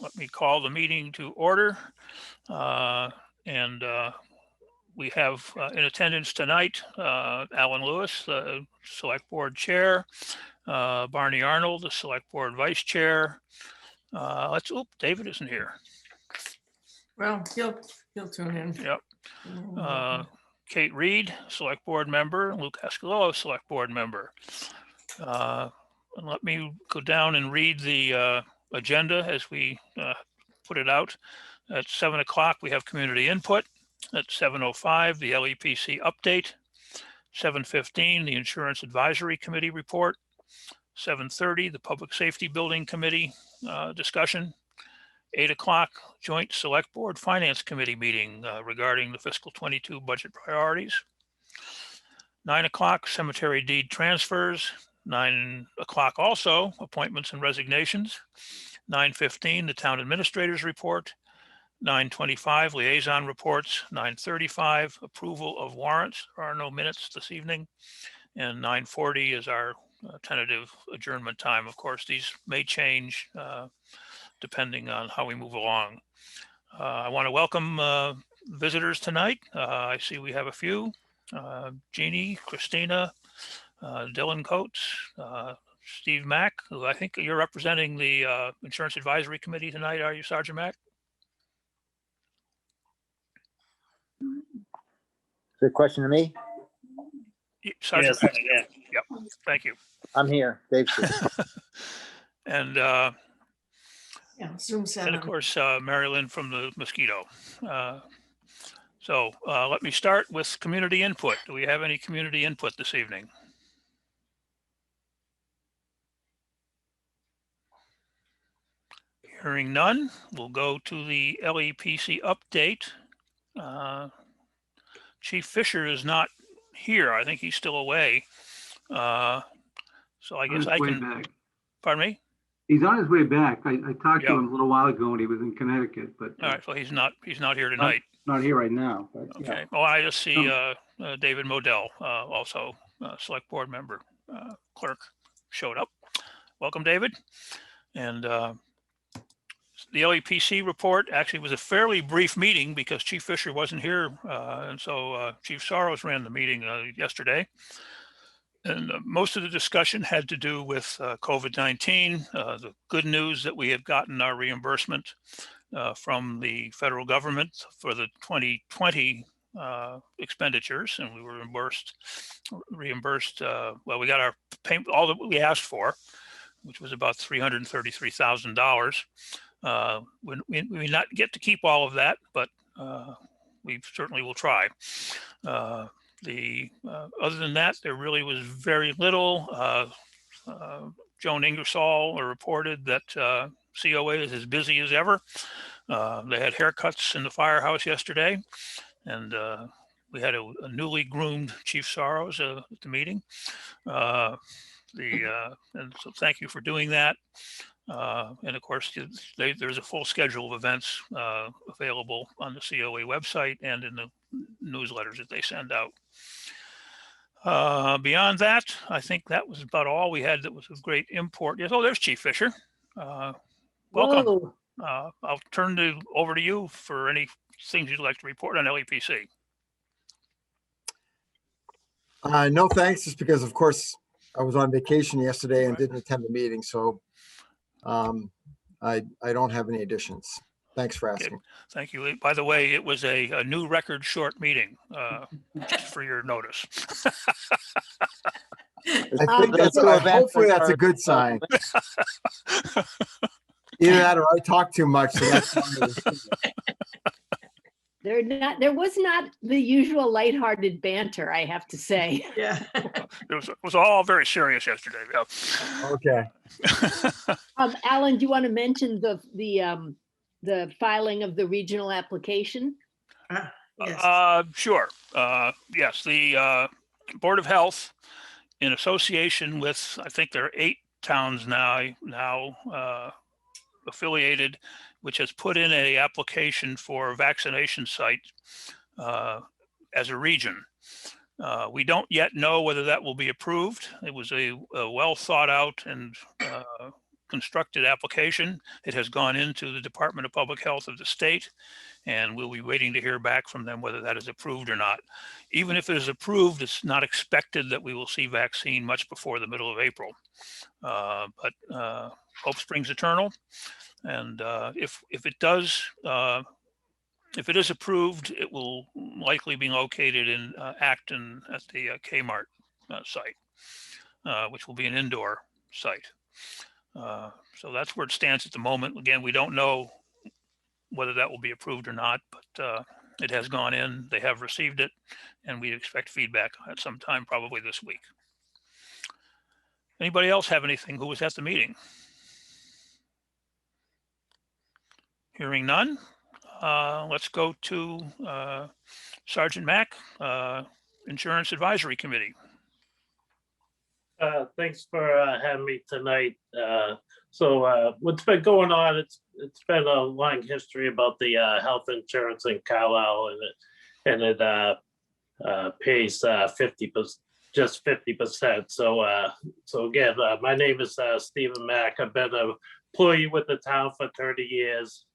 Let me call the meeting to order. And we have in attendance tonight, Alan Lewis, the Select Board Chair, Barney Arnold, the Select Board Vice Chair. David isn't here. Well, he'll tune in. Yep. Kate Reed, Select Board Member, Luke Ascalillo, Select Board Member. And let me go down and read the agenda as we put it out. At 7 o'clock, we have community input. At 7:05, the LEPC update. 7:15, the Insurance Advisory Committee report. 7:30, the Public Safety Building Committee discussion. 8 o'clock, Joint Select Board Finance Committee meeting regarding the fiscal 22 budget priorities. 9 o'clock, cemetery deed transfers. 9 o'clock also, appointments and resignations. 9:15, the town administrator's report. 9:25, liaison reports. 9:35, approval of warrants. There are no minutes this evening. And 9:40 is our tentative adjournment time. Of course, these may change depending on how we move along. I want to welcome visitors tonight. I see we have a few. Jeannie, Christina, Dylan Coates, Steve Mack, who I think you're representing the Insurance Advisory Committee tonight, are you, Sergeant Mack? Is there a question to me? Sergeant Yes, Mack. yeah. Yep, thank you. I'm here, Dave. And Zoom 7. and of course, Mary Lynn from the Mosquito. So let me start with community input. Do we have any community input this evening? Hearing none, we'll go to the LEPC update. Chief Fisher is not here. I think he's still away. So I guess I can. Back. Pardon me? He's on his way back. I talked Yep. to him a little while ago and he was in Connecticut, but All right, so he's not here tonight. not here right now. But, Okay. yeah. Well, I just see David Modell, also select board member, clerk, showed up. Welcome, David. And the LEPC report actually was a fairly brief meeting because Chief Fisher wasn't here. And so Chief Soros ran the meeting yesterday. And most of the discussion had to do with COVID-19, the good news that we had gotten our reimbursement from the federal government for the 2020 expenditures, and we were reimbursed. Well, we got our payment, all that we asked for, which was about $333,000. We may not get to keep all of that, but we certainly will try. Other than that, there really was very little. Joan Ingersoll reported that COA is as busy as ever. They had haircuts in the firehouse yesterday, and we had a newly groomed Chief Soros at the meeting. And so thank you for doing that. And of course, there's a full schedule of events available on the COA website and in the newsletters that they send out. Beyond that, I think that was about all we had that was of great import. Yes, oh, there's Chief Fisher. Welcome. I'll turn it over to you for any things you'd like to report on LEPC. No, thanks. Just because, of course, I was on vacation yesterday and didn't attend the meeting, so I don't have any additions. Thanks for asking. Okay. Thank you. By the way, it was a new record short meeting, just for your notice. I think hopefully that's a good sign. Either that or I talk too much. So that's There was not the usual lighthearted banter, I have to say. Yeah. It was all very serious yesterday. Yeah. okay. Alan, do you want to mention the filing of the regional application? Yes. Sure. Yes, the Board of Health, in association with, I think there are 8 towns now affiliated, which has put in a application for a vaccination site as a region. We don't yet know whether that will be approved. It was a well thought out and constructed application. It has gone into the Department of Public Health of the state, and we'll be waiting to hear back from them whether that is approved or not. Even if it is approved, it's not expected that we will see vaccine much before the middle of April. But hope springs eternal. And if it does, if it is approved, it will likely be located in Acton at the Kmart site, which will be an indoor site. So that's where it stands at the moment. Again, we don't know whether that will be approved or not, but it has gone in, they have received it, and we expect feedback at some time, probably this week. Anybody else have anything who was at the meeting? Hearing none, let's go to Sergeant Mack, Insurance Advisory Committee. Thanks for having me tonight. So what's been going on, it's been a long history about the health insurance in Carlisle, and it pays 50%, just 50%. So again, my name is Stephen Mack. I've been an employee with the town for 30 years.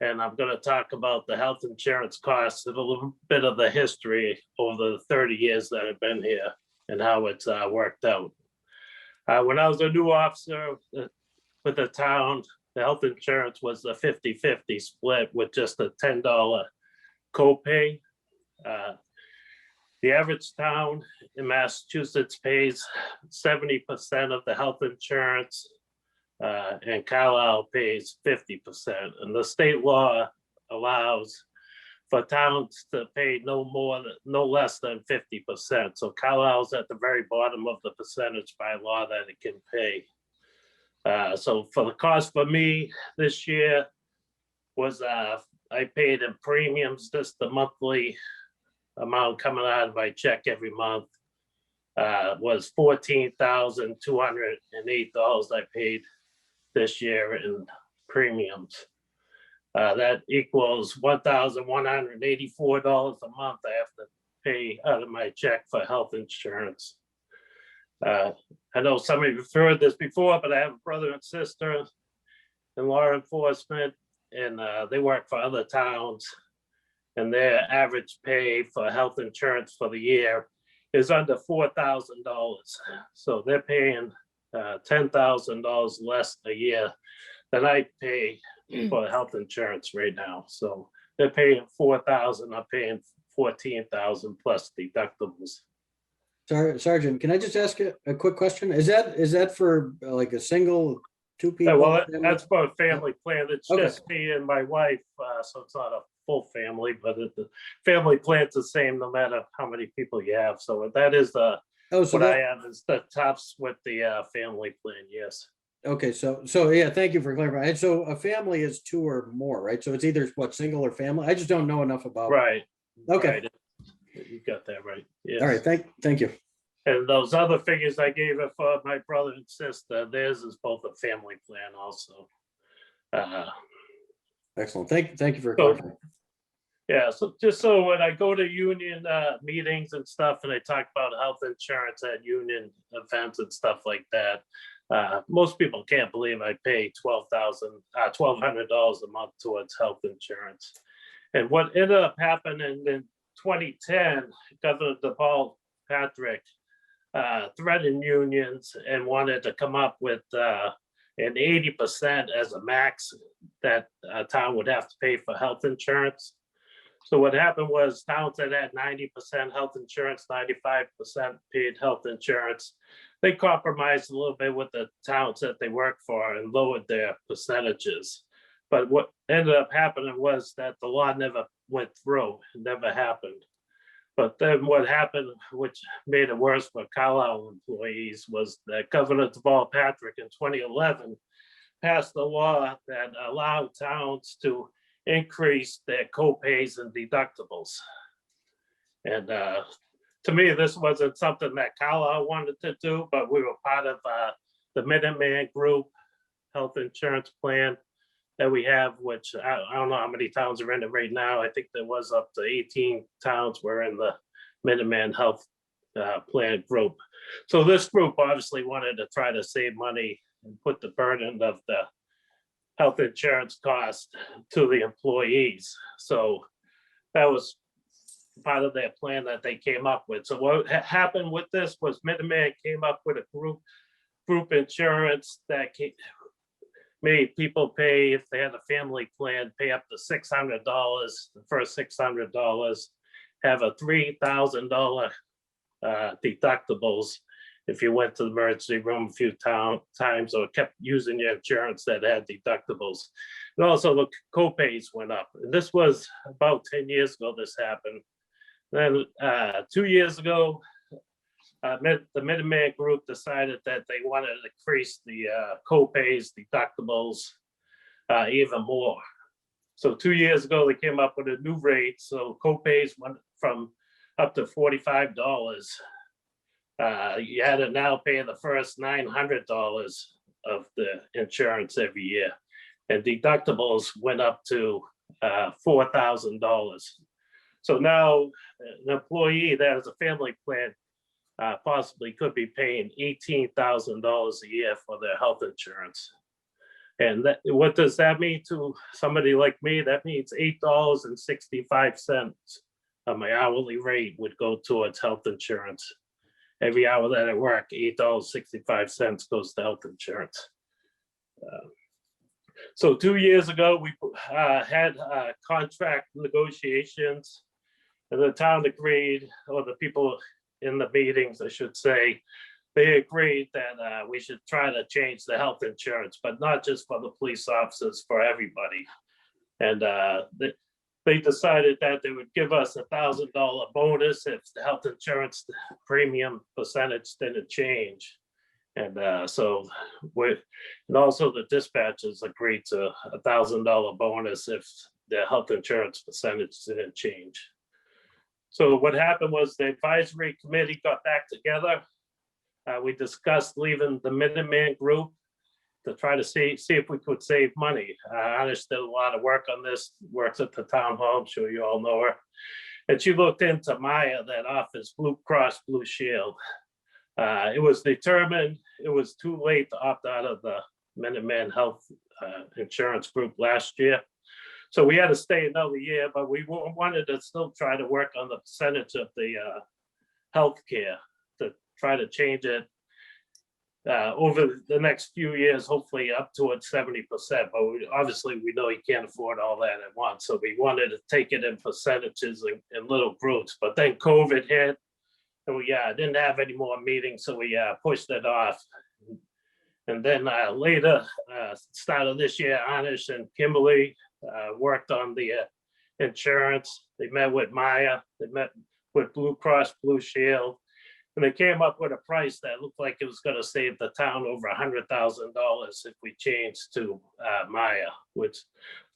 And I'm going to talk about the health insurance costs and a little bit of the history over the 30 years that I've been here and how it's worked out. When I was a new officer with the town, the health insurance was a 50-50 split with just a $10 copay. The average town in Massachusetts pays 70% of the health insurance, and Carlisle pays 50%. And the state law allows for towns to pay no less than 50%. So Carlisle's at the very bottom of the percentage by law that it can pay. So for the cost for me this year was I paid in premiums, just the monthly amount coming out of my check every month was $14,208 I paid this year in premiums. That equals $1,184 a month I have to pay out of my check for health insurance. I know some of you have heard this before, but I have a brother and sister in law enforcement, and they work for other towns, and their average pay for health insurance for the year is under $4,000. So they're paying $10,000 less a year than I pay for health insurance right now. So they're paying $4,000, I'm paying $14,000 plus deductibles. Sorry, Sergeant, can I just ask you a quick question? Is that for like a single, two people? Yeah, well, that's for a family plan. It's Okay. just me and my wife, so it's not a full family, but the family plan's the same no matter how many people you have. So that is the what I have is the tops with the family plan. Yes. Okay, so yeah, thank you for clarifying. So a family is two or more, right? So it's either what, single or family? I just don't know enough about. Right. Okay. Right. You got that right. Yes. All right. Thank you. And those other figures I gave it for my brother and sister, theirs is both a family plan also. Excellent. Thank you for clarifying. Yeah, so just so when I go to union meetings and stuff, and I talk about health insurance at union events and stuff like that, most people can't believe I pay $1,200 a month towards health insurance. And what ended up happening in 2010, Governor DePaul Patrick threatened unions and wanted to come up with an 80% as a max that a town would have to pay for health insurance. So what happened was towns that had 90% health insurance, 95% paid health insurance, they compromised a little bit with the towns that they work for and lowered their percentages. But what ended up happening was that the law never went through, it never happened. But then what happened, which made it worse for Carlisle employees, was that Governor DePaul Patrick in 2011 passed a law that allowed towns to increase their co-pays and deductibles. And to me, this wasn't something that Carlisle wanted to do, but we were part of the Minuteman Group health insurance plan that we have, which I don't know how many towns are in it right now. I think there was up to 18 towns were in the Minuteman health plan group. So this group obviously wanted to try to save money and put the burden of the health insurance cost to the employees. So that was part of their plan that they came up with. So what happened with this was Minuteman came up with a group insurance that made people pay, if they had a family plan, pay up to $600, the first $600, have a $3,000 deductibles if you went to the emergency room a few times or kept using your insurance that had deductibles. And also the co-pays went up. And this was about 10 years ago this happened. Then 2 years ago, the Minuteman group decided that they wanted to increase the co-pays, deductibles even more. So 2 years ago, they came up with a new rate. So co-pays went from up to $45. You had to now pay the first $900 of the insurance every year. And deductibles went up to $4,000. So now an employee that has a family plan possibly could be paying $18,000 a year for their health insurance. And what does that mean to somebody like me? That means $8.65 of my hourly rate would go towards health insurance. Every hour that I work, $8.65 goes to health insurance. So 2 years ago, we had contract negotiations, and the town agreed, or the people in the meetings, I should say, they agreed that we should try to change the health insurance, but not just for the police officers, for everybody. And they decided that they would give us $1,000 bonus if the health insurance premium percentage didn't change. And so and also the dispatchers agreed to $1,000 bonus if the health insurance percentage didn't change. So what happened was the advisory committee got back together. We discussed leaving the Minuteman group to try to see if we could save money. Anish did a lot of work on this, works at the town hall, I'm sure you all know her. And she looked into Maya that offers Blue Cross Blue Shield. It was determined it was too late to opt out of the Minuteman Health Insurance Group last year. So we had to stay another year, but we wanted to still try to work on the percentage of the healthcare to try to change it over the next few years, hopefully up towards 70%. But obviously we know you can't afford all that at once. So we wanted to take it in percentages in little groups, but then COVID hit and we didn't have any more meetings. So we pushed it off. And then later, start of this year, Anish and Kimberly worked on the insurance. They met with Maya, they met with Blue Cross Blue Shield, and they came up with a price that looked like it was going to save the town over $100,000 if we changed to Maya, which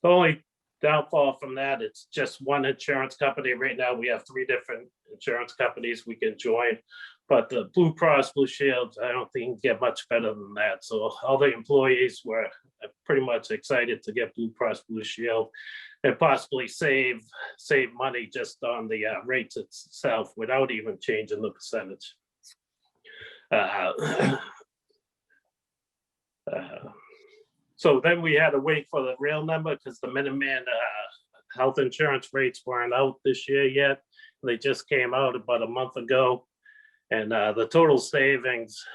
the only downfall from that, it's just one insurance company. Right now, we have 3 different insurance companies we can join. But the Blue Cross Blue Shield, I don't think you can get much better than that. So all the employees were pretty much excited to get Blue Cross Blue Shield and possibly save money just on the rates itself without even changing the percentage. So then we had to wait for the real number because the Minuteman health insurance rates weren't out this year yet. They just came out about a month ago. And the total savings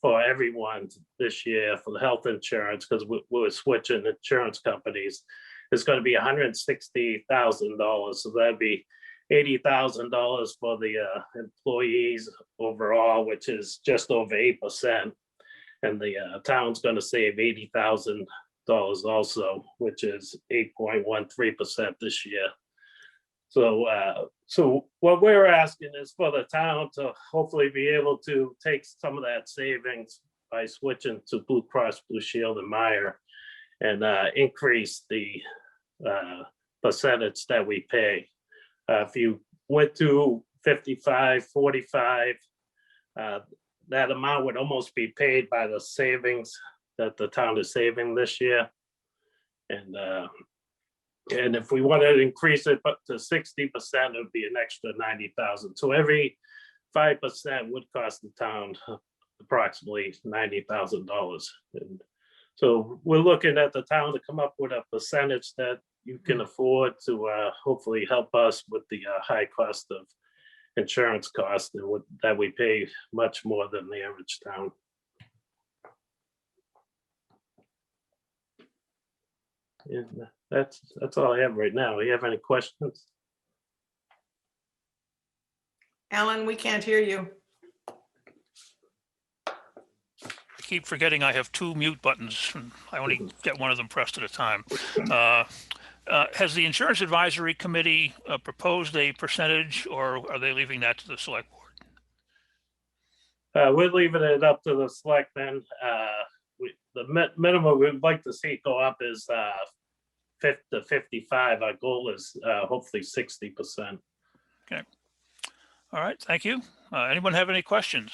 for everyone this year for the health insurance, because we were switching insurance companies, is going to be $160,000. So that'd be $80,000 for the employees overall, which is just over 8%. And the town's going to save $80,000 also, which is 8.13% this year. So what we're asking is for the town to hopefully be able to take some of that savings by switching to Blue Cross Blue Shield and Meyer and increase the percentage that we pay. If you went to 55, 45, that amount would almost be paid by the savings that the town is saving this year. And if we wanted to increase it up to 60%, it would be an extra $90,000. So every 5% would cost the town approximately $90,000. And so we're looking at the town to come up with a percentage that you can afford to hopefully help us with the high cost of insurance costs and that we pay much more than the average town. And that's all I have right now. You have any questions? Alan, we can't hear you. I keep forgetting I have two mute buttons, and I only get one of them pressed at a time. Has the Insurance Advisory Committee proposed a percentage, or are they leaving that to the select board? We're leaving it up to the selectmen. The minimum we'd like to see go up is 50 to 55. Our goal is hopefully 60%. Okay. All right, thank you. Anyone have any questions?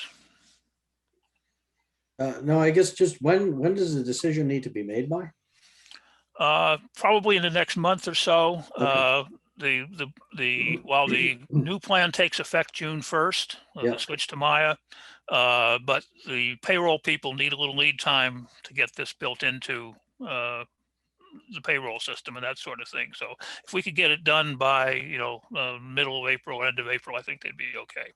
No, I guess just when does the decision need to be made by? Probably in the next month or so. Okay. While the new plan takes effect June 1st, Yeah. the switch to Maya, but the payroll people need a little lead time to get this built into the payroll system and that sort of thing. So if we could get it done by, middle of April, end of April, I think they'd be okay.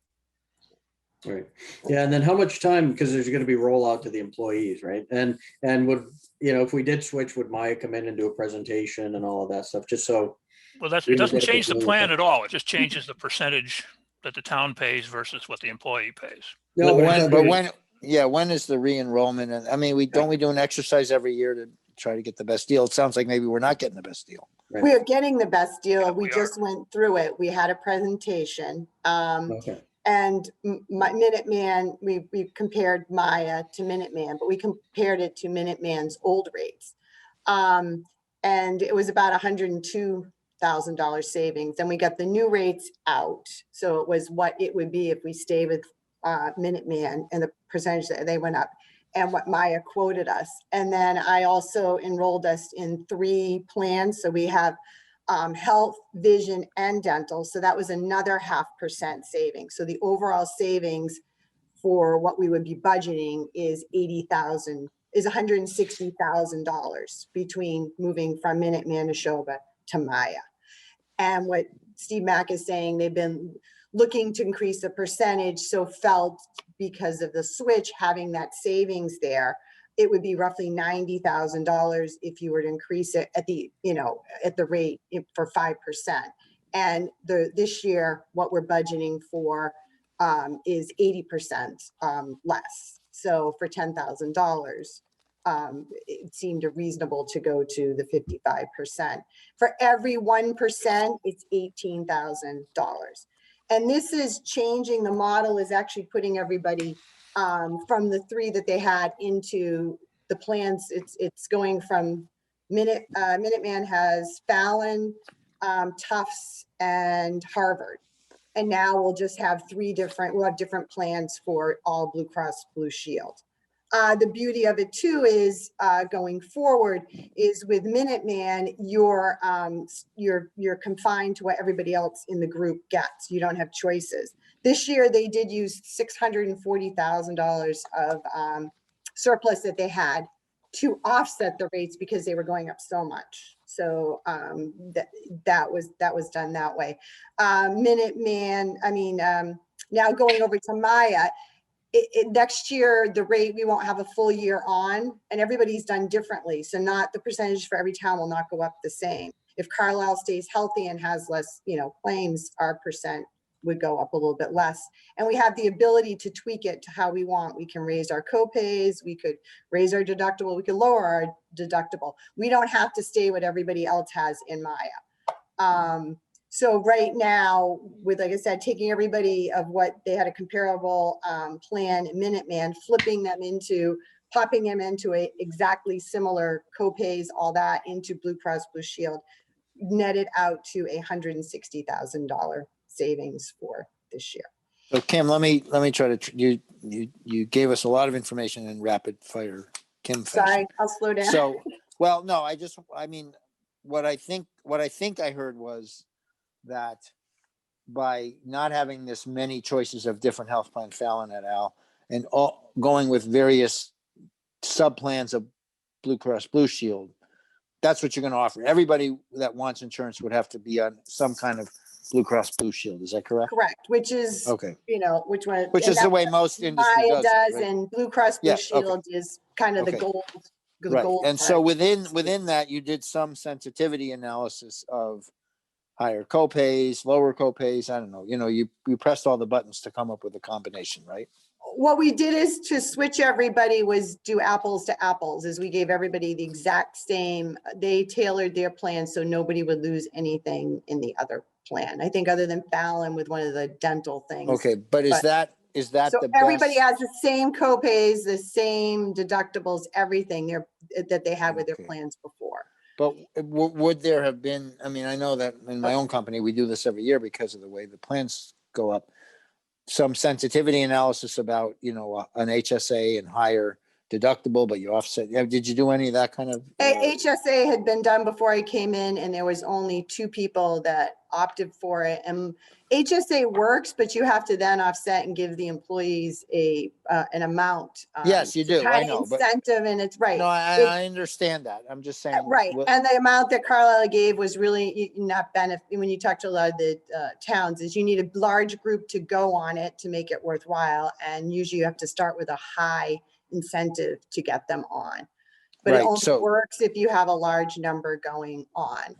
Right. Yeah. And then how much time, because there's going to be rollout to the employees, right? And would, if we did switch, would Maya come in and do a presentation and all of that stuff, just so? Well, it doesn't change the plan at all. It just changes the percentage that the town pays versus what the employee pays. No, When is the re-enrollment? And I mean, we do an exercise every year to try to get the best deal. It sounds like maybe we're not getting the best deal. Right. We are getting the best deal. Yeah, we we just went through it. We had a presentation. Okay. And Minuteman, we compared Maya to Minuteman, but we compared it to Minuteman's old rates. And it was about $102,000 savings. And we got the new rates out. So it was what it would be if we stay with Minuteman, and the percentage that they went up, and what Maya quoted us. And then I also enrolled us in 3 plans. So we have health, vision, and dental. So that was another 0.5% savings. So the overall savings for what we would be budgeting is $160,000 between moving from Minuteman, Neshoba to Maya. And what Steve Mack is saying, they've been looking to increase the percentage, so felt because of the switch, having that savings there, it would be roughly $90,000 if you were to increase it at the rate for 5%. And this year, what we're budgeting for is 80% less. So for $10,000, it seemed reasonable to go to the 55%. For every 1%, it's $18,000. And this is changing. The model is actually putting everybody from the 3 that they had into the plans. It's going from Minuteman has Fallon, Tufts, and Harvard. And now we'll just have we'll have different plans for all Blue Cross Blue Shield. The beauty of it too is going forward is with Minuteman, you're confined to what everybody else in the group gets. You don't have choices. This year they did use $640,000 of surplus that they had to offset the rates because they were going up so much. So that was done that way. Minuteman, now going over to Maya, next year, the rate, we won't have a full year on, and everybody's done differently. So not the percentage for every town will not go up the same. If Carlisle stays healthy and has less, claims, our percent would go up a little bit less. And we have the ability to tweak it to how we want. We can raise our copays, we could raise our deductible, we could lower our deductible. We don't have to stay what everybody else has in Maya. So right now, with, like I said, taking everybody of what they had a comparable plan in Minuteman, popping them into a exactly similar copays, all that into Blue Cross Blue Shield, netted out to $160,000 savings for this year. So Kim, let me try to, you gave us a lot of information in rapid fire, Kim fashion. Sorry, I'll slow down. So, well, no, what I think I heard was that by not having this many choices of different health plans, Fallon et al., and all going with various sub-plans of Blue Cross Blue Shield. That's what you're going to offer. Everybody that wants insurance would have to be on some kind of Blue Cross Blue Shield. Is that correct? Correct, which is, Okay. you know, which one. Which and is the that's way what most industry Maya does it, does, right? and Blue Cross Blue Yeah, okay. Shield is kind of the Okay. gold. The Right. gold And so part. within that, you did some sensitivity analysis of higher copays, lower copays. I don't know. You know, you pressed all the buttons to come up with a combination, right? What we did is to switch everybody was do apples to apples, is we gave everybody the exact same, they tailored their plan so nobody would lose anything in the other plan. I think other than Fallon with one of the dental things. Okay, but is But- that So the everybody best? has the same copays, the same deductibles, everything that they had with their Okay. plans before. But would there have been, I mean, I know that in my own company, we do this every year because of the way the plans go up. Some sensitivity analysis about, you know, an HSA and higher deductible, but you offset. Yeah, did you do any of that kind of? HSA had been done before I came in, and there was only 2 people that opted for it. And HSA works, but you have to then offset and give the employees an amount. Yes, you to do. I kind of know, but incentive, and it's right. no, I understand that. I'm just saying. Right, what- and the amount that Carlisle gave was really not benefit, when you talk to a lot of the towns, is you need a large group to go on it to make it worthwhile, and usually you have to start with a high incentive to get them on. But it Right, only so- works if you have a large number going on.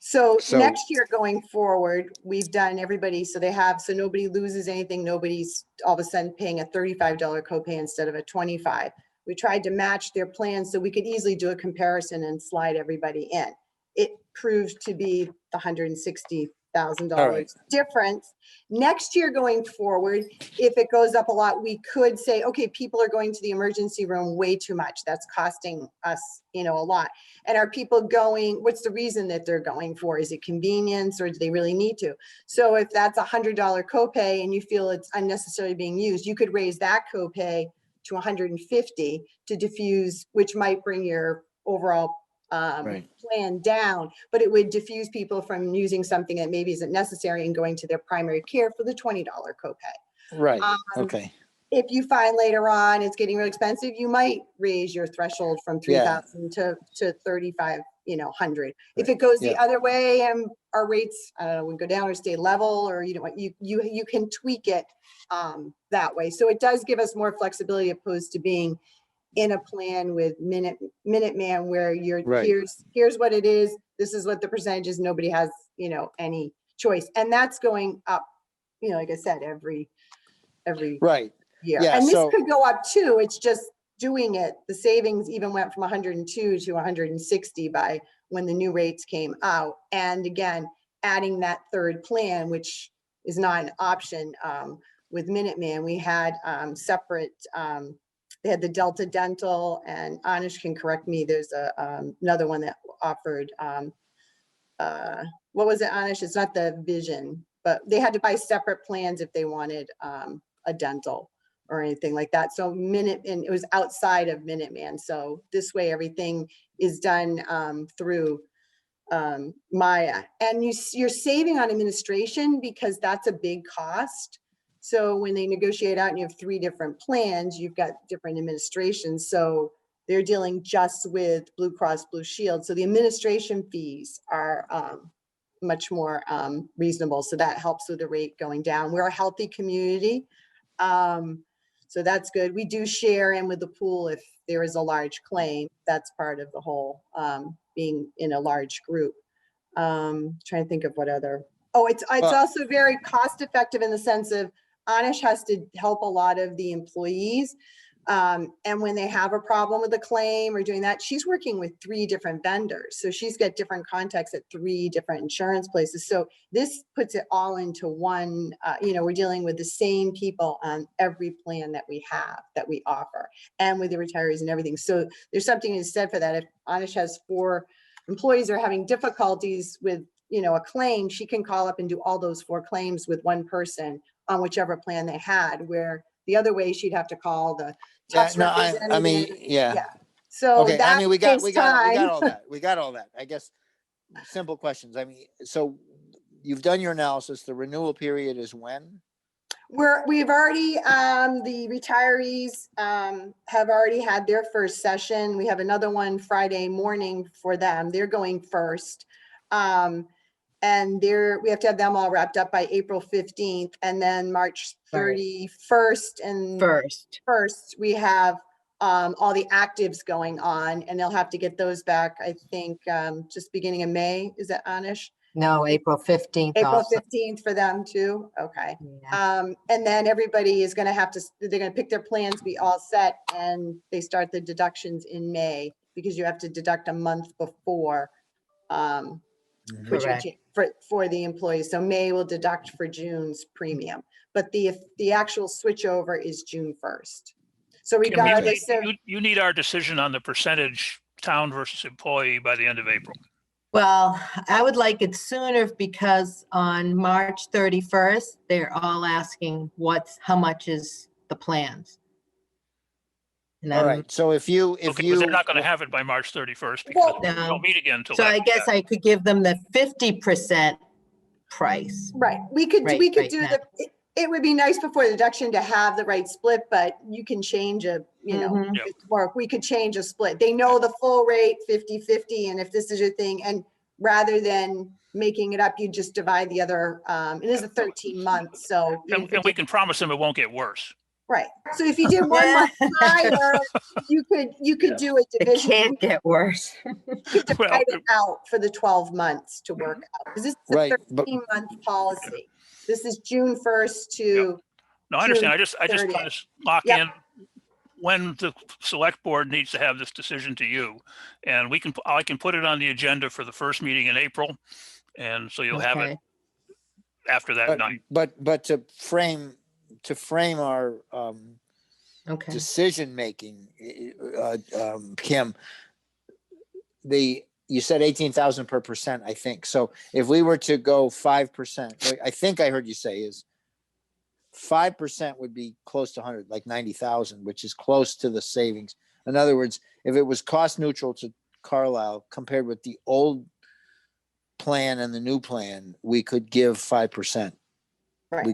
So So- next year going forward, we've done everybody, so nobody loses anything, nobody's all of a sudden paying a $35 copay instead of a 25. We tried to match their plans so we could easily do a comparison and slide everybody in. It proved to be the $160,000 difference. Next year going forward, if it goes up a lot, we could say, okay, people are going to the emergency room way too much. That's costing us, you know, a lot. And are people going, what's the reason that they're going for? Is it convenience, or do they really need to? So if that's $100 copay and you feel it's unnecessarily being used, you could raise that copay to 150 to diffuse, which might bring your overall Right. plan down, but it would diffuse people from using something that maybe isn't necessary and going to their primary care for the $20 copay. Right, Um, okay. If you find later on it's getting real expensive, you might raise your threshold from 3,000 to 35, you know, 100. If it goes the Yeah. other way and our rates, I don't know, would go down or stay level, or you know what, you can tweak it that way. So it does give us more flexibility opposed to being in a plan with Minuteman where you're Right. here's what it is. This is what the percentage is. Nobody has, you know, any choice. And that's going up, you know, like I said, every Right. year. Yeah, And this so- could go up too. It's just doing it. The savings even went from 102 to 160 by when the new rates came out. And again, adding that third plan, which is not an option with Minuteman, we had separate, they had the Delta Dental, and Anish can correct me. There's another one that offered, what was it, Anish? It's not the Vision, but they had to buy separate plans if they wanted a dental or anything like that. So and it was outside of Minuteman. So this way everything is done through Maya. And you're saving on administration because that's a big cost. So when they negotiate out and you have 3 different plans, you've got different administrations. So they're dealing just with Blue Cross Blue Shield. So the administration fees are much more reasonable. So that helps with the rate going down. We're a healthy community. So that's good. We do share in with the pool if there is a large claim. That's part of the whole being in a large group. Trying to think of what other. Oh, it's also very cost effective in the sense of Anish has to help a lot of the employees. And when they have a problem with a claim or doing that, she's working with 3 different vendors. So she's got different contacts at 3 different insurance places. So this puts it all into one, you know, we're dealing with the same people on every plan that we have, that we offer, and with the retirees and everything. So there's something instead for that. If Anish has 4 employees are having difficulties with, you know, a claim, she can call up and do all those 4 claims with one person on whichever plan they had, where the other way she'd have to call the Tufts I mean, representative. yeah. So Okay, I that mean, we got takes all time. that. We got all that. I guess simple questions. I mean, so you've done your analysis. The renewal period is when? We've already, the retirees have already had their first session. We have another one Friday morning for them. They're going first. And we have to have them all wrapped up by April 15th, and then March Right. 31st and first, we have all the actives going on, and they'll have to get those back, I think, just beginning of May. Is that Anish? No, April 15th April also. 15th for them too? Okay. Yeah. And then everybody is gonna have to, they're gonna pick their plans, be all set, and they start the deductions in May, because you have to deduct a month before. Correct. For the employees. So May will deduct for June's premium, but the actual switchover is June 1st. So Kim, regardless of, you need our decision on the percentage town versus employee by the end of April. Well, I would like it sooner because on March 31st, they're all asking how much is the plans? And All I'm- right, so if you, Okay, but they're not going to have it by March 31st because Well- we No. don't meet again until So I after guess that. I could give them the 50% price. right, we could Right, do now. it would be nice before the deduction to have the right split, but you can change Mhm. Yep. work, we could change a split. They know the full rate, 50-50, and if this is your thing, and rather than making it up, you just divide the other, it is a 13 months, so. And we can promise them it won't get worse. Right, so if you did 1 month higher, you could Yeah. do a It division. can't get worse. You could divide it out for the 12 months to work out, because this is a Right, but 13-month policy. This is June 1st to, No, I understand. June I just trying 30th. to lock Yep. in when the select board needs to have this decision to you. And I can put it on the agenda for the first meeting in April. And so you'll have it Okay. after that night. but to frame our Okay. decision making, Kim, you said 18,000 per percent, I think. So if we were to go 5%, I think I heard you say is 5% would be close to 100, like 90,000, which is close to the savings. In other words, if it was cost neutral to Carlisle compared with the old plan and the new plan, we could give 5%. Right.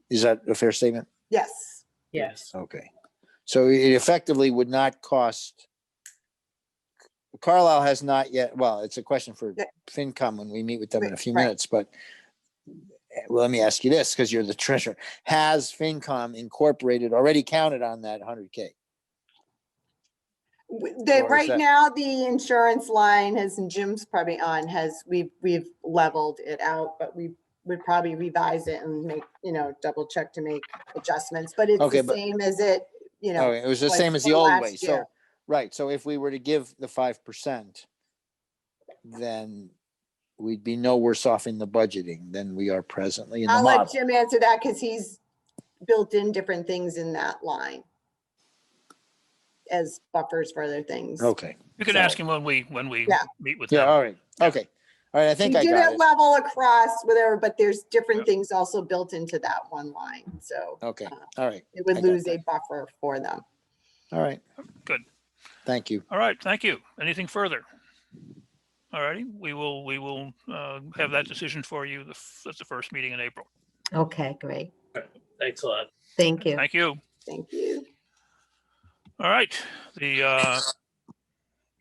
Is that a fair statement? yes. Yes. Okay. So it effectively would not cost. Carlisle has not yet, well, it's a question for Yeah. FinCom when we meet with them in a few Right. minutes, but well, let me ask you this, because you're the treasurer. Has FinCom incorporated, already counted on that 100K? Or is Right that- now, the insurance line has, and Jim's probably on, we've leveled it out, but we would probably revise it and make, double check to make adjustments, but it's Okay, the but- same as it, Oh, it was the was same as for the old last way. year. So, right. So if we were to give the 5%, then we'd be no worse off in the budgeting than we are presently in the I'll let model. Jim answer that, because he's built in different things in that line as buffers for other things. Okay. You can So- ask him when we Yeah. meet with Yeah. them. All right. Okay. All right. I We think I did got it it. level across, whatever, but there's different Yeah. things also built into that one line, so Okay. All right. it would I got lose a that. buffer for them. All right. Good. Thank you. All right, thank you. Anything further? All righty, we will have that decision for you at the first meeting in April. Okay, great. Thanks a lot. Thank you. Thank you. Thank you. All right, the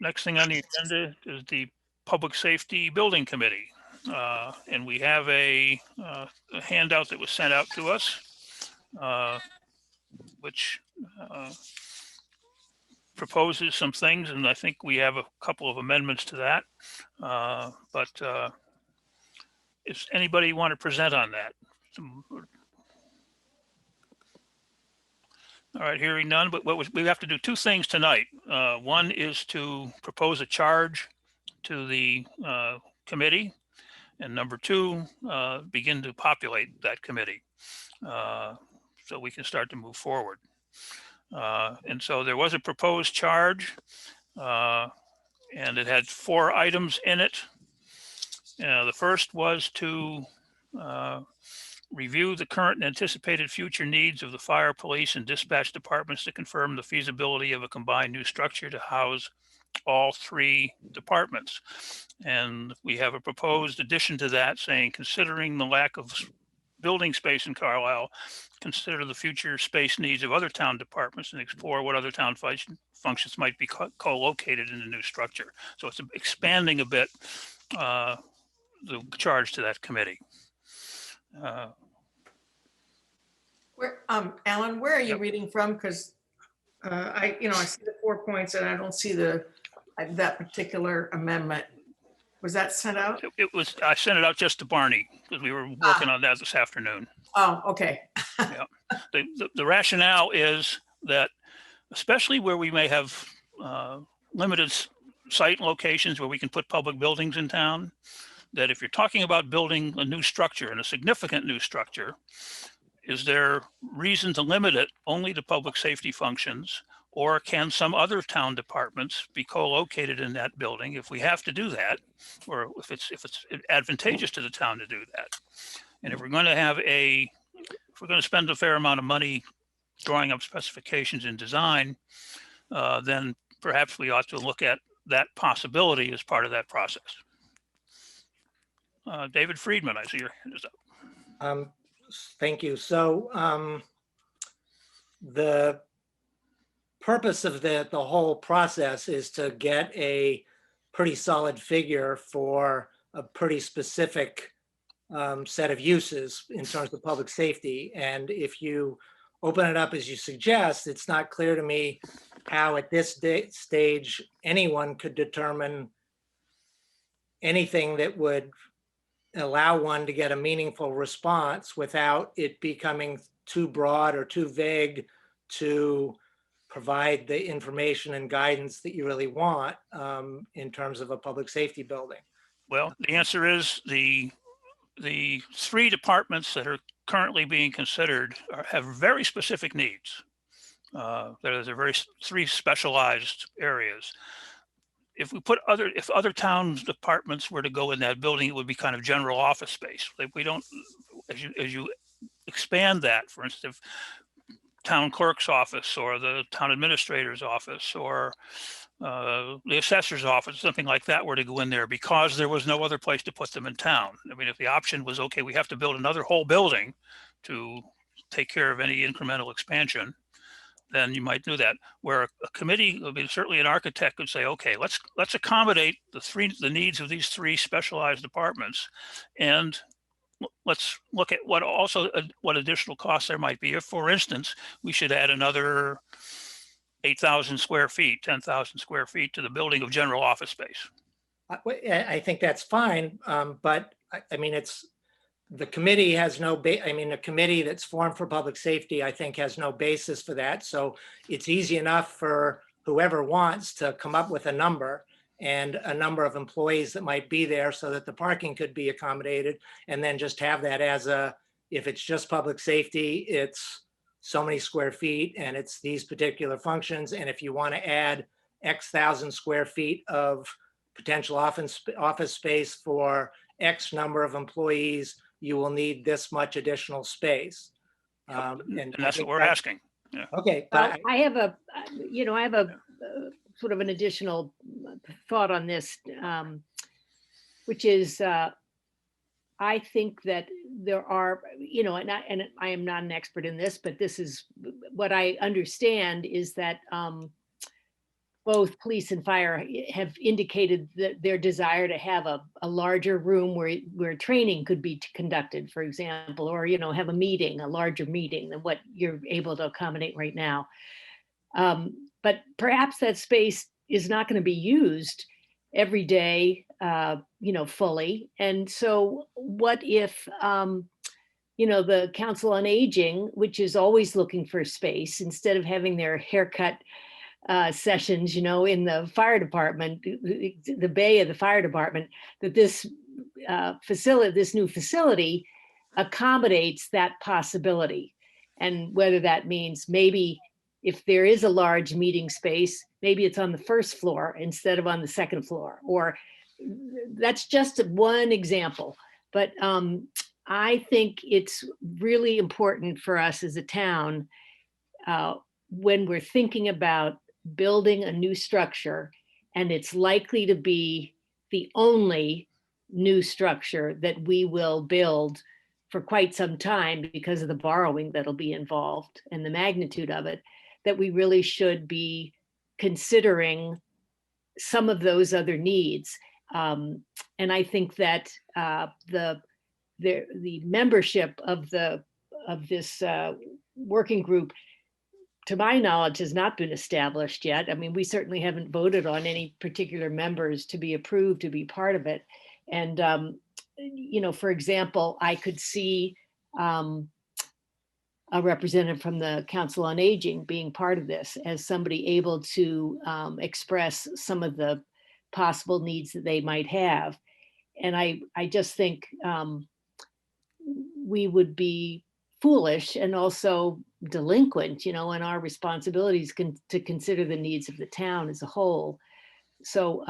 next thing on the agenda is the Public Safety Building Committee. And we have a handout that was sent out to us, which proposes some things, and I think we have a couple of amendments to that. But does anybody want to present on that? All right, hearing none, but we have to do two things tonight. One is to propose a charge to the committee, and number two, begin to populate that committee so we can start to move forward. And so there was a proposed charge, and it had 4 items in it. The first was to review the current and anticipated future needs of the fire, police, and dispatch departments to confirm the feasibility of a combined new structure to house all 3 departments. And we have a proposed addition to that saying, considering the lack of building space in Carlisle, consider the future space needs of other town departments and explore what other town functions might be co-located in the new structure. So it's expanding a bit the charge to that committee. Where, Alan, where are you Yep. reading from? Because I see the 4 points and I don't see that particular amendment. Was that sent out? I sent it out just to Barney because we were working on that this afternoon. Oh, okay. The rationale is that, especially where we may have limited site locations where we can put public buildings in town, that if you're talking about building a new structure and a significant new structure, is there reason to limit it only to public safety functions? Or can some other town departments be co-located in that building if we have to do that, or if it's advantageous to the town to do that? And if we're going to spend a fair amount of money drawing up specifications in design, then perhaps we ought to look at that possibility as part of that process. David Friedman, I see your hand is up. Thank you. So the purpose of the whole process is to get a pretty solid figure for a pretty specific set of uses in terms of public safety. And if you open it up as you suggest, it's not clear to me how at this stage anyone could determine anything that would allow one to get a meaningful response without it becoming too broad or too vague to provide the information and guidance that you really want in terms of a public safety building. Well, the answer is the three departments that are currently being considered have very specific needs. There's three specialized areas. If other towns departments were to go in that building, it would be kind of general office space. Like we don't, as you expand that, for instance, town clerk's office or the town administrator's office or the assessor's office, something like that were to go in there because there was no other place to put them in town. I mean, if the option was, okay, we have to build another whole building to take care of any incremental expansion, then you might do that. Where a committee, I mean, certainly an architect could say, okay, let's accommodate the needs of these three specialized departments, and let's look at what additional costs there might be. If, for instance, we should add another 8,000 square feet, 10,000 square feet to the building of general office space. I think that's fine, but I mean, the committee has no, a committee that's formed for public safety, I think has no basis for that. So it's easy enough for whoever wants to come up with a number and a number of employees that might be there so that the parking could be accommodated, and then just have that as if it's just public safety, it's so many square feet and it's these particular functions. And if you want to add X thousand square feet of potential office space for X number of employees, you will need this much additional space. And that's what we're asking. Yeah. Okay. Well, I have a sort of an additional thought on this, which is I think that there are, and I am not an expert in this, but this is what I understand is that both police and fire have indicated that their desire to have a larger room where training could be conducted, for example, or, have a larger meeting than what you're able to accommodate right now. But perhaps that space is not going to be used every day, fully. And so what if, the Council on Aging, which is always looking for space, instead of having their haircut sessions, in the fire department, the bay of the fire department, that this new facility accommodates that possibility. And whether that means maybe if there is a large meeting space, maybe it's on the first floor instead of on the second floor, or that's just one example. But I think it's really important for us as a town when we're thinking about building a new structure, and it's likely to be the only new structure that we will build for quite some time because of the borrowing that'll be involved and the magnitude of it, that we really should be considering some of those other needs. And I think that the membership of this working group, to my knowledge, has not been established yet. I mean, we certainly haven't voted on any particular members to be approved to be part of it. And, for example, I could see a representative from the Council on Aging being part of this as somebody able to express some of the possible needs that they might have. And I just think we would be foolish and also delinquent, in our responsibilities to consider the needs of the town as a whole. So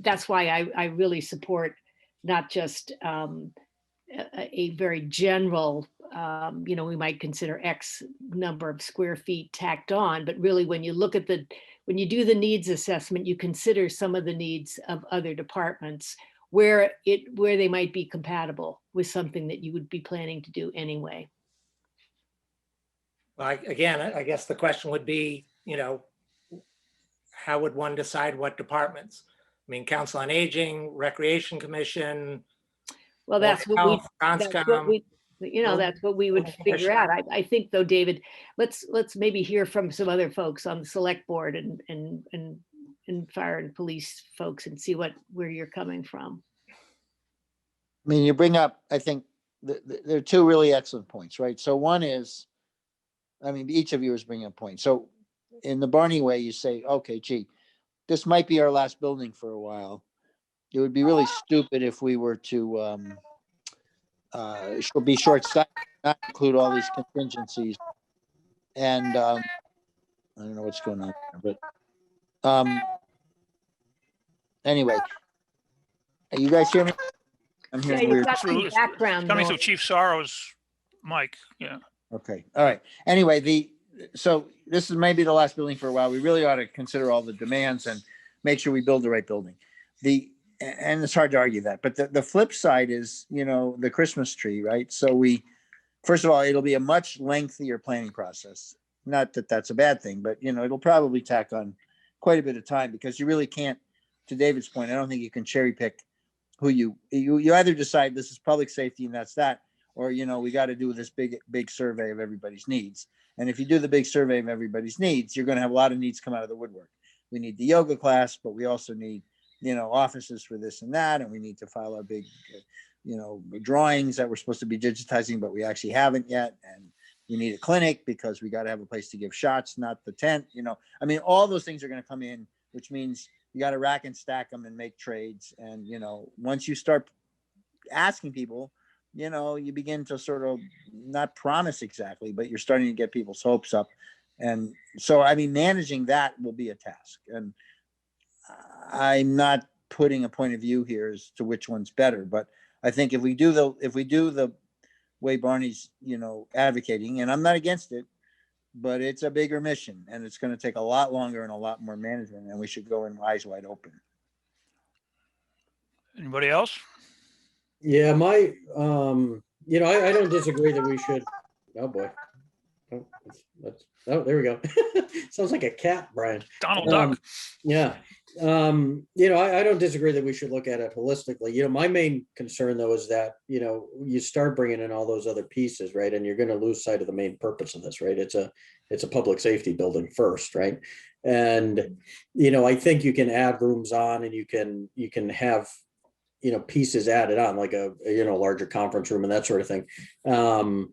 that's why I really support not just a very general, we might consider X number of square feet tacked on, but really when you look at when you do the needs assessment, you consider some of the needs of other departments where they might be compatible with something that you would be planning to do anyway. Well, again, I guess the question would be, how would one decide what departments? I mean, Council on Aging, Recreation Commission. Well, that's what we would figure out. I think though, David, let's maybe hear from some other folks on the select board and fire and police folks and see where you're coming from. I mean, you bring up, I think there are two really excellent points, right? So one is, I mean, each of you is bringing a point. So in the Barney way, you say, okay, gee, this might be our last building for a while. It would be really stupid if we were to be short-sighted, not include all these contingencies. And I don't know what's going on there, but anyway, you guys hear me? I'm hearing weird. Background coming through Chief Sorrow's mic. Yeah. Okay. All right. Anyway, so this is maybe the last building for a while. We really ought to consider all the demands and make sure we build the right building. And it's hard to argue that, but the flip side is, the Christmas tree, right? So first of all, it'll be a much lengthier planning process. Not that that's a bad thing, but it'll probably tack on quite a bit of time because you really can't, to David's point, I don't think you can cherry pick who you either decide this is public safety and that's that, or, we got to do this big survey of everybody's needs. And if you do the big survey of everybody's needs, you're going to have a lot of needs come out of the woodwork. We need the yoga class, but we also need, offices for this and that. And we need to file our big, drawings that we're supposed to be digitizing, but we actually haven't yet. And you need a clinic because we got to have a place to give shots, not the tent, I mean, all those things are going to come in, which means you got to rack and stack them and make trades. And, once you start asking people, you begin to sort of not promise exactly, but you're starting to get people's hopes up. And so, I mean, managing that will be a task. And I'm not putting a point of view here as to which one's better, but I think if we do the way Barney's, advocating, and I'm not against it, but it's a bigger mission and it's going to take a lot longer and a lot more management, and we should go in eyes wide open. Anybody else? Yeah, I don't disagree that we should. Oh boy. Oh, there we go. Sounds like a cat, Brian. Donald Duck. Yeah. I don't disagree that we should look at it holistically. My main concern though is that, you start bringing in all those other pieces, right? And you're going to lose sight of the main purpose of this, right? It's a public safety building first, right? And, I think you can add rooms on and you can have, pieces added on, like a larger conference room and that sort of thing. And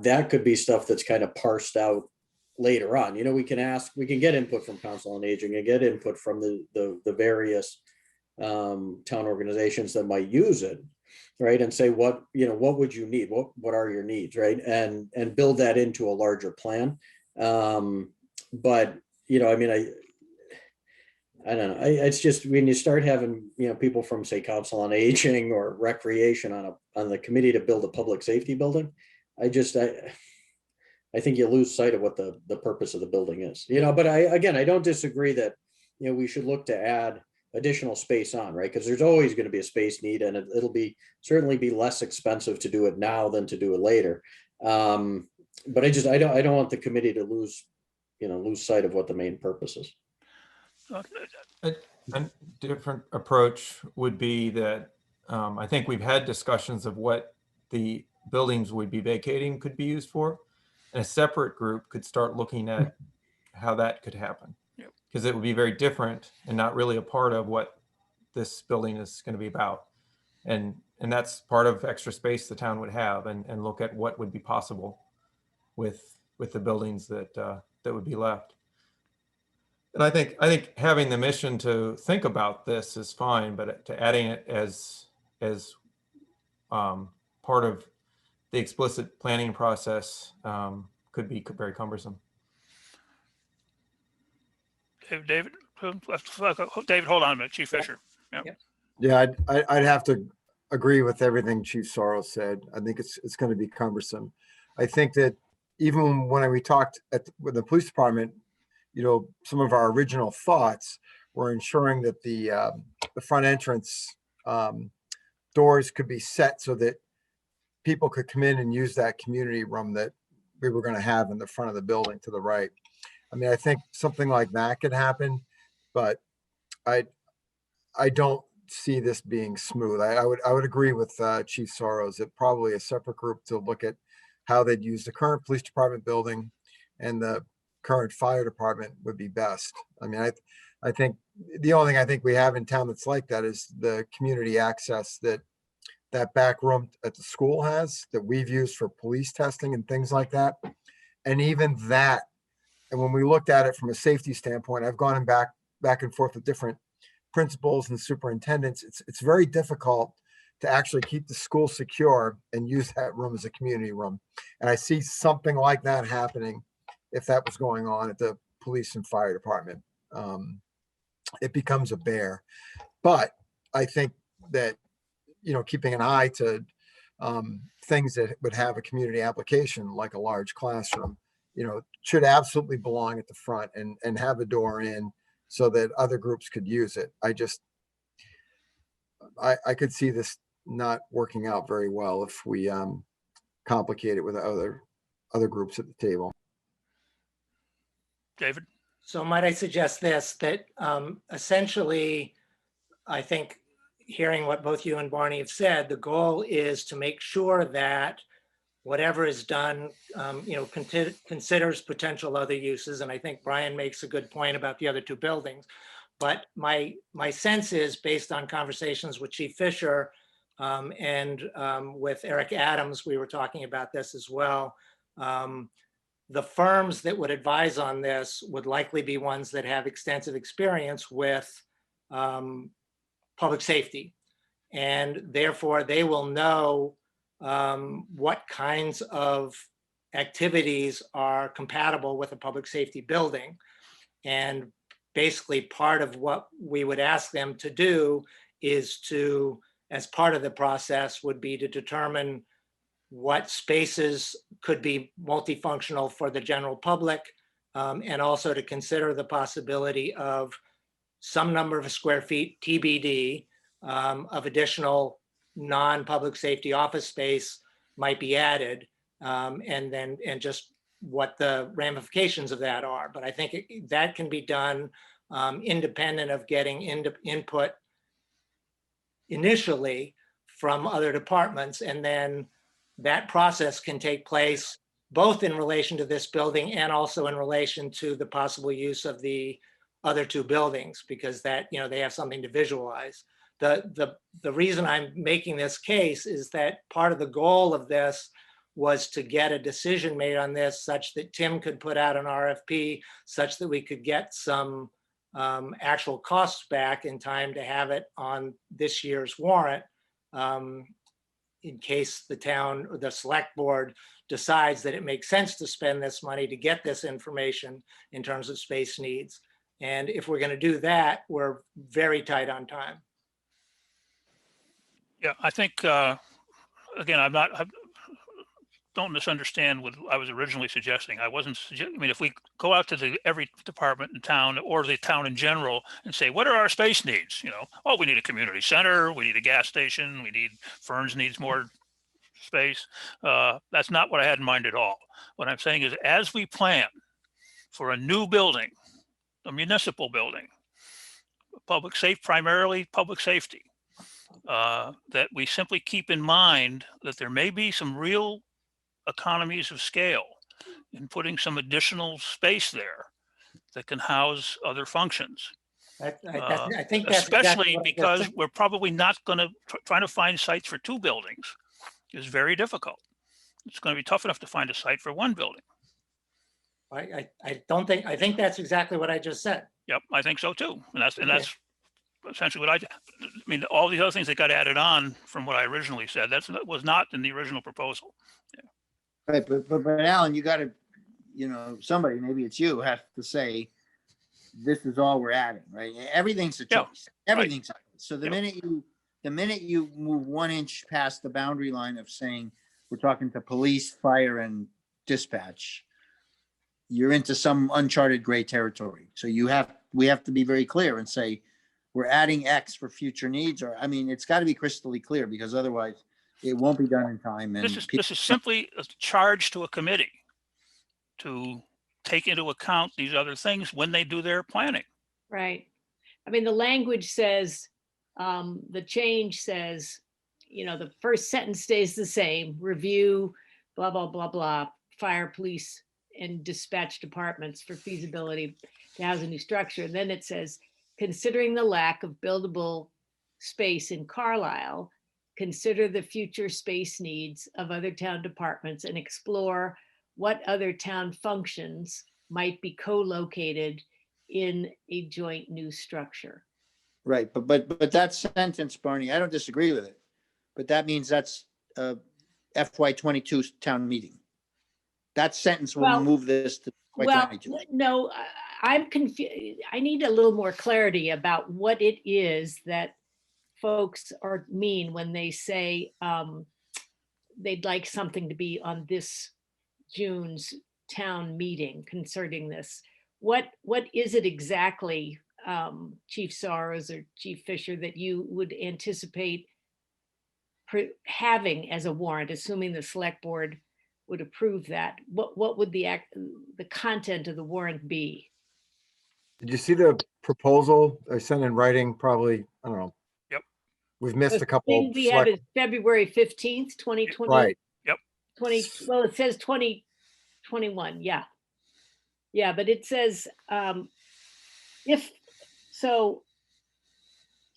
that could be stuff that's kind of parsed out later on. We can get input from Council on Aging and get input from the various town organizations that might use it, right? And say, what would you need? What are your needs, right? And build that into a larger plan. But, I don't know. It's just when you start having, people from say Council on Aging or Recreation on the committee to build a public safety building, I think you lose sight of what the purpose of the building is, but I don't disagree that, we should look to add additional space on, right? Because there's always going to be a space need, and it'll be certainly be less expensive to do it now than to do it later. But I don't want the committee to lose sight of what the main purpose is. A different approach would be that I think we've had discussions of what the buildings would be vacating could be used for, and a separate group could start looking at how that could happen. Yep. Because it would be very different and not really a part of what this building is going to be about. And that's part of extra space the town would have, and look at what would be possible with the buildings that that would be left. And I think having the mission to think about this is fine, but to adding it as part of the explicit planning process could be very cumbersome. David, hold on a minute, Chief Fisher. Yeah, I'd have to agree with everything Chief Sorrow said. I think it's going to be cumbersome. I think that even when we talked with the police department, some of our original thoughts were ensuring that the front entrance doors could be set so that people could come in and use that community room that we were going to have in the front of the building to the right. I mean, I think something like that could happen, but I don't see this being smooth. I would agree with Chief Sorrows that probably a separate group to look at how they'd use the current police department building and the current fire department would be best. I mean, I think the only thing I think we have in town that's like that is the community access that back room at the school has, that we've used for police testing and things like that. And even that, and when we looked at it from a safety standpoint, I've gone back and forth with different principals and superintendents. It's very difficult to actually keep the school secure and use that room as a community room. And I see something like that happening if that was going on at the police and fire department. It becomes a bear. But I think that, keeping an eye to things that would have a community application like a large classroom, should absolutely belong at the front and have a door in so that other groups could use it. I could see this not working out very well if we complicate it with other groups at the table. David? So might I suggest this, that essentially, I think hearing what both you and Barney have said, the goal is to make sure that whatever is done, considers potential other uses. And I think Brian makes a good point about the other two buildings. But my sense is, based on conversations with Chief Fisher and with Eric Adams, we were talking about this as well. The firms that would advise on this would likely be ones that have extensive experience with public safety. And therefore, they will know what kinds of activities are compatible with a public safety building. And basically, part of what we would ask them to do is to, as part of the process, would be to determine what spaces could be multifunctional for the general public, and also to consider the possibility of some number of square feet, TBD, of additional non-public safety office space might be added, and just what the ramifications of that are. But I think that can be done independent of getting input initially from other departments, and then that process can take place both in relation to this building and also in relation to the possible use of the other two buildings, because that, they have something to visualize. The reason I'm making this case is that part of the goal of this was to get a decision made on this such that Tim could put out an RFP such that we could get some actual costs back in time to have it on this year's warrant, in case the town or the select board decides that it makes sense to spend this money to get this information in terms of space needs. And if we're going to do that, we're very tight on time. Yeah, I think, again, I'm don't misunderstand what I was originally suggesting. I wasn't suggesting, I mean, if we go out to every department in town or the town in general and say, what are our space needs? You know, oh, we need a community center, we need a gas station, Ferns needs more space. That's not what I had in mind at all. What I'm saying is, as we plan for a new building, a municipal building, primarily public safety, that we simply keep in mind that there may be some real economies of scale in putting some additional space there that can house other functions. I think that's exactly Especially what I just because said. we're probably not going to trying to find sites for 2 buildings is very difficult. It's going to be tough enough to find a site for 1 building. I think that's exactly what I just said. Yep, I think so too. And that's essentially what I mean, all the other things that got added on from what I originally said, that was not in the original proposal. Right, but Alan, you gotta, somebody, maybe it's you, has to say, this is all we're adding, right? Everything's a Yeah, choice. Everything's a choice. So the Yep. minute you move 1 inch past the boundary line of saying, we're talking to police, fire, and dispatch, you're into some uncharted gray territory. So we have to be very clear and say, we're adding X for future needs, or, I mean, it's got to be crystally clear, because otherwise it won't be done in time. And This is simply a charge to a committee to take into account these other things when they do their planning. Right. I mean, the language says, the change says, the first sentence stays the same, review, blah, blah, blah, blah, fire, police, and dispatch departments for feasibility to house a new structure. And then it says, considering the lack of buildable space in Carlisle, consider the future space needs of other town departments and explore what other town functions might be co-located in a joint new structure. right, but that sentence, Barney, I don't disagree with it, but that means that's FY22 town meeting. That sentence will Well- move this to Well, FY22. no, I'm confused. I need a little more clarity about what it is that folks mean when they say they'd like something to be on this June's town meeting concerning this. What is it exactly, Chief Soros or Chief Fisher, that you would anticipate having as a warrant, assuming the select board would approve that? What would the content of the warrant be? Did you see the proposal I sent in writing? Probably, I don't know. Yep. We've missed a The couple. thing we have is February 15th, 2020. Right. 20, well, it says 2021, yeah. Yeah, but it says, for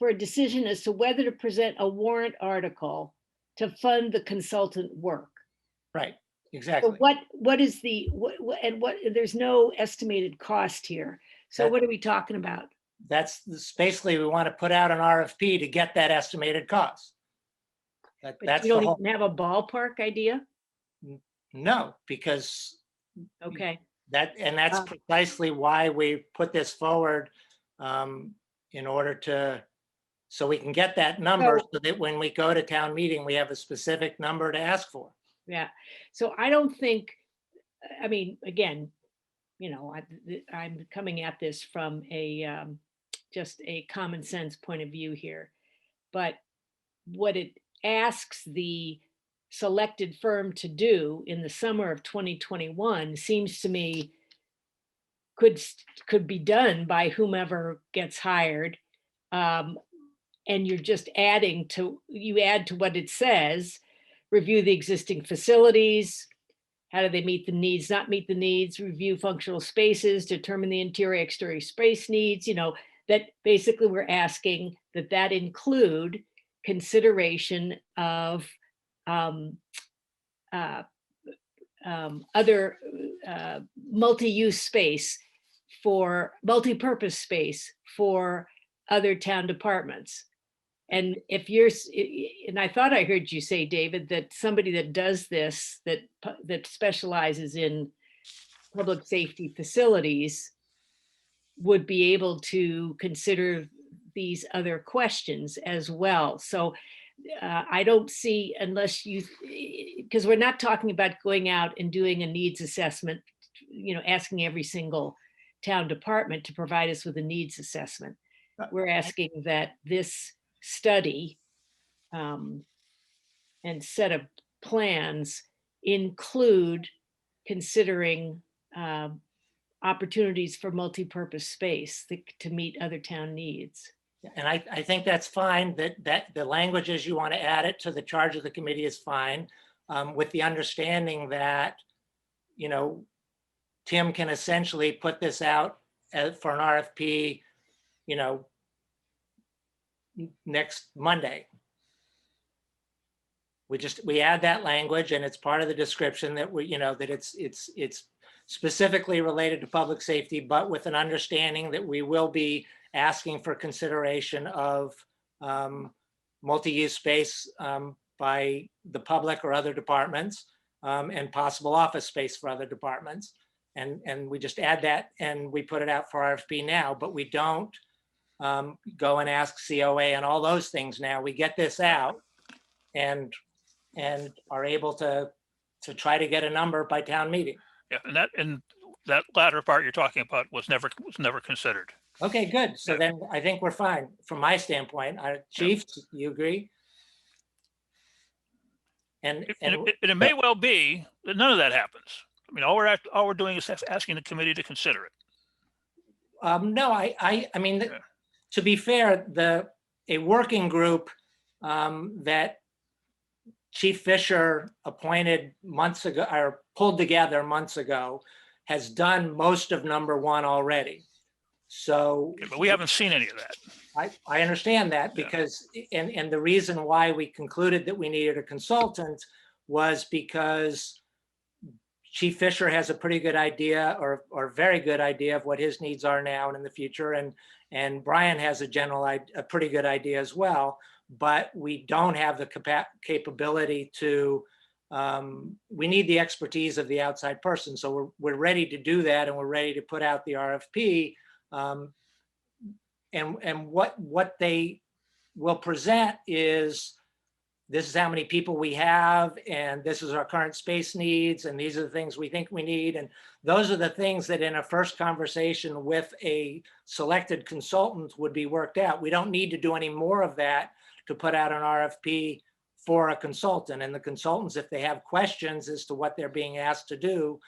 a decision as to whether to present a warrant article to fund the consultant work. Right, So exactly. what is there's no estimated cost here. So what are we talking about? That's basically, we want to put out an RFP to get that estimated cost. But That's you the don't whole, even have a ballpark idea? no, because Okay, that's precisely why we put this forward, in order so we can get that number, so that when we go to town meeting, we have a specific number to ask for. yeah. So I don't think, I mean, again, I'm coming at this from just a common sense point of view here. But what it asks the selected firm to do in the summer of 2021 seems to me could be done by whomever gets hired. And you're just add to what it says, review the existing facilities. How do they meet the needs, not meet the needs, review functional spaces, determine the interior exterior space needs, that basically we're asking that include consideration of other multi-use space multi-purpose space for other town departments. And and I thought I heard you say, David, that somebody that does this, that specializes in public safety facilities would be able to consider these other questions as well. So I don't see, unless you, because we're not talking about going out and doing a needs assessment, asking every single town department to provide us with a needs assessment. We're asking that this study and set of plans include considering opportunities for multi-purpose space to meet other town needs. And I think that's fine, that the language as you want to add it to the charge of the committee is fine, with the understanding that, Tim can essentially put this out for an RFP, next Monday. We add that language, and it's part of the description that that it's specifically related to public safety, but with an understanding that we will be asking for consideration of multi-use space by the public or other departments, and possible office space for other departments. And we just add that and we put it out for RFP now, but we don't go and ask COA and all those things now. We get this out and are able to try to get a number by town meeting. Yeah, and that latter part you're talking about was never considered. Okay, good. So then I think we're fine from my standpoint. Chief, you agree? And it may well be that none of that happens. I mean, all we're doing is asking the committee to consider it. No, I mean, to be fair, a working group that Chief Fisher appointed months ago, or pulled together months ago, has done most of number one already. So, okay, but we haven't seen any of that. I understand that, because, and the reason why we concluded that we needed a consultant was because Chief Fisher has a pretty good idea, or very good idea, of what his needs are now and in the future, and Brian has a pretty good idea as well. But we don't have the capability to. We need the expertise of the outside person, so we're ready to do that, and we're ready to put out the RFP. And what they will present is, this is how many people we have, and this is our current space needs, and these are the things we think we need. And those are the things that in a first conversation with a selected consultant would be worked out. We don't need to do any more of that to put out an RFP for a consultant. And the consultants, if they have questions as to what they're being asked to do,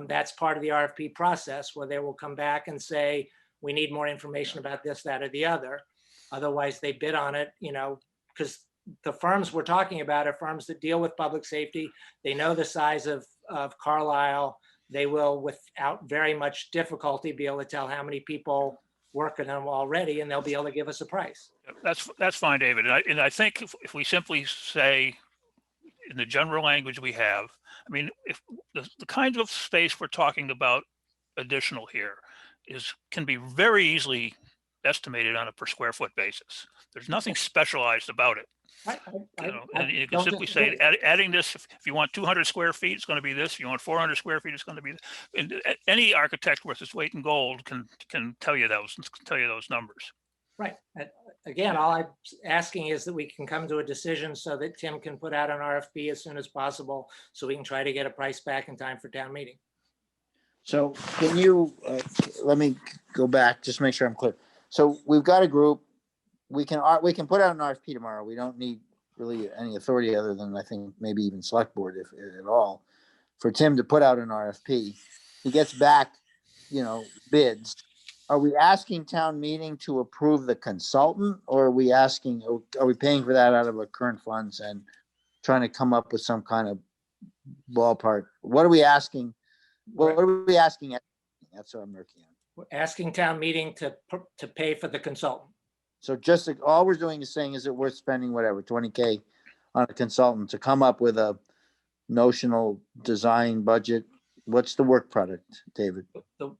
that's part of the RFP process, where they will come back and say, we need more information about this, that, or the other. Otherwise, they bid on it, because the firms we're talking about are firms that deal with public safety. They know the size of Carlisle. They will, without very much difficulty, be able to tell how many people work in them already, and they'll be able to give us a price. That's fine, David. And I think if we simply say, in the general language we have, I mean, if the kind of space we're talking about additional here can be very easily estimated on a per square foot basis. There's nothing specialized about it. And you can simply say, adding this, if you want 200 square feet, it's going to be this. If you want 400 square feet, it's going to be this. And any architect worth his weight in gold can tell you those numbers. Right. Again, all I'm asking is that we can come to a decision so that Tim can put out an RFP as soon as possible, so we can try to get a price back in time for town meeting. So can you, let me go back, just make sure I'm clear. So we've got a group, we can put out an RFP tomorrow. We don't need really any authority other than, I think, maybe even select board, if at all, for Tim to put out an RFP. He gets back, bids. Are we asking town meeting to approve the consultant, or are we paying for that out of our current funds and trying to come up with some kind of ballpark? What are we asking? What are we asking? That's what I'm working on. We're asking town meeting to pay for the consultant. So just all we're doing is saying, is it worth spending whatever, 20K on a consultant to come up with a notional design budget? What's the work product, David? The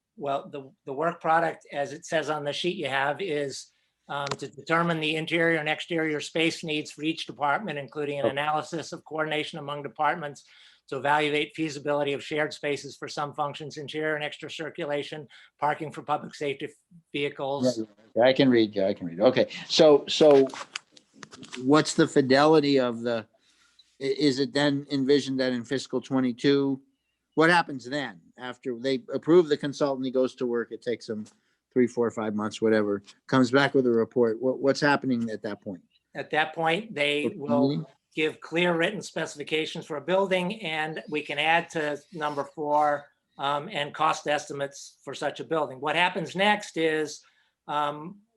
work product, as it says on the sheet you have, is to determine the interior and exterior space needs for each department, including an analysis of coordination among departments, to evaluate feasibility of shared spaces for some functions, interior and extra circulation, parking for public safety vehicles. Yeah, I can read. Okay, so what's the fidelity of the, is it then envisioned that in fiscal 22, what happens then? After they approve the consultant, he goes to work, it takes him 3, 4, 5 months, whatever, comes back with a report. What's happening at that point? At that point, they will give clear written specifications for a building, and we can add to number 4 and cost estimates for such a building. What happens next is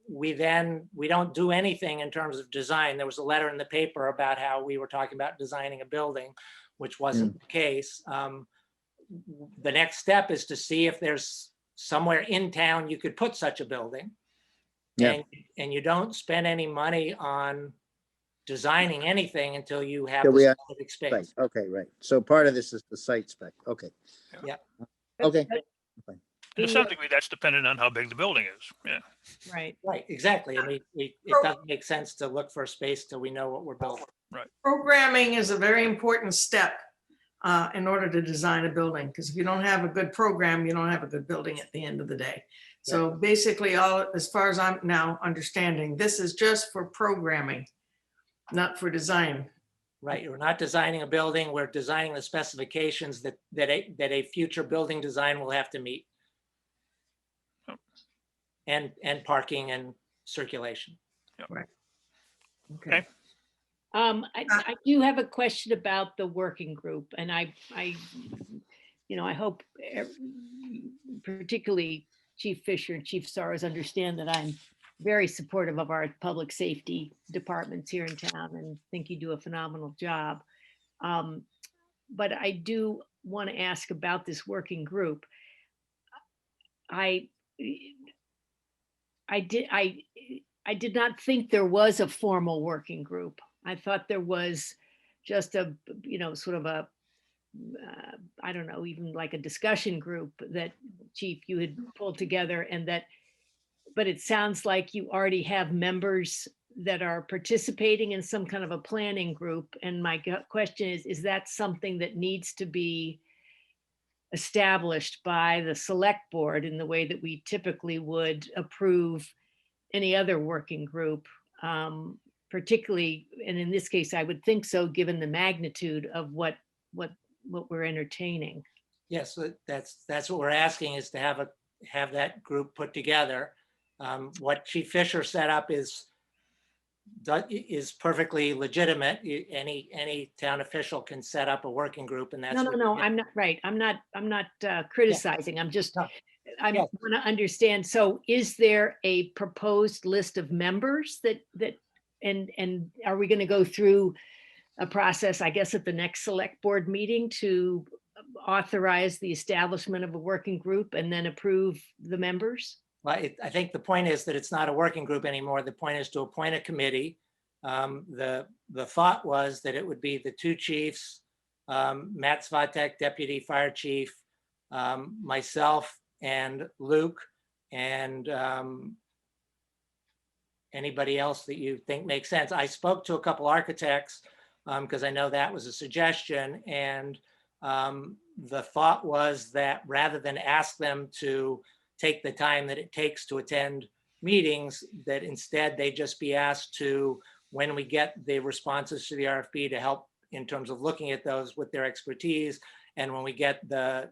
we don't do anything in terms of design. There was a letter in the paper about how we were talking about designing a building, which wasn't the case. The next step is to see if there's somewhere in town you could put such a building. Yeah. And you don't spend any money on designing anything until you have Till we the have specific Right, space. okay, right. So part of this is the site spec, okay. Yeah. Okay, To some degree, that's dependent on how big the building is. Yeah. Right. Right, exactly. And it doesn't make sense to look for a space till we know what we're building. Programming is a very important step in order to design a building, because if you don't have a good program, you don't have a good building at the end of the day. So basically, as far as I'm now understanding, this is just for programming, not for design. Right, we're not designing a building, we're designing the specifications that a future building design will have to meet. And parking and circulation. Okay. I do have a question about the working group, and I hope particularly Chief Fisher and Chief Soros understand that I'm very supportive of our public safety departments here in town and think you do a phenomenal job. But I do want to ask about this working group. I did not think there was a formal working group. I thought there was just a, sort of a, I don't know, even like a discussion group that Chief, you had pulled together, and that, but it sounds like you already have members that are participating in some kind of a planning group. And my question is that something that needs to be established by the select board in the way that we typically would approve any other working group, particularly, and in this case, I would think so, given the magnitude of what we're entertaining. Yes, that's what we're asking, is to have that group put together. What Chief Fisher set up is perfectly legitimate. Any town official can set up a working group, and that's No, I'm not right. I'm not criticizing. I'm just, I want to understand. So is there a proposed list of members and are we going to go through a process, I guess, at the next select board meeting to authorize the establishment of a working group and then approve the members? Well, I think the point is that it's not a working group anymore. The point is to appoint a committee. The thought was that it would be the 2 chiefs, Matt Svatek, Deputy Fire Chief, myself and Luke, and anybody else that you think makes sense. I spoke to a couple architects because I know that was a suggestion. And the thought was that rather than ask them to take the time that it takes to attend meetings, that instead they just be asked to, when we get the responses to the RFP, to help in terms of looking at those with their expertise. And when we get the,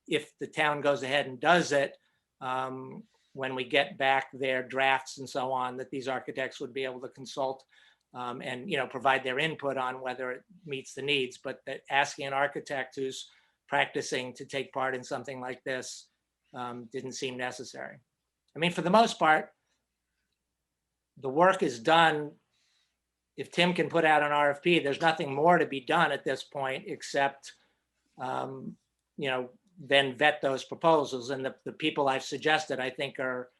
if the town goes ahead and does it, when we get back their drafts and so on, that these architects would be able to consult and provide their input on whether it meets the needs. But that asking an architect who's practicing to take part in something like this didn't seem necessary. I mean, for the most part, the work is done. If Tim can put out an RFP, there's nothing more to be done at this point except, then vet those proposals. And the people I've suggested, I think, are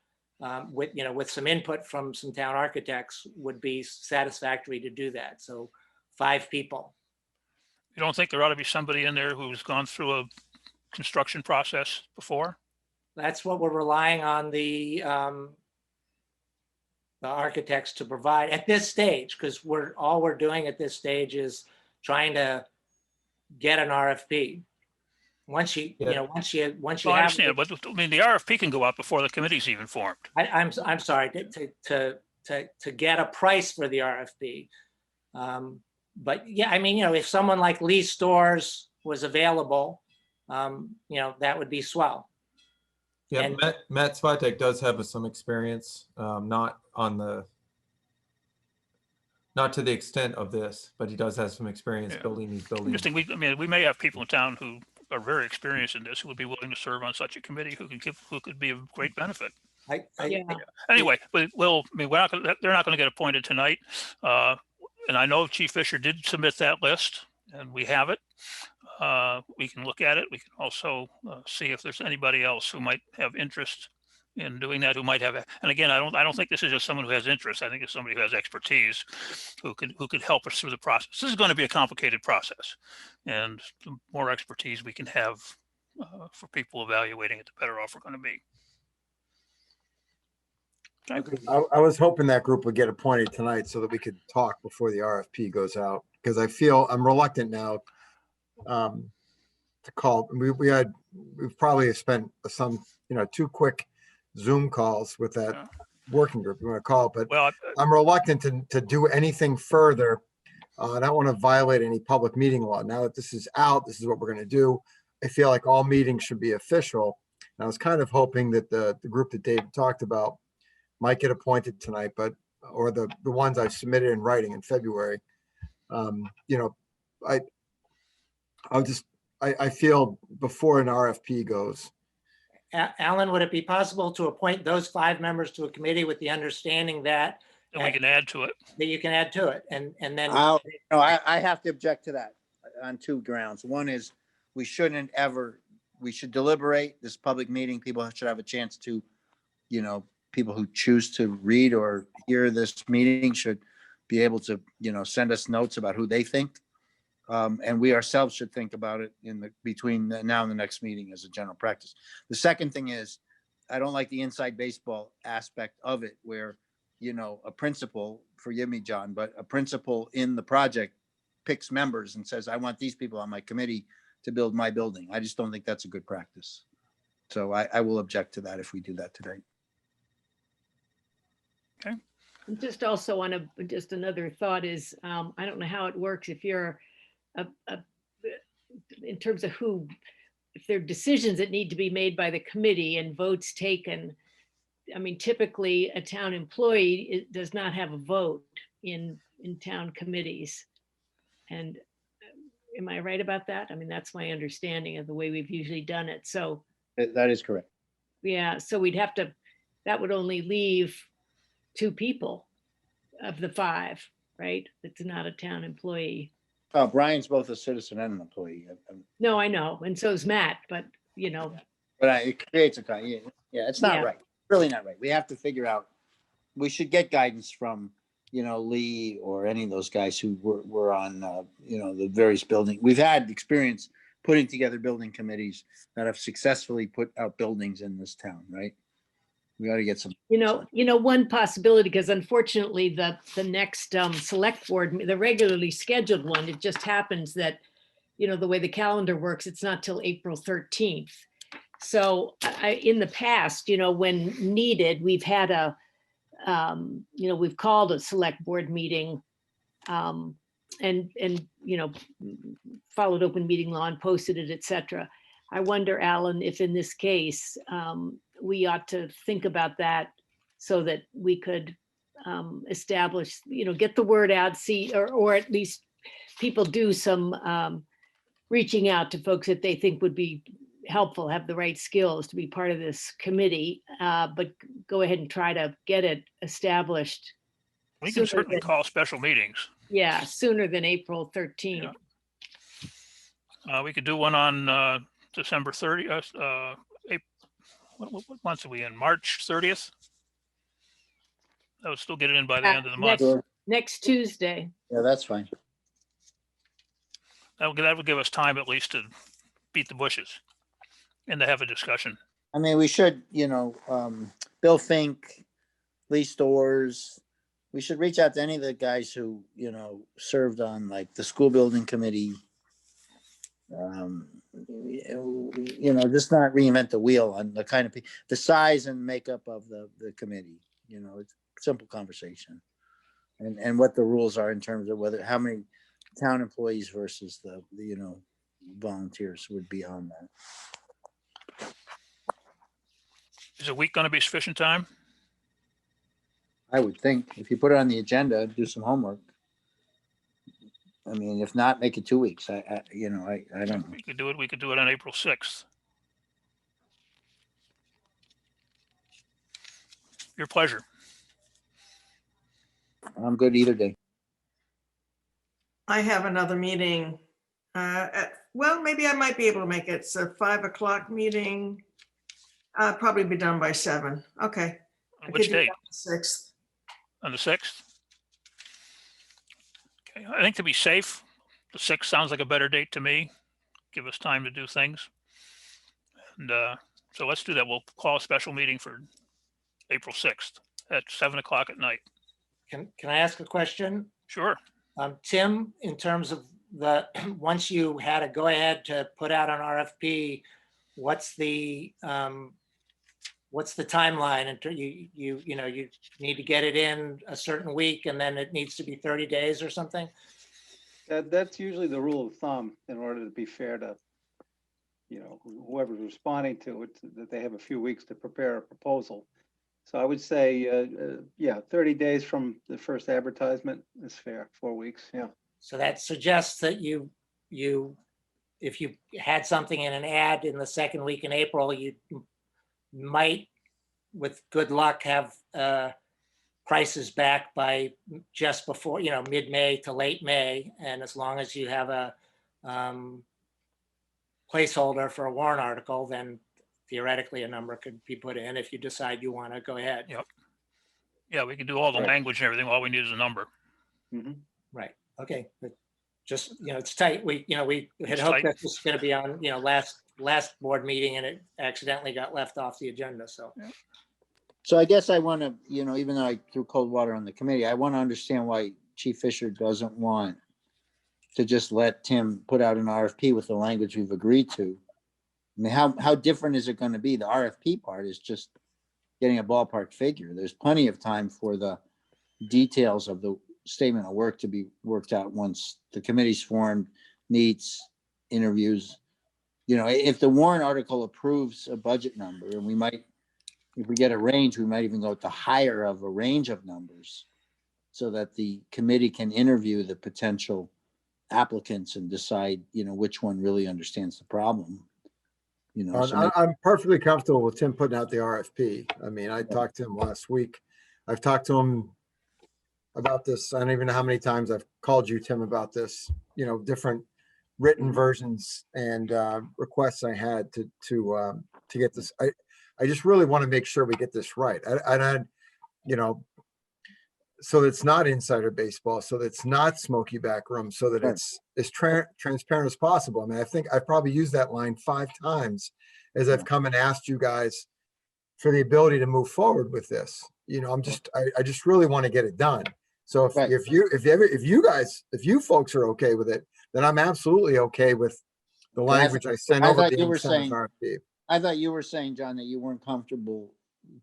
with some input from some town architects, would be satisfactory to do that. So 5 people. You don't think there ought to be somebody in there who's gone through a construction process before? That's what we're relying on the architects to provide at this stage, because all we're doing at this stage is trying to get an RFP. Once you Well, I have, understand, but I mean, the RFP can go out before the committee's even formed. I'm sorry to to get a price for the RFP. But yeah, I mean, if someone like Lee Stores was available, that would be swell. Yeah, And- Matt Svatek does have some experience, not to the extent of this, but he does have some experience Yeah. building these I buildings. just think we may have people in town who are very experienced in this, who would be willing to serve on such a committee, who could be of great benefit. Yeah. Anyway, we're not gonna, they're not gonna get appointed tonight. And I know Chief Fisher did submit that list and we have it. We can look at it. We can also see if there's anybody else who might have interest in doing that, who might have, and again, I don't think this is just someone who has interest. I think it's somebody who has expertise who could help us through the process. This is going to be a complicated process, and the more expertise we can have for people evaluating it, the better off we're going to be. Okay. I was hoping that group would get appointed tonight so that we could talk before the RFP goes out, because I feel I'm reluctant now to call. We've probably spent some, 2 quick Zoom calls with that working group, you want to call it, but Well, I'm reluctant to do anything further. I don't want to violate any public meeting law. Now that this is out, this is what we're going to do. I feel like all meetings should be official. And I was kind of hoping that the group that David talked about might get appointed tonight, or the ones I submitted in writing in February. I feel before an RFP goes. Alan, would it be possible to appoint those 5 members to a committee with the understanding that we can add to it. that you can add to it, and then I have to object to that on 2 grounds. One is we should deliberate this public meeting. People should have a chance to, people who choose to read or hear this meeting should be able to, send us notes about who they think. And we ourselves should think about it between now and the next meeting as a general practice. The second thing is, I don't like the inside baseball aspect of it where, a principal, forgive me, John, but a principal in the project picks members and says, I want these people on my committee to build my building. I just don't think that's a good practice. So I will object to that if we do that today. Okay. Just also just another thought is, I don't know how it works if you're in terms of if there are decisions that need to be made by the committee and votes taken. I mean, typically a town employee does not have a vote in town committees. And am I right about that? I mean, that's my understanding of the way we've usually done it. So That is correct. yeah, so that would only leave 2 people of the 5, right? That's not a town employee. Oh, Brian's both a citizen and an employee. No, I know, and so is Matt, but But it creates it's not Yeah. right. Really not right. We have to figure out, we should get guidance from, Lee or any of those guys who were on, the various building. We've had experience putting together building committees that have successfully put out buildings in this town, right? We ought to get some. One possibility, because unfortunately the next select board, the regularly scheduled one, it just happens that, the way the calendar works, it's not till April 13th. So in the past, when needed, we've had we've called a select board meeting and followed open meeting law and posted it, etc. I wonder, Alan, if in this case, we ought to think about that so that we could establish, get the word out, or at least people do some reaching out to folks that they think would be helpful, have the right skills to be part of this committee, but go ahead and try to get it established. We can certainly call special meetings. Yeah, sooner than April 13th. Yeah. We could do one on December 30th. What month are we in? March 30th? I would still get it in by the end of the month. Next Tuesday. Yeah, that's fine. That would give us time at least to beat the bushes and to have a discussion. I mean, we should, Bill Fink, Lee Stores, we should reach out to any of the guys who, served on like the school building committee. Just not reinvent the wheel on the kind of the size and makeup of the committee. you know, it's a simple conversation. And what the rules are in terms of whether, how many town employees versus the, you know, volunteers would be on that. Is a week going to be sufficient time? I would think if you put it on the agenda, do some homework. I mean, if not, make it 2 weeks. You know, I don't know. We could do it. We could do it on April 6th. Your pleasure. I'm good either day. I have another meeting. Well, maybe I might be able to make it. It's a 5 o'clock meeting. I'll probably be done by 7. Okay. I On which could do date? that on the 6th. On the 6th? Okay, I think to be safe, the 6th sounds like a better date to me. Give us time to do things. And so let's do that. We'll call a special meeting for April 6th at 7 o'clock at night. Can I ask a question? Sure. Tim, in terms of the, once you had a go ahead to put out an RFP, what's the timeline? And you know, you need to get it in a certain week and then it needs to be 30 days or something? That's usually the rule of thumb in order to be fair to, you know, whoever's responding to it, that they have a few weeks to prepare a proposal. So I would say, yeah, 30 days from the first advertisement is fair, 4 weeks, yeah. So that suggests that if you had something in an ad in the second week in April, you might, with good luck, have prices back by just before, you know, mid-May to late May. And as long as you have a placeholder for a warrant article, then theoretically a number could be put in if you decide you want to go ahead. Yep. Yeah, we can do all the Right. language and everything. All we need is a number. Mhm. Right. Okay. But just, you know, it's tight. We had It's hoped tight. that this was going to be on, you know, last board meeting and it accidentally got left off the agenda. So So I guess I want to, you know, even though I threw cold water on the committee, I want to understand why Chief Fisher doesn't want to just let Tim put out an RFP with the language we've agreed to. I mean, how different is it going to be? The RFP part is just getting a ballpark figure. There's plenty of time for the details of the statement of work to be worked out once the committee's formed, meets, interviews. You know, if the warrant article approves a budget number, and we might, if we get a range, we might even go with the higher of a range of numbers so that the committee can interview the potential applicants and decide, you know, which one really understands the problem. You know, so maybe- I'm perfectly comfortable with Tim putting out the RFP. I mean, I talked to him last week. I've talked to him about this. I don't even know how many times I've called you, Tim, about this, you know, different written versions and requests I had to get this. I just really want to make sure we get this right. I you know, so that it's not insider baseball, so that it's not smoky back room, so that Right. it's as transparent as possible. I mean, I think I've probably used that line 5 times as I've come and asked you guys for the ability to move forward with this. You know, I just really want to get it done. So Right. if you folks are okay with it, then I'm absolutely okay with the Okay, language I sent I over. thought you being were sent as saying- RFP. I thought you were saying, John, that you weren't comfortable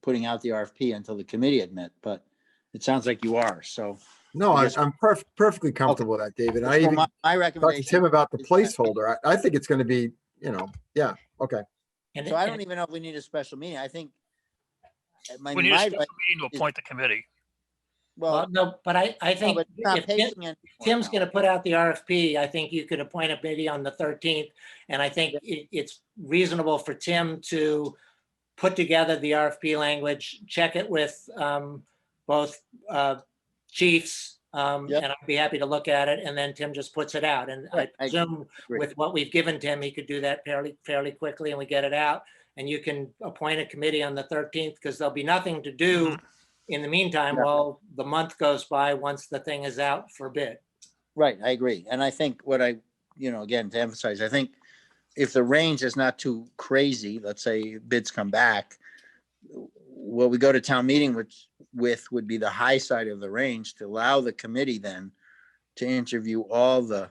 putting out the RFP until the committee had met, but it sounds like you are, so. No, I guess- I'm perfectly comfortable with that, David. I So even my talked to recommendation, Tim about the is that- placeholder. I think it's going to be, you know, yeah, okay. and so I don't even know if we need a special meeting. I think. We need a special meeting to appoint the committee. well, no, but I no, think but it's not if Tim- pacing anymore Tim's now. going to put out the RFP, I think you could appoint a committee on the 13th. And I think it's reasonable for Tim to put together the RFP language, check it with both chiefs, Yep. and I'd be happy to look at it. And then Tim just puts it out. And I Right, I presume agree. with what we've given Tim, he could do that fairly quickly and we get it out. And you can appoint a committee on the 13th because there'll be nothing to do in the meantime Yeah. while the month goes by once the thing is out for bid. Right, I agree. And I think what I, you know, again, to emphasize, I think if the range is not too crazy, let's say bids come back, what we go to town meeting with would be the high side of the range to allow the committee then to interview all the,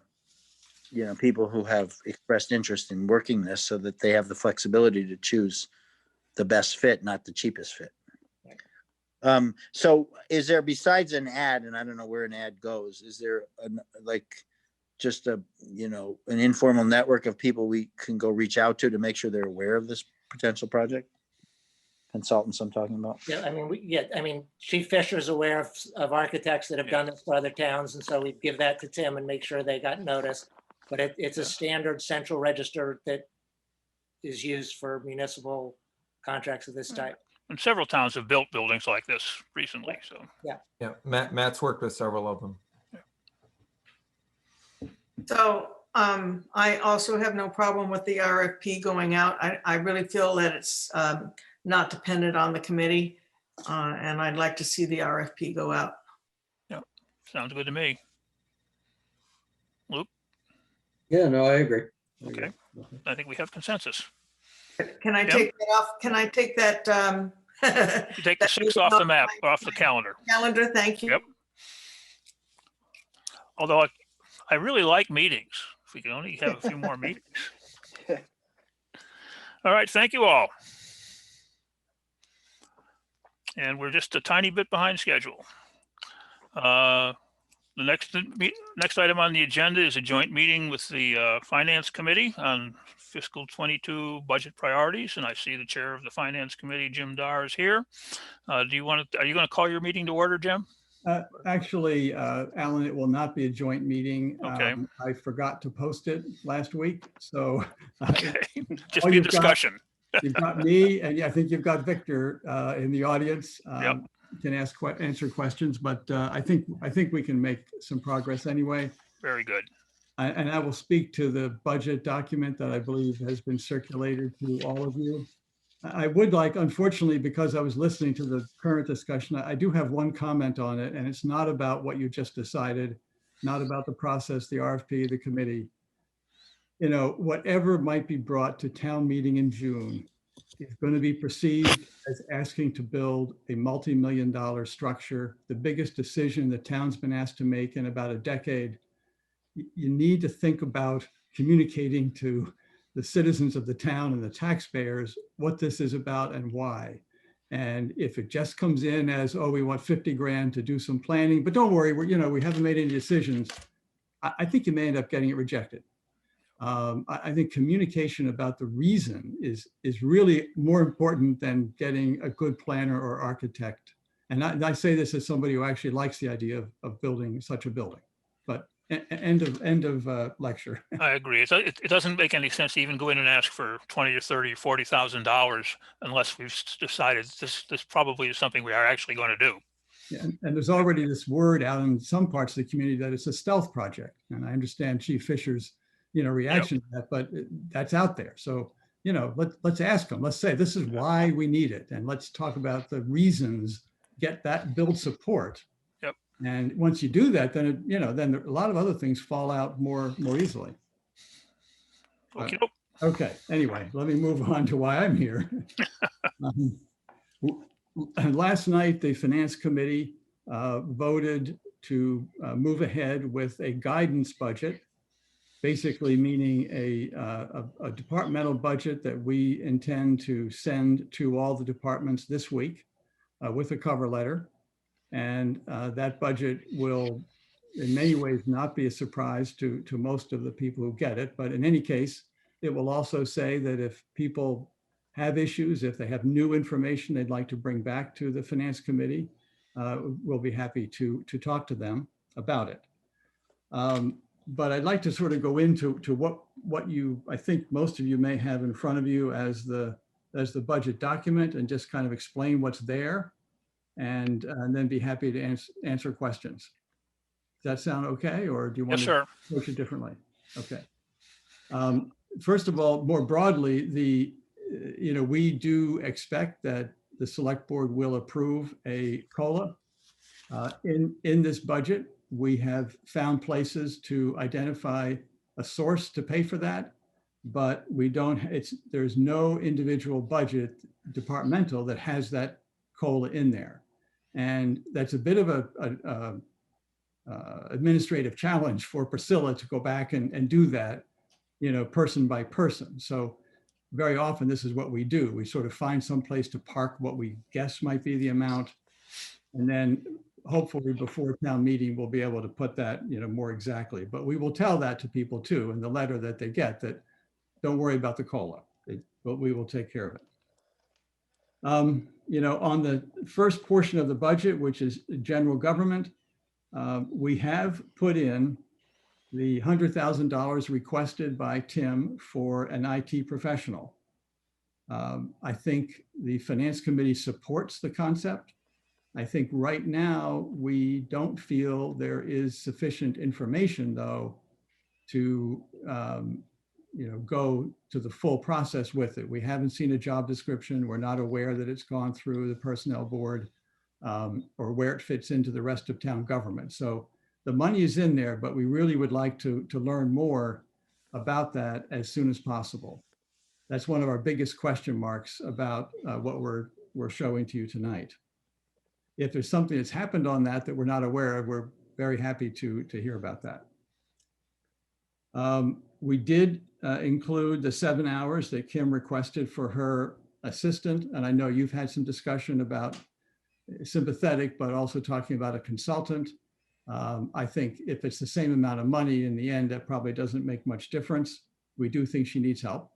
you know, people who have expressed interest in working this so that they have the flexibility to choose the best fit, not the cheapest fit. So is there, besides an ad, and I don't know where an ad goes, is there like just an informal network of people we can go reach out to make sure they're aware of this potential project? Consultants I'm talking about. Yeah, I mean, Chief Fisher is aware of architects that have done this for other towns, and so we give that to Tim and make sure they got notice. But it's a standard central register that is used for municipal contracts of this type. And several towns have built buildings like this recently, so. Yeah, Matt's worked with several of them. So I also have no problem with the RFP going out. I really feel that it's not dependent on the committee. And I'd like to see the RFP go out. Sounds good to me. Luke? Yeah, no, I agree. Okay. I think we have consensus. Can I Yep. take that off? Can I take that? You take the 6th off the map, off the calendar. Calendar, thank you. Yep. Although I really like meetings. If we can only have a few more meetings. All right, thank you all. And we're just a tiny bit behind schedule. The next item on the agenda is a joint meeting with the Finance Committee on fiscal 22 budget priorities. And I see the chair of the Finance Committee, Jim Dar, is here. Are you going to call your meeting to order, Jim? Actually, Alan, it will not be a joint meeting. Okay. I forgot to post it last week, so. Okay, just be a discussion. You've got me, and yeah, I think you've got Victor in the audience. Yep. Can answer questions, but I think we can make some progress anyway. Very good. And I will speak to the budget document that I believe has been circulated to all of you. I would like, unfortunately, because I was listening to the current discussion, I do have one comment on it, and it's not about what you just decided, not about the process, the RFP, the committee. You know, whatever might be brought to town meeting in June is going to be perceived as asking to build a multi-million-dollar structure, the biggest decision the town's been asked to make in about a decade. You need to think about communicating to the citizens of the town and the taxpayers what this is about and why. And if it just comes in as, oh, we want 50 grand to do some planning, but don't worry, we haven't made any decisions, I think you may end up getting it rejected. I think communication about the reason is really more important than getting a good planner or architect. And I say this as somebody who actually likes the idea of building such a building. But end of lecture. I agree. It doesn't make any sense to even go in and ask for $20 or $30 or $40,000 unless we've decided this probably is something we are actually going to do. Yeah, and there's already this word out in some parts of the community that it's a stealth project. And I understand Chief Fisher's reaction to that, but that's out there. So, let's ask them. Let's say this is why we need it, and let's talk about the reasons. Build support. Yep. And once you do that, then then a lot of other things fall out more easily. Okay. Okay. Anyway, let me move on to why I'm here. Last night, the Finance Committee voted to move ahead with a guidance budget. Basically meaning a departmental budget that we intend to send to all the departments this week with a cover letter. And that budget will in many ways not be a surprise to most of the people who get it. But in any case, it will also say that if people have issues, if they have new information they'd like to bring back to the Finance Committee, we'll be happy to talk to them about it. But I'd like to sort of go into what I think most of you may have in front of you as the budget document, and just kind of explain what's there, and then be happy to answer questions. Does that sound okay, or do you want to approach it differently? Okay. First of all, more broadly, we do expect that the Select Board will approve a COLA in this budget. We have found places to identify a source to pay for that, but there's no individual budget departmental that has that COLA in there. And that's a bit of a administrative challenge for Priscilla to go back and do that, person by person. So very often this is what we do. We sort of find some place to park what we guess might be the amount, And then hopefully before town meeting, we'll be able to put that, more exactly. But we will tell that to people too in the letter that they get, that don't worry about the COLA, but we will take care of it. On the first portion of the budget, which is general government, we have put in the $100,000 requested by Tim for an IT professional. I think the finance committee supports the concept. I think right now we don't feel there is sufficient information though to go to the full process with it. We haven't seen a job description. We're not aware that it's gone through the personnel board or where it fits into the rest of town government. So the money is in there, but we really would like to learn more about that as soon as possible. That's one of our biggest question marks about what we're showing to you tonight. If there's something that's happened on that we're not aware of, we're very happy to hear about that. We did include the 7 hours that Kim requested for her assistant. And I know you've had some discussion about sympathetic, but also talking about a consultant. I think if it's the same amount of money in the end, that probably doesn't make much difference. We do think she needs help.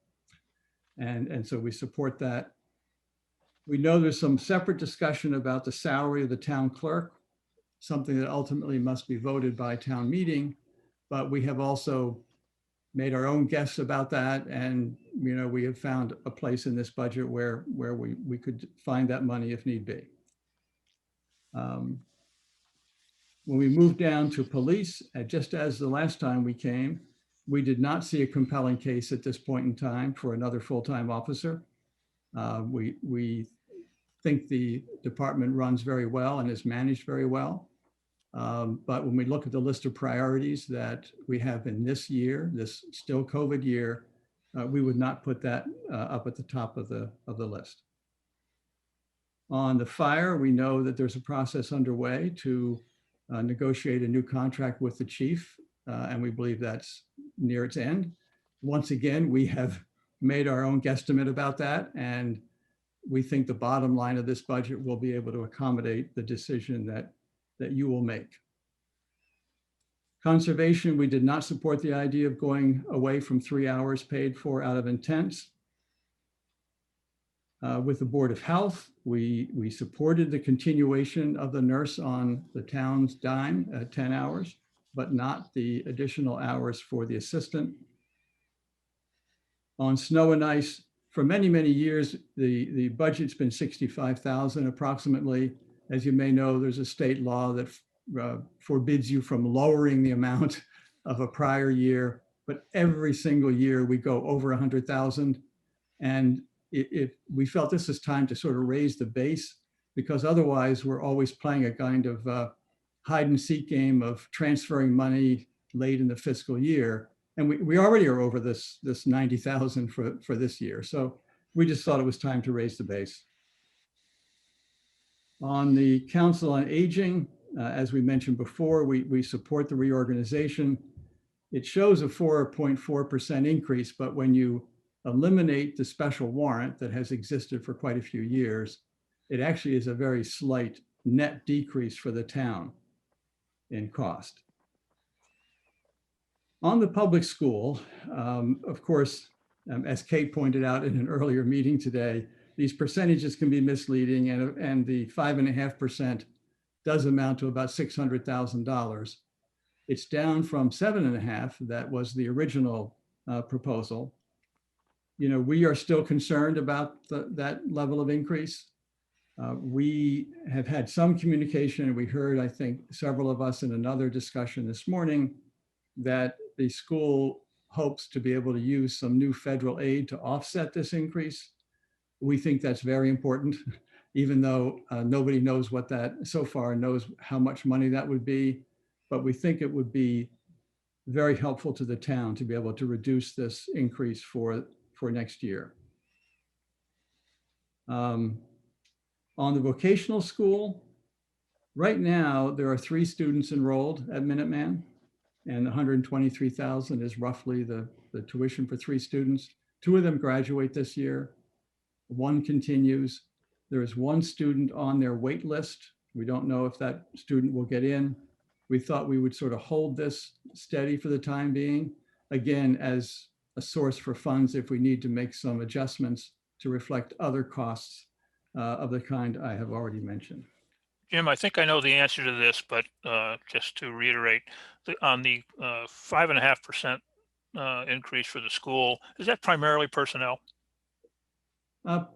And so we support that. We know there's some separate discussion about the salary of the town clerk, something that ultimately must be voted by town meeting, but we have also made our own guess about that. And, we have found a place in this budget where we could find that money if need be. When we moved down to police, just as the last time we came, we did not see a compelling case at this point in time for another full-time officer. We think the department runs very well and is managed very well. But when we look at the list of priorities that we have in this year, this still COVID year, we would not put that up at the top of the list. On the fire, we know that there's a process underway to negotiate a new contract with the chief, and we believe that's near its end. Once again, we have made our own guesstimate about that, and we think the bottom line of this budget will be able to accommodate the decision that you will make. Conservation, we did not support the idea of going away from 3 hours paid for out of intents. With the Board of Health, we supported the continuation of the nurse on the town's dime at 10 hours, but not the additional hours for the assistant. On snow and ice, for many, many years, the budget's been 65,000 approximately. As you may know, there's a state law that forbids you from lowering the amount of a prior year, but every single year we go over 100,000. And we felt this is time to sort of raise the base, because otherwise we're always playing a kind of hide and seek game of transferring money late in the fiscal year. And we already are over this 90,000 for this year. So we just thought it was time to raise the base. On the Council on Aging, as we mentioned before, we support the reorganization. It shows a 4.4% increase, but when you eliminate the special warrant that has existed for quite a few years, it actually is a very slight net decrease for the town in cost. On the public school, of course, as Kate pointed out in an earlier meeting today, these percentages can be misleading, and the 5.5% does amount to about $600,000. It's down from 7.5%, that was the original proposal. We are still concerned about that level of increase. We have had some communication, and we heard, I think, several of us in another discussion this morning, that the school hopes to be able to use some new federal aid to offset this increase. We think that's very important, even though nobody knows what that so far knows how much money that would be, but we think it would be very helpful to the town to be able to reduce this increase for next year. On the vocational school, right now there are 3 students enrolled at Minuteman, and 123,000 is roughly the tuition for 3 students. 2 of them graduate this year. 1 continues. There is 1 student on their wait list We don't know if that student will get in. We thought we would sort of hold this steady for the time being, again, as a source for funds if we need to make some adjustments to reflect other costs of the kind I have already mentioned. Jim, I think I know the answer to this, but just to reiterate, on the 5.5% increase for the school, is that primarily personnel?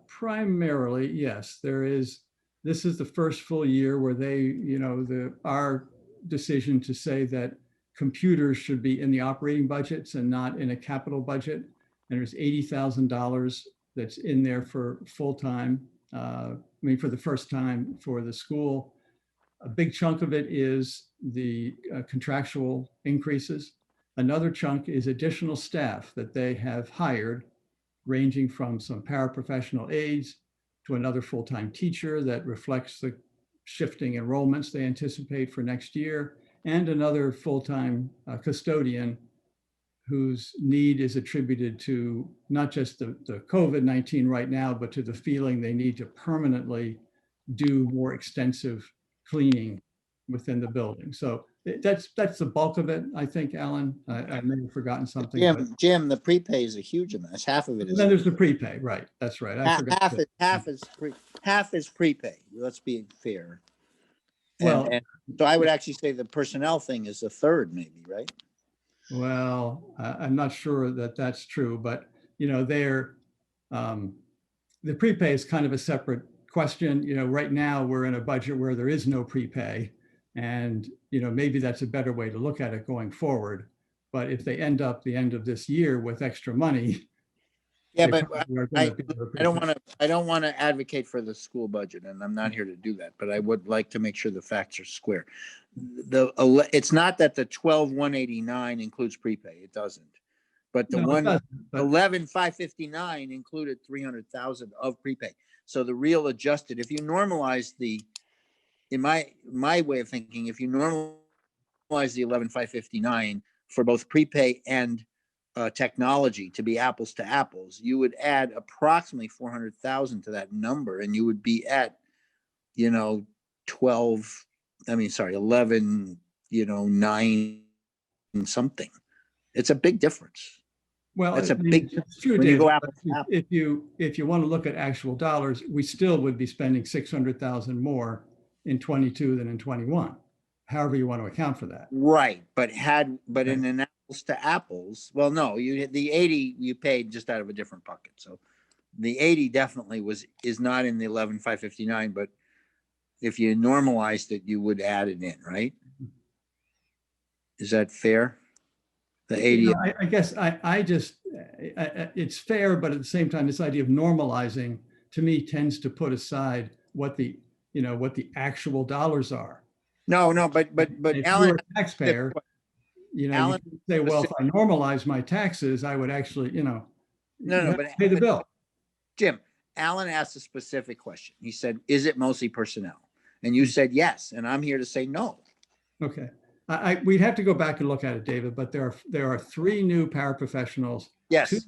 Primarily, yes. This is the first full year where our decision to say that computers should be in the operating budgets and not in a capital budget. And there's $80,000 that's in there for full-time, for the first time for the school. A big chunk of it is the contractual increases. Another chunk is additional staff that they have hired, ranging from some paraprofessional aides to another full-time teacher that reflects the shifting enrollments they anticipate for next year, and another full-time custodian whose need is attributed to not just the COVID-19 right now, but to the feeling they need to permanently do more extensive cleaning within the building. So that's the bulk of it, I think, Alan. I may have forgotten something. Jim, the prepay is a huge amount. It's half of it. Then there's the prepay, right? That's right. I forgot. Half is prepay. Let's be fair. Well, and so I would actually say the personnel thing is a third, maybe, right? Well, I'm not sure that that's true, but the prepay is kind of a separate question. Right now we're in a budget where there is no prepay, and maybe that's a better way to look at it going forward. But if they end up the end of this year with extra money, yeah, but I don't want to advocate for the school budget, and I'm not here to do that. But I would like to make sure the facts are square. It's not that the 12,189 includes prepay; it doesn't. But the 11,559 included 300,000 of prepay. So the real adjusted, if you normalize in my way of thinking, if you normalize the 11,559 for both prepay and technology to be apples to apples, you would add approximately 400,000 to that number, and you would be at 11, 9 something. It's a big difference. Well, it's big it's true, when Dave, you go apples to apples. If you want to look at actual dollars, we still would be spending 600,000 more in 22 than in 21. However you want to account for that. Right, but in an apples to apples, well, no, the 80 you paid just out of a different bucket. So the 80 definitely is not in the 11,559, but if you normalized it, you would add it in, right? Is that fair? The 80. I guess it's fair, but at the same time, this idea of normalizing to me tends to put aside what the actual dollars are. No, but if Alan, you're a taxpayer, Alan, you say, well, if I normalize my taxes, I would actually, but pay the bill. Jim, Alan asked a specific question. He said, "Is it mostly personnel?" And you said yes, and I'm here to say no. Okay. We'd have to go back and look at it, David, but there are 3 new paraprofessionals, yes, 2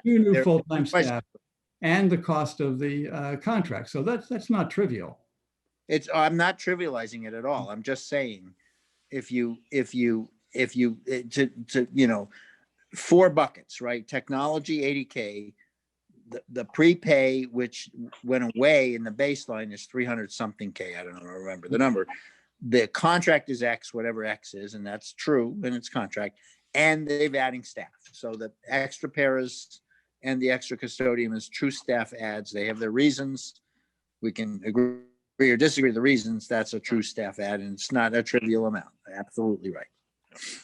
new full-time staff, and the cost of the contract. So that's not trivial. I'm not trivializing it at all. I'm just saying, if you 4 buckets, right? Technology, 80K, the prepay, which went away in the baseline, is 300 something K. I don't remember the number. The contract is X, whatever X is, and that's true, and it's contract, and they've adding staff. So the extra paras and the extra custodian is true staff adds. They have their reasons. We can agree or disagree with the reasons. That's a true staff add, and it's not a trivial amount. Absolutely right.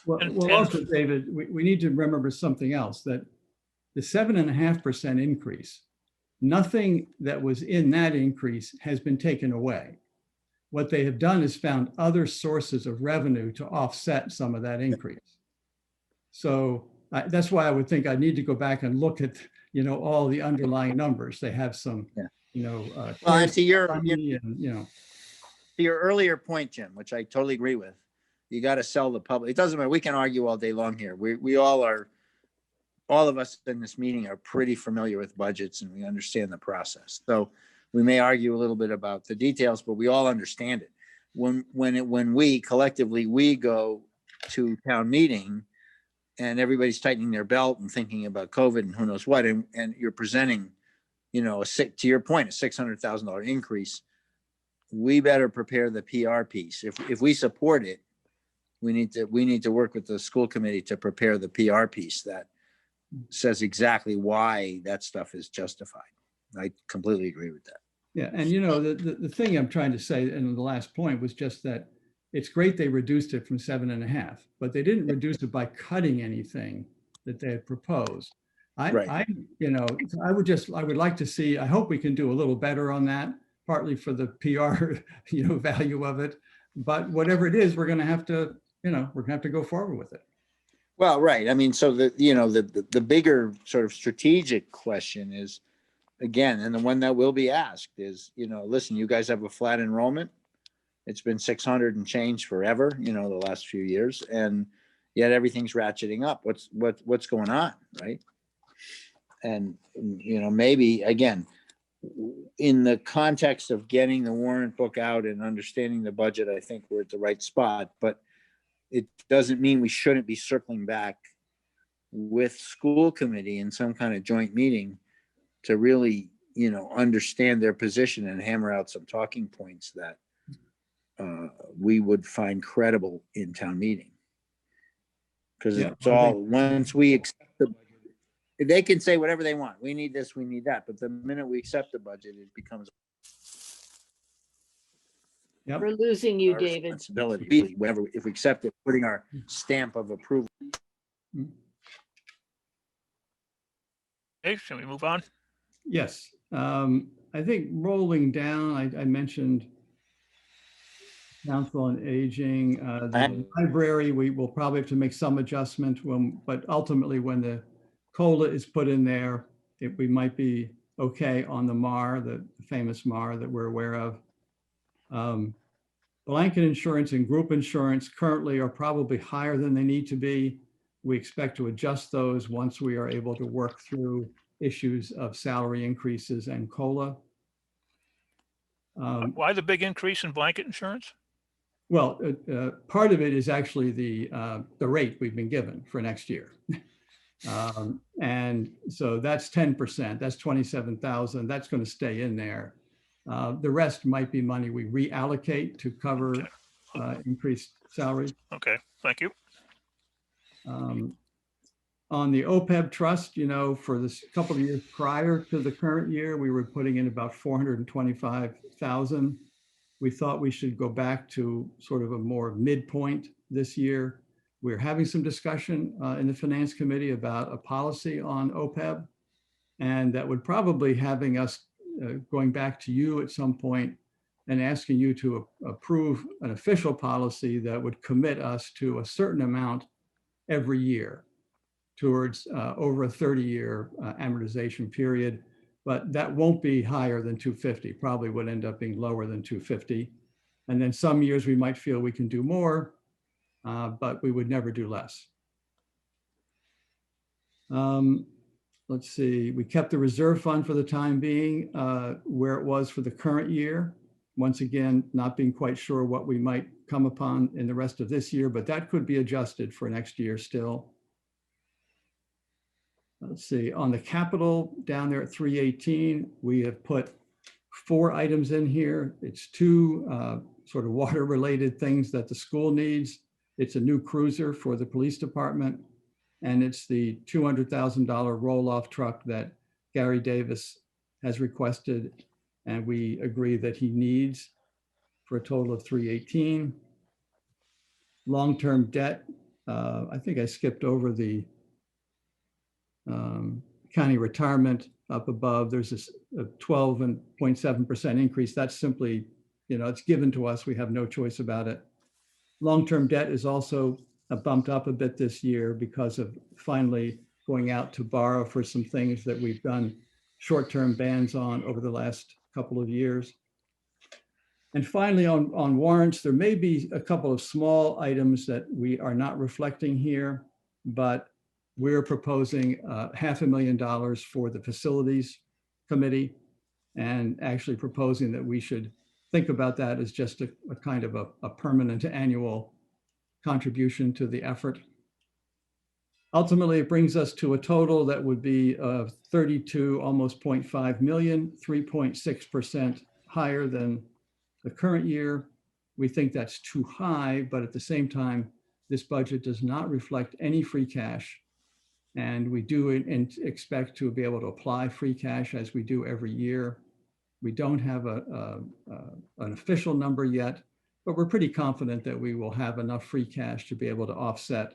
Well, also, David, we need to remember something else, that the 7.5% increase, nothing that was in that increase has been taken away. What they have done is found other sources of revenue to offset some of that increase. So that's why I would think I need to go back and look at, all the underlying numbers. They have some, well, and to your earlier point, Jim, which I totally agree with, you got to sell the public. It doesn't matter. We can argue all day long here. We all are, all of us in this meeting are pretty familiar with budgets, and we understand the process. So we may argue a little bit about the details, but we all understand it. When we collectively, we go to town meeting and everybody's tightening their belt and thinking about COVID and who knows what, and you're presenting, you know, to your point, a $600,000 increase, we better prepare the PR piece. If we support it, we need to work with the school committee to prepare the PR piece that says exactly why that stuff is justified. I completely agree with that. Yeah, and you know, the thing I'm trying to say in the last point was just that it's great they reduced it from 7.5, but they didn't reduce it by cutting anything that they had proposed. I would like to see, I hope we can do a little better on that, partly for the PR, you know, value of it. But whatever it is, we're going to have to, you know, we're going to have to go forward with it. Well, right. I mean, so the bigger sort of strategic question is, again, and the one that will be asked is, you know, listen, you guys have a flat enrollment. It's been 600 and change forever, you know, the last few years, and yet everything's ratcheting up. What's going on, right? And, you know, maybe, again, in the context of getting the warrant book out and understanding the budget, I think we're at the right spot, but it doesn't mean we shouldn't be circling back with school committee in some kind of joint meeting to really, you know, understand their position and hammer out some talking points that we would find credible in town meeting. Because it's all, once we accept the budget, they can say whatever they want. We need this, we need that. But the minute we accept the budget, it becomes We're losing you, our David. responsibility. Whenever, if we accept it, putting our stamp of approval. Okay, shall we move on? Yes. I think rolling down, I mentioned Council on Aging, the library, we will probably have to make some adjustment but ultimately when the COLA is put in there, we might be okay on the MAR, the famous MAR that we're aware of. Blanket insurance and group insurance currently are probably higher than they need to be. We expect to adjust those once we are able to work through issues of salary increases and COLA. Why the big increase in blanket insurance? Well, part of it is actually the rate we've been given for next year. And so that's 10%, that's 27,000, that's going to stay in there. The rest might be money we reallocate to cover increased salaries. Okay, thank you. On the OPEB trust, you know, for this couple of years prior to the current year, we were putting in about 425,000. We thought we should go back to sort of a more midpoint this year. We're having some discussion in the Finance Committee about a policy on OPEB, and that would probably having us going back to you at some point and asking you to approve an official policy that would commit us to a certain amount every year towards over a 30-year amortization period. But that won't be higher than 250, probably would end up being lower than 250. And then some years we might feel we can do more, but we would never do less. Let's see, we kept the reserve fund for the time being where it was for the current year. Once again, not being quite sure what we might come upon in the rest of this year, but that could be adjusted for next year still. Let's see, on the capital down there at 318, we have put 4 items in here. It's 2 sort of water related things that the school needs. It's a new cruiser for the police department, and it's the $200,000 roll-off truck that Gary Davis has requested, and we agree that he needs, for a total of 318. Long-term debt, I think I skipped over the county retirement up above. There's a 12.7% increase. That's simply, you know, it's given to us. We have no choice about it. Long-term debt is also bumped up a bit this year because of finally going out to borrow for some things that we've done short-term bans on over the last couple of years. And finally, on warrants, there may be a couple of small items that we are not reflecting here, but we're proposing $500,000 for the facilities committee. and actually proposing that we should think about that as just a kind of a permanent annual contribution to the effort. Ultimately, it brings us to a total that would be 32, almost 0.5 million, 3.6% higher than the current year. We think that's too high, but at the same time, this budget does not reflect any free cash. And we do expect to be able to apply free cash as we do every year. We don't have an official number yet, but we're pretty confident that we will have enough free cash to be able to offset,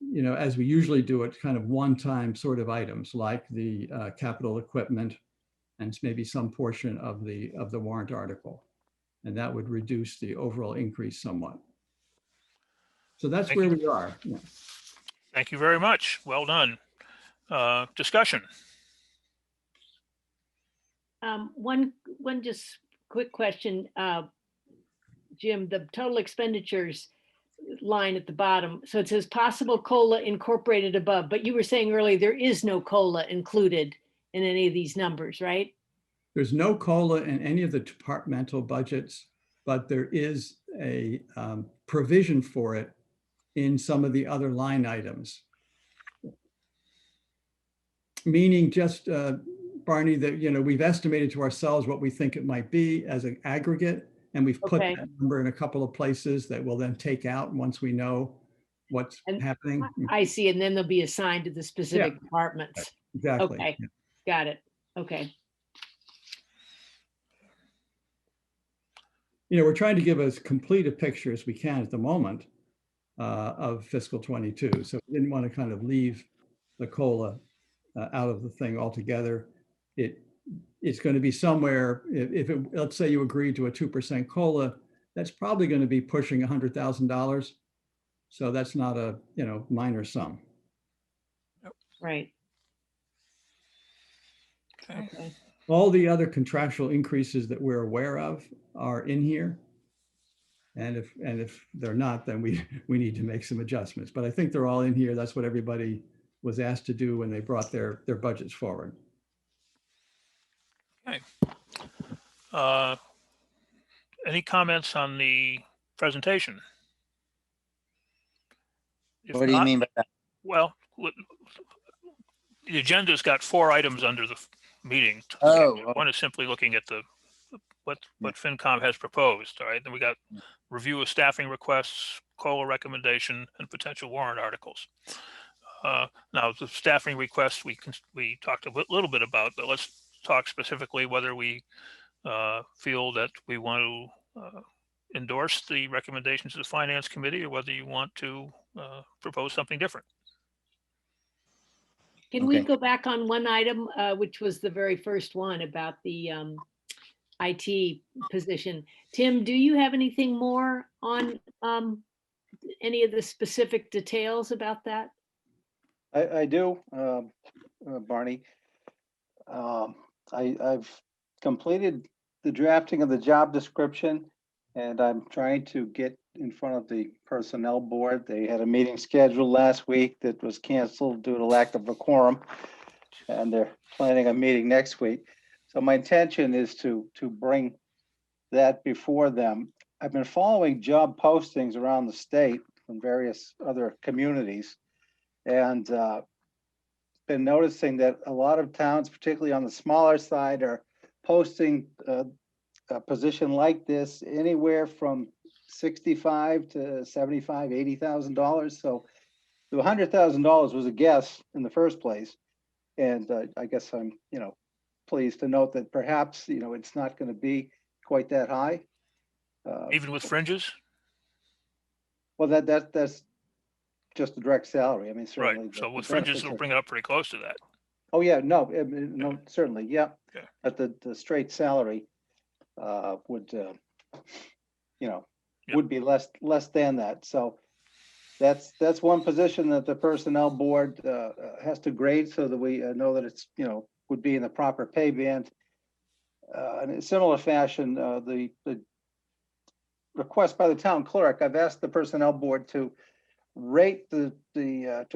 you know, as we usually do it, kind of one-time sort of items like the capital equipment and maybe some portion of the warrant article. And that would reduce the overall increase somewhat. So that's Thank where you. we are. Yeah. Thank you very much. Well done. Discussion. One just quick question, Jim, the total expenditures line at the bottom. So it says possible COLA incorporated above, but you were saying earlier there is no COLA included in any of these numbers, right? There's no COLA in any of the departmental budgets, but there is a provision for it in some of the other line items. Meaning just, Barney, that, you know, we've estimated to ourselves what we think it might be as an aggregate, and we've put Okay. that number in a couple of places that we'll then take out once we know what's And happening. I see, and then they'll be assigned to the specific departments. Exactly. Okay, Yeah. got it. Okay. You know, we're trying to give as complete a picture as we can at the moment of fiscal 22. So we didn't want to kind of leave the COLA out of the thing altogether. It's going to be somewhere, let's say you agreed to a 2% COLA, that's probably going to be pushing $100,000. So that's not a, you know, minor sum. Right. Okay. Okay. All the other contractual increases that we're aware of are in here. And if they're not, then we need to make some adjustments. But I think they're all in here. That's what everybody was asked to do when they brought their budgets forward. Okay. Any comments on the presentation? If What do you not, mean by that? well, the agenda's got 4 items under the meeting. Oh, One is simply looking at what FinCom has proposed. All right, then we got review of staffing requests, COLA recommendation, and potential warrant articles. Now the staffing requests we talked a little bit about, but let's talk specifically whether we feel that we want to endorse the recommendations of the Finance Committee, or whether you want to propose something different. Can we Okay. go back on one item, which was the very first one about the IT position? Tim, do you have anything more on any of the specific details about that? I do, Barney. I've completed the drafting of the job description, and I'm trying to get in front of the personnel board. They had a meeting scheduled last week that was canceled due to lack of a quorum, and they're planning a meeting next week. So my intention is to bring that before them. I've been following job postings around the state from various other communities, and been noticing that a lot of towns, particularly on the smaller side, are posting a position like this anywhere from $65,000 to $75,000, $80,000. So the $100,000 was a guess in the first place, and I guess I'm, you know, pleased to note that perhaps, you know, it's not going to be quite that high. Even with fringes? Well, that's just the direct salary. I mean, Right. certainly. So the with fringes, benefits it'll are- bring it up pretty close to that. Oh, yeah, no, no, certainly, yeah. Okay. But the straight salary would, you know, Yep. would be less than that. So that's one position that the personnel board has to grade so that we know that it's, you know, would be in the proper pay band. In a similar fashion, the request by the town clerk, I've asked the personnel board to rate to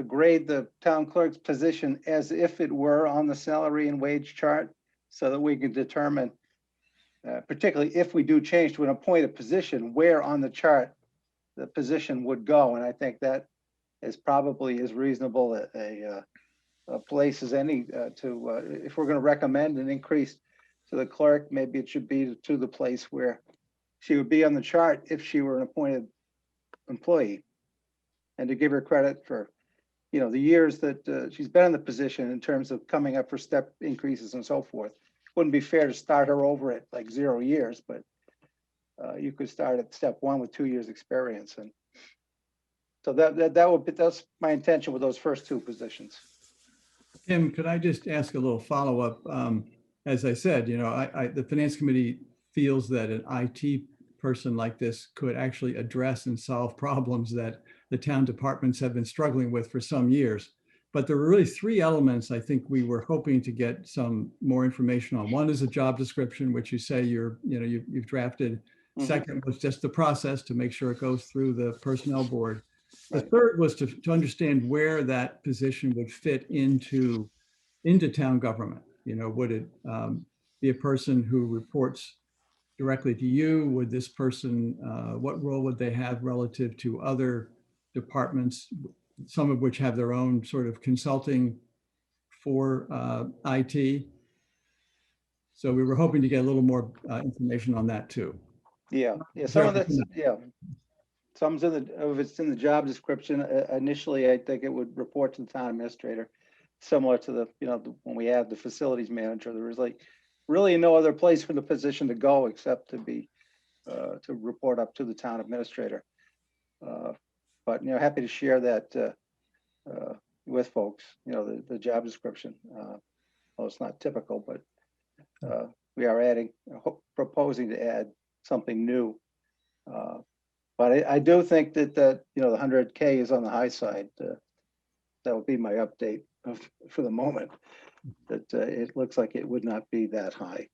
grade the town clerk's position as if it were on the salary and wage chart. so that we can determine, particularly if we do change to an appointed position, where on the chart the position would go. And I think that is probably as reasonable a place as any if we're going to recommend an increase to the clerk, maybe it should be to the place where she would be on the chart if she were an appointed employee. And to give her credit for, the years that she's been in the position in terms of coming up for step increases and so forth. Wouldn't be fair to start her over at like 0 years, but you could start at step 1 with 2 years experience. And so that's my intention with those first 2 positions. Tim, could I just ask a little follow-up? As I said, the Finance Committee feels that an IT person like this could actually address and solve problems that the town departments have been struggling with for some years. But there were really 3 elements I think we were hoping to get some more information on. One is a job description, which you say you've drafted. Mhm. Second was just the process to make sure it goes through the personnel board. The Right. third was to understand where that position would fit into town government. Would it be a person who reports directly to you? Would this person, what role would they have relative to other departments, some of which have their own sort of consulting for IT? So we were hoping to get a little more information on that too. Yeah, some of that's, some's if it's in the job description, initially, I think it would report to the town administrator, similar to when we have the facilities manager. There was like really no other place for the position to go except to be, to report up to the town administrator. But, happy to share that with folks, the job description. Well, it's not typical, but we are proposing to add something new. But I do think that the 100K is on the high side. That would be my update for the moment. That it looks like it would not be that high.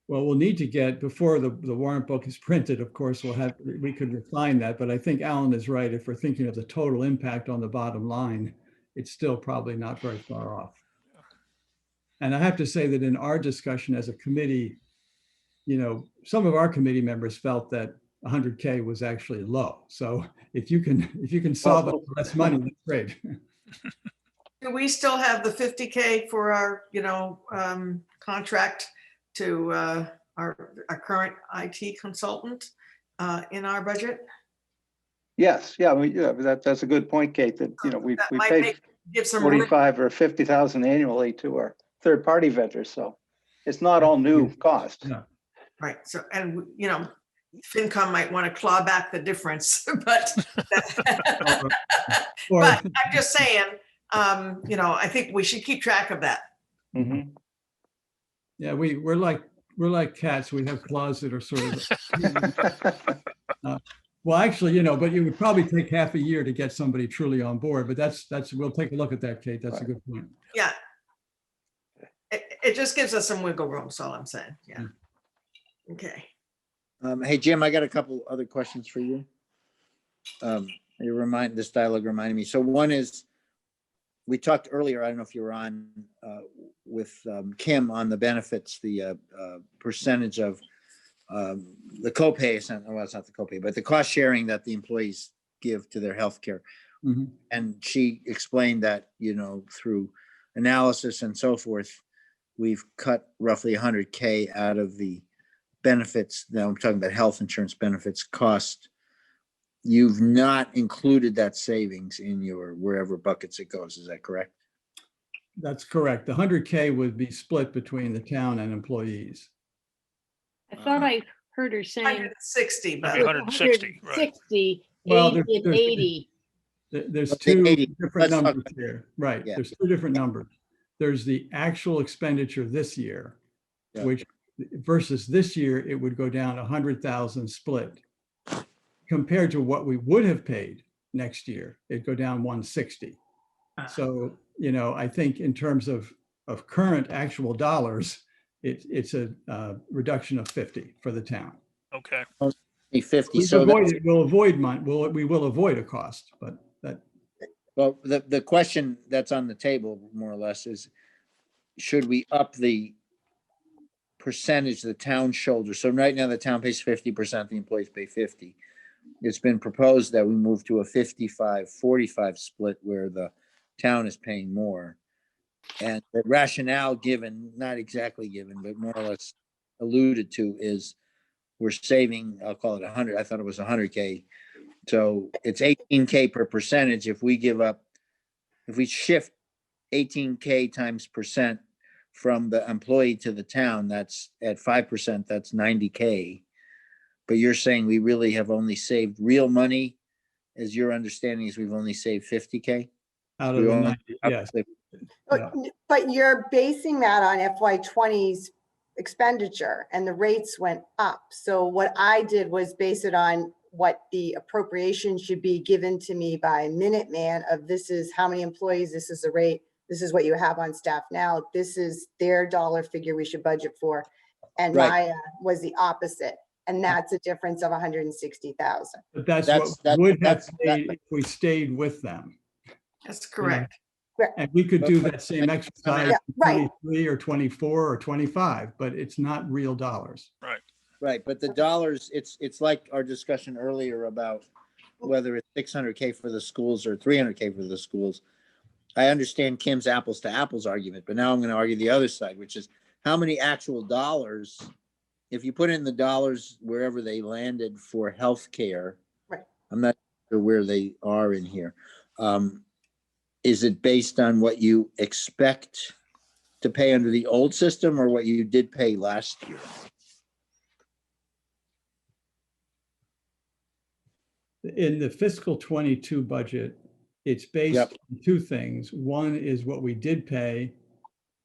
Well, we'll need to get, before the warrant book is printed, of course, we could refine that. But I think Alan is right. If we're thinking of the total impact on the bottom line, it's still probably not very far off. And I have to say that in our discussion as a committee, some of our committee members felt that 100K was actually low. So if you can solve it for less money, that's great. Do we still have the 50K for our, contract to our current IT consultant in our budget? Yes, that's a good point, Kate, that, we pay give some 45 or 50,000 annually to our third-party vendors. So it's not all new cost. No. Right. So, and, FinCom might want to claw back the difference, but but I'm just saying, I think we should keep track of that. Mm-hmm. Yeah, we're like cats. We have claws that are sort of. Well, actually, but it would probably take half a year to get somebody truly on board. But that's we'll take a look at that, Kate. That's Right. a good point. Yeah. It just gives us some wiggle room. That's all I'm saying. Yeah. Okay. Hey, Jim, I got a couple other questions for you. This dialogue reminded me. So one is, we talked earlier, I don't know if you were on with Kim on the benefits, the percentage of the copay, well, it's not the copay, but the cost sharing that the employees give to their healthcare. Mm-hmm. And she explained that, through analysis and so forth, we've cut roughly 100K out of the benefits. Now I'm talking about health insurance benefits cost. You've not included that savings in your wherever buckets it goes. Is that correct? That's correct. The 100K would be split between the town and employees. I thought I heard her saying 160, but 160, right. 60, Well, 80, and 80. There's Okay, two 80. different Let's numbers talk- here. Right. Yeah. There's two different numbers. There's the actual expenditure this year, Yeah. which versus this year, it would go down 100,000 split. Compared to what we would have paid next year, it'd go down 160. So, I think in terms of current actual dollars, it's a reduction of 50 for the town. Okay. 50. We So will avoid a cost, but that. well, the question that's on the table more or less is, should we up the percentage the town shoulders? So right now the town pays 50%, the employees pay 50. It's been proposed that we move to a 55-45 split where the town is paying more. And the rationale given, not exactly given, but more or less alluded to, is we're saving, I'll call it 100. I thought it was 100K. So it's 18K per percentage. If we shift 18K times percent from the employee to the town, that's at 5%, that's 90K. But you're saying we really have only saved real money, as your understanding is we've only saved 50K? Out of the 90, yes. But you're basing that on FY20's expenditure and the rates went up. So what I did was base it on what the appropriation should be given to me by Minuteman of this is how many employees, this is the rate, this is what you have on staff now, this is their dollar figure we should budget for. And Maya was the opposite. And that's a difference of 160,000. But that's what would have stayed if we stayed with them. That's correct. And we could do that same exercise, right. 23 or 24 or 25, but it's not real dollars. Right. Right, but the dollars, it's like our discussion earlier about whether it's 600K for the schools or 300K for the schools. I understand Kim's apples to apples argument, but now I'm going to argue the other side, which is how many actual dollars, if you put in the dollars wherever they landed for healthcare, right. I'm not sure where they are in here. Is it based on what you expect to pay under the old system or what you did pay last year? In the fiscal 22 budget, it's based on two things. One is what we did pay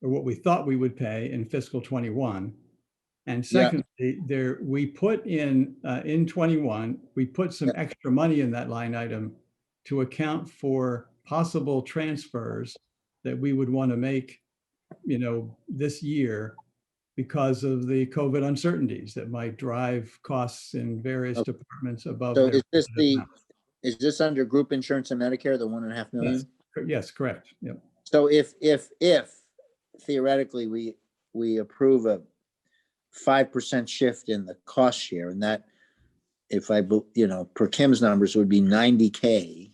or what we thought we would pay in fiscal 21. And secondly, we put in 21, we put some extra money in that line item to account for possible transfers that we would want to make, this year because of the COVID uncertainties that might drive costs in various departments above. So is this under group insurance and Medicare, the 1.5 million? Yes, correct. Yep. So if theoretically we approve a 5% shift in the cost share, and that, if per Kim's numbers would be 90K,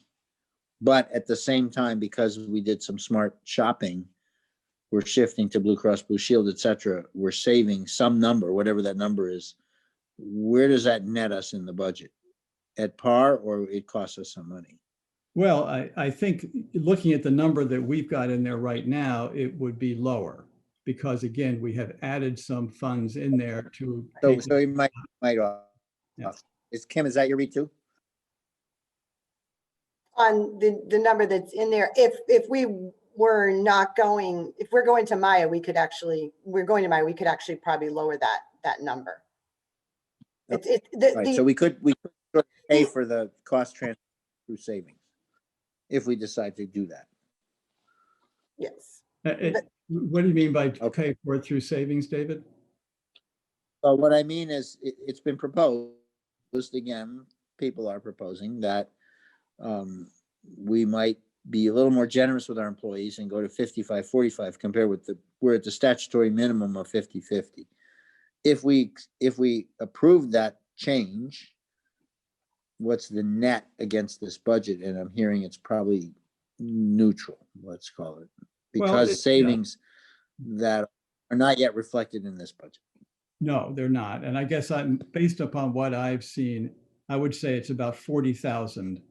but at the same time, because we did some smart shopping, we're shifting to Blue Cross Blue Shield, et cetera, we're saving some number, whatever that number is. Where does that net us in the budget? At par, or it costs us some money? Well, I think looking at the number that we've got in there right now, it would be lower because again, we have added some funds in there to. So you might off. Is Kim, is that your read too? On the number that's in there, if we were not going, if we're going to Maya, we could actually probably lower that number. Right, so we could pay for the cost transfer through savings if we decide to do that. Yes. What do you mean by pay for it through savings, David? Well, what I mean is it's been proposed again. People are proposing that we might be a little more generous with our employees and go to 55-45 compared with we're at the statutory minimum of 50-50. If we approve that change, what's the net against this budget? And I'm hearing it's probably neutral, let's call it, because savings that are not yet reflected in this budget. No, they're not. And I guess based upon what I've seen, I would say it's about 40,000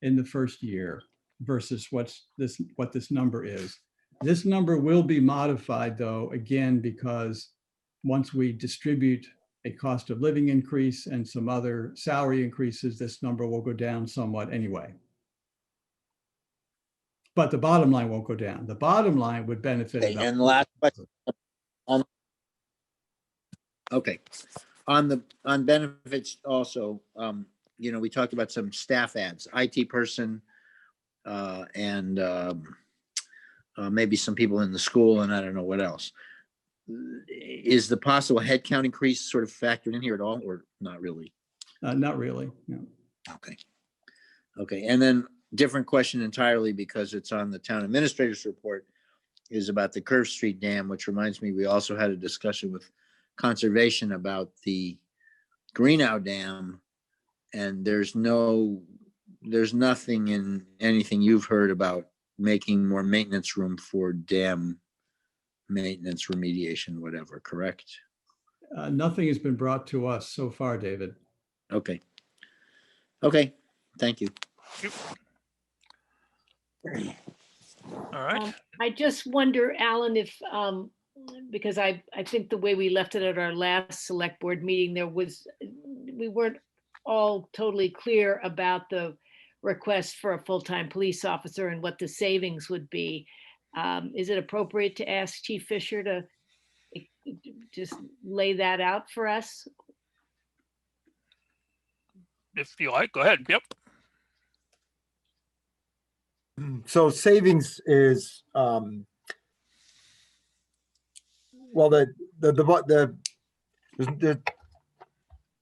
in the first year versus what this number is. This number will be modified though, again, because once we distribute a cost of living increase and some other salary increases, this number will go down somewhat anyway. But the bottom line won't go down. The bottom line would benefit. Okay, and last question. Okay, on benefits also, we talked about some staff ads, IT person, and maybe some people in the school, and I don't know what else. Is the possible headcount increase sort of factored in here at all, or not really? Not really, no. Okay, and then different question entirely because it's on the town administrator's report. is about the Curve Street Dam, which reminds me, we also had a discussion with conservation about the Greenough Dam. And there's nothing in anything you've heard about making more maintenance room for dam maintenance, remediation, whatever, correct? Nothing has been brought to us so far, David. Okay. Okay, thank you. All right. I just wonder, Alan, if, because I think the way we left it at our last select board meeting, we weren't all totally clear about the request for a full-time police officer and what the savings would be. Is it appropriate to ask Chief Fisher to just lay that out for us? If you like, go ahead. Yep. So savings is, well, the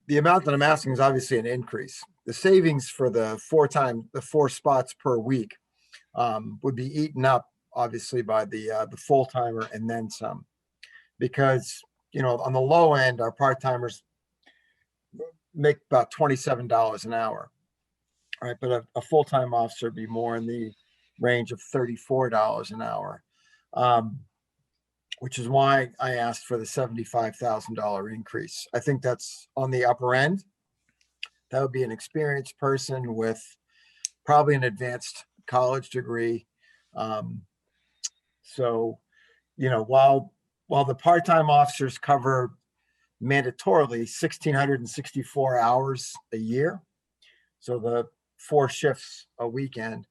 amount that I'm asking is obviously an increase. The savings for the 4 spots per week would be eaten up obviously by the full-timer and then some. Because, you know, on the low end, our part-timers make about $27 an hour. All right, but a full-time officer would be more in the range of $34 an hour, which is why I asked for the $75,000 increase. I think that's on the upper end. That would be an experienced person with probably an advanced college degree. So, you know, while the part-time officers cover mandatorily 1,664 hours a year, so the 4 shifts a weekend,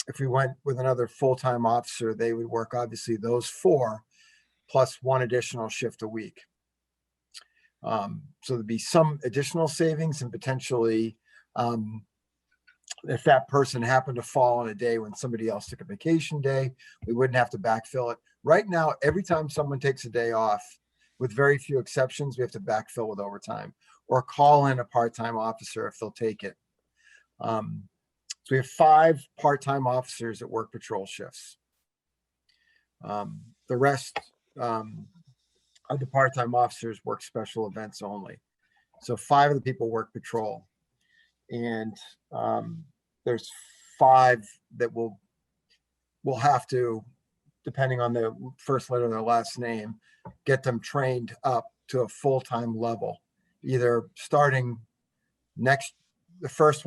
if we went with another full-time officer, they would work obviously those 4 plus 1 additional shift a week. So there'd be some additional savings, and potentially if that person happened to fall on a day when somebody else took a vacation day, we wouldn't have to backfill it. Right now, every time someone takes a day off, with very few exceptions, we have to backfill with overtime or call in a part-time officer if they'll take it. So we have 5 part-time officers that work patrol shifts. The rest of the part-time officers work special events only. So 5 of the people work patrol, and there's 5 that will have to, depending on the first letter of their last name, get them trained up to a full-time level, either starting the first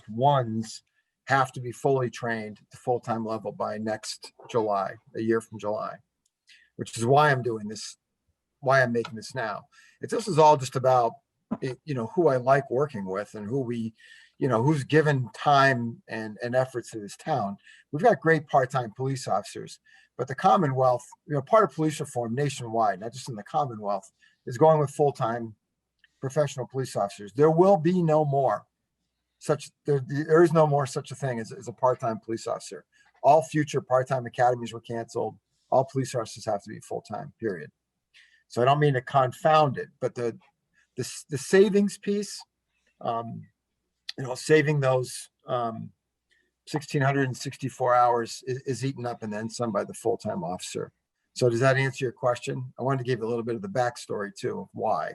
ones have to be fully trained to full-time level by next July, a year from July, which is why I'm doing this, why I'm making this now. This is all just about, you know, who I like working with and who we, you know, who's given time and efforts to this town. We've got great part-time police officers, but the Commonwealth, you know, part of police reform nationwide, not just in the Commonwealth, is going with full-time professional police officers. There will be no more there is no more such a thing as a part-time police officer. All future part-time academies were canceled. All police officers have to be full-time, period. So I don't mean to confound it, but the savings piece, you know, saving those 1,664 hours is eaten up and then some by the full-time officer. So does that answer your question? I wanted to give you a little bit of the backstory too of why.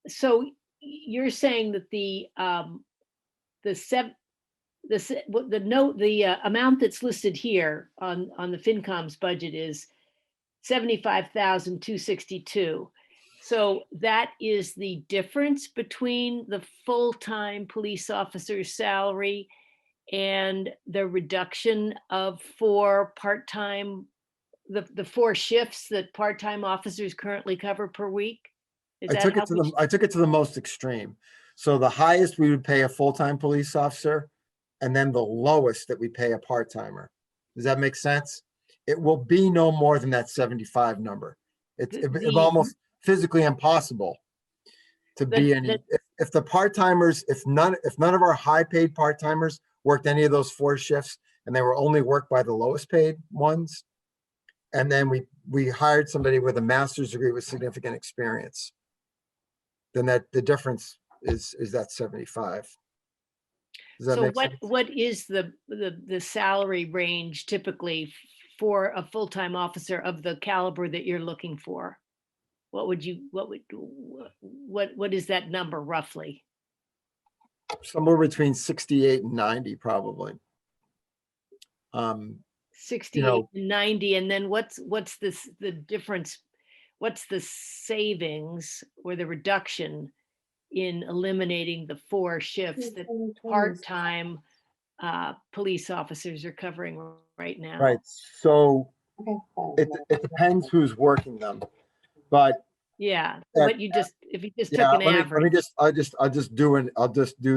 So you're saying that the amount that's listed here on the FinCom's budget is $75,262. So that is the difference between the full-time police officer's salary and the reduction of 4 part-time, the 4 shifts that part-time officers currently cover per week? I took it to the most extreme. So the highest we would pay a full-time police officer, and then the lowest that we pay a part-timer. Does that make sense? It will be no more than that 75 number. It's almost physically impossible to be any. If the part-timers, if none of our high-paid part-timers worked any of those 4 shifts, and they were only worked by the lowest paid ones, and then we hired somebody with a master's degree with significant experience, then the difference is that 75. Does that So make sense? what is the salary range typically for a full-time officer of the caliber that you're looking for? What is that number roughly? Somewhere between 68 and 90, probably. 68 and 90, and then what's the difference? What's the savings or the reduction in eliminating the 4 shifts that part-time police officers are covering right now? Right. So it depends who's working them, but Yeah, Uh, but if you just yeah, took an let me average. I'll just do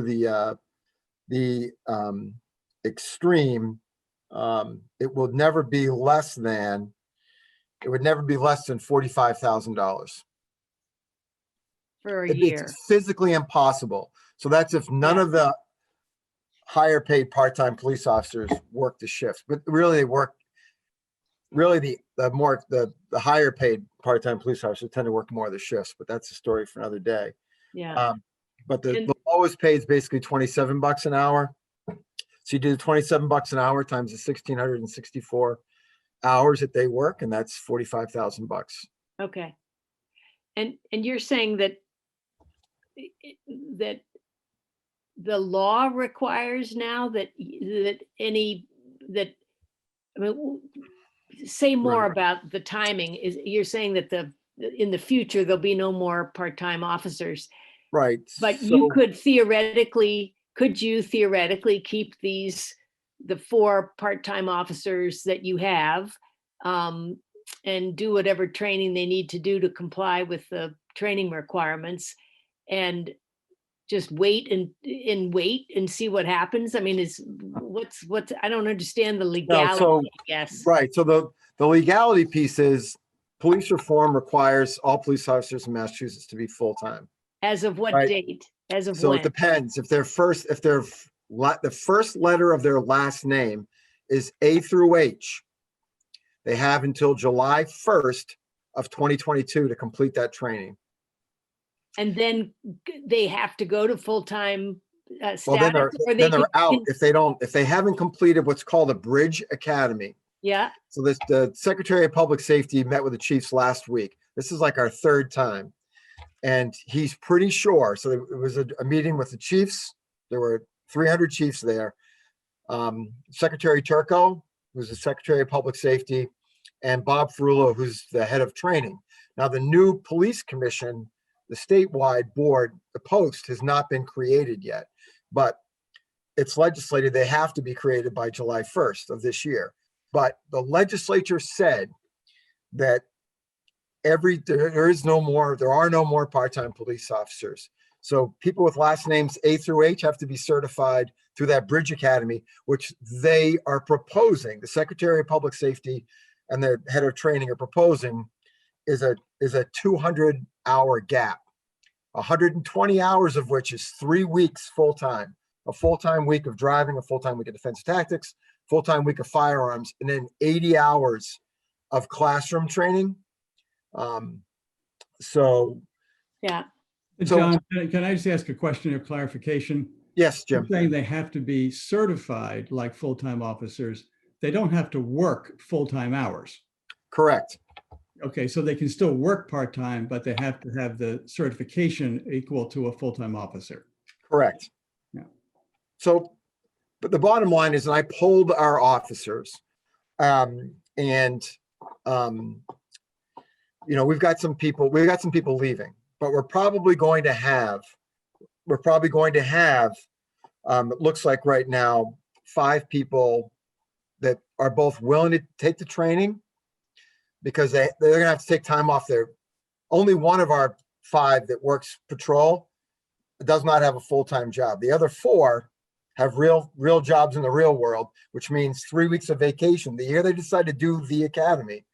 the extreme. It will never be less than, $45,000. For a year. It's physically impossible. So that's if none Yeah. of the higher paid part-time police officers work the shifts, but really they work, really the higher paid part-time police officers tend to work more of the shifts, but that's a story for another day. Yeah. But the And- lowest paid is basically $27 an hour. So you do $27 an hour times the 1,664 hours that they work, and that's $45,000. Okay. And you're saying that that the law requires now that I mean, say more Right. about the timing. You're saying that in the future, there'll be no more part-time officers, Right. but could you theoretically keep the 4 part-time officers that you have, and do whatever training they need to do to comply with the training requirements, and just wait and see what happens? I mean, I don't understand the legality, I guess. Right. So the legality piece is police reform requires all police officers in Massachusetts to be full-time. As of what Right. date? As of So when? it depends. If the first letter of their last name is A through H, they have until July 1st of 2022 to complete that training. And then they have to go to full-time Well, status, or then they're out if they haven't completed what's called a Bridge Academy. Yeah, So the Secretary of Public Safety met with the chiefs last week. This is like our 3rd time. And he's pretty sure. So it was a meeting with the chiefs. There were 300 chiefs there. Secretary Turco, who's the Secretary of Public Safety, and Bob Ferrulo, who's the head of training. Now, the new police commission, the statewide board, the post has not been created yet, but it's legislated. They have to be created by July 1st of this year. But the legislature said that there are no more part-time police officers. So people with last names A through H have to be certified through that Bridge Academy, which they are proposing. The Secretary of Public Safety and the head of training are proposing is a 200-hour gap, 120 hours of which is 3 weeks full-time, a full-time week of driving, a full-time week of defense tactics, full-time week of firearms, and then 80 hours of classroom training. yeah. John, can I just ask a question of clarification? Yes, You're Jim. saying they have to be certified like full-time officers. They don't have to work full-time hours. Correct. Okay, so they can still work part-time, but they have to have the certification equal to a full-time officer. Correct. Yeah. So, but the bottom line is, and I polled our officers, we've got some people leaving, but we're probably going to have, it looks like right now, 5 people that are both willing to take the training, because they're gonna have to take time off. Only one of our 5 that works patrol does not have a full-time job. The other 4 have real jobs in the real world, which means 3 weeks of vacation. The year they decide to do the academy,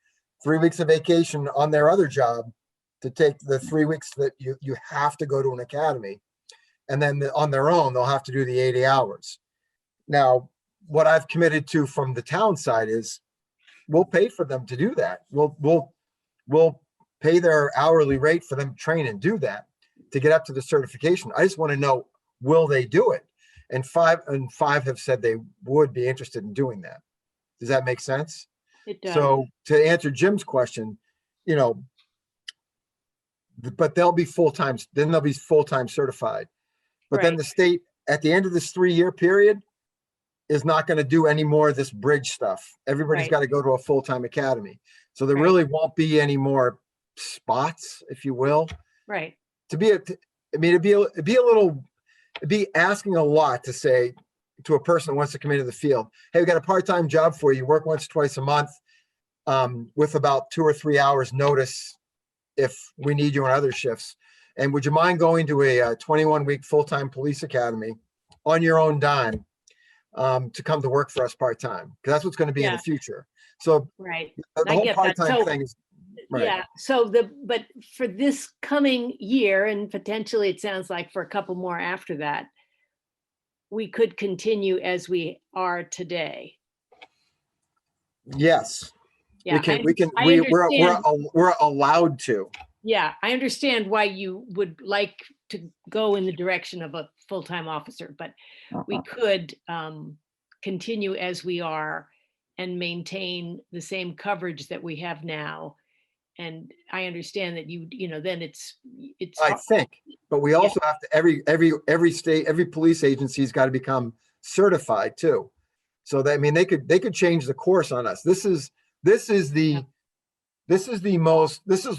3 weeks of vacation on their other job to take the 3 weeks that you have to go to an academy. And then on their own, they'll have to do the 80 hours. Now, what I've committed to from the town side is we'll pay for them to do that. We'll pay their hourly rate for them to train and do that to get up to the certification. I just want to know, will they do it? and five have said they would be interested in doing that. Does that make sense? It does. So to answer Jim's question, you know, but they'll be full-time, then they'll be full-time certified. But then Right. the state, at the end of this 3-year period, is not going to do any more of this bridge stuff. Everybody's Right. got to go to a full-time academy. So there Right. really won't be any more spots, if you will. Right. I mean, it'd be asking a lot to say to a person who wants to come into the field, hey, we got a part-time job for you, work once, twice a month, with about 2 or 3 hours notice if we need you on other shifts. And would you mind going to a 21-week full-time police academy on your own dime to come to work for us part-time? Because that's what's going to be in Yeah. the future. So Right. the I whole get that. part-time So, thing is, right. yeah, but for this coming year, and potentially it sounds like for a couple more after that, we could continue as we are today. Yes, Yeah, we're allowed to. Yeah, I understand why you would like to go in the direction of a full-time officer, but we could continue as we are and maintain the same coverage that we have now. And I understand that then it's. I think, but we also have to, every state, every police agency's got to become certified too. So that, I mean, they could change the course on us. This is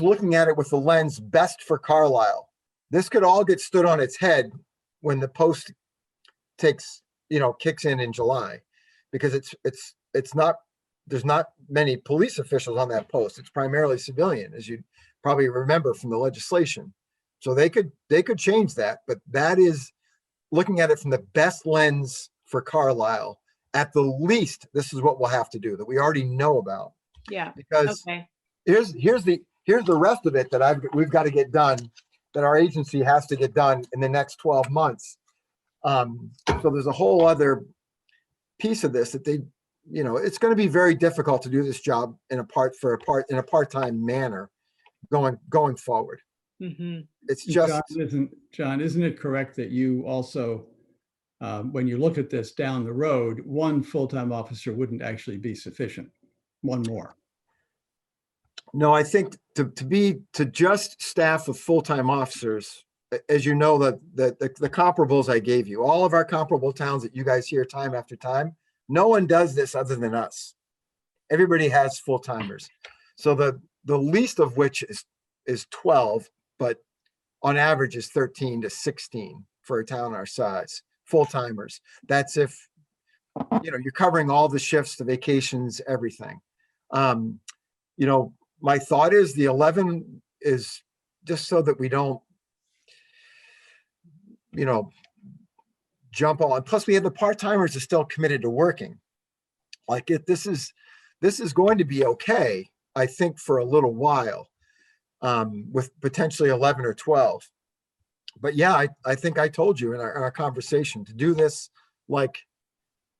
looking at it with the lens best for Carlisle. This could all get stood on its head when the post kicks in July, because it's not, there's not many police officials on that post. It's primarily civilian, as you probably remember from the legislation. So they could change that, but that is looking at it from the best lens for Carlisle. At the least, this is what we'll have to do that we already know about. Yeah. Because okay. here's the rest of it that we've got to get done, that our agency has to get done in the next 12 months. So there's a whole other piece of this that it's going to be very difficult to do this job in a part-time manner going forward. Mm-hmm. It's just, John, isn't it correct that you also, when you look at this down the road, one full-time officer wouldn't actually be sufficient? One more. no, I think to just staff of full-time officers, as you know, the comparables I gave you, all of our comparable towns that you guys hear time after time, no one does this other than us. Everybody has full-timers. So the least of which is 12, but on average is 13 to 16 for a town our size, full-timers. That's if, you're covering all the shifts, the vacations, everything. My thought is the 11 is just so that we don't, jump on. Plus we have the part-timers are still committed to working. Like this is going to be okay, I think, for a little while, with potentially 11 or 12. But yeah, I think I told you in our conversation, to do this like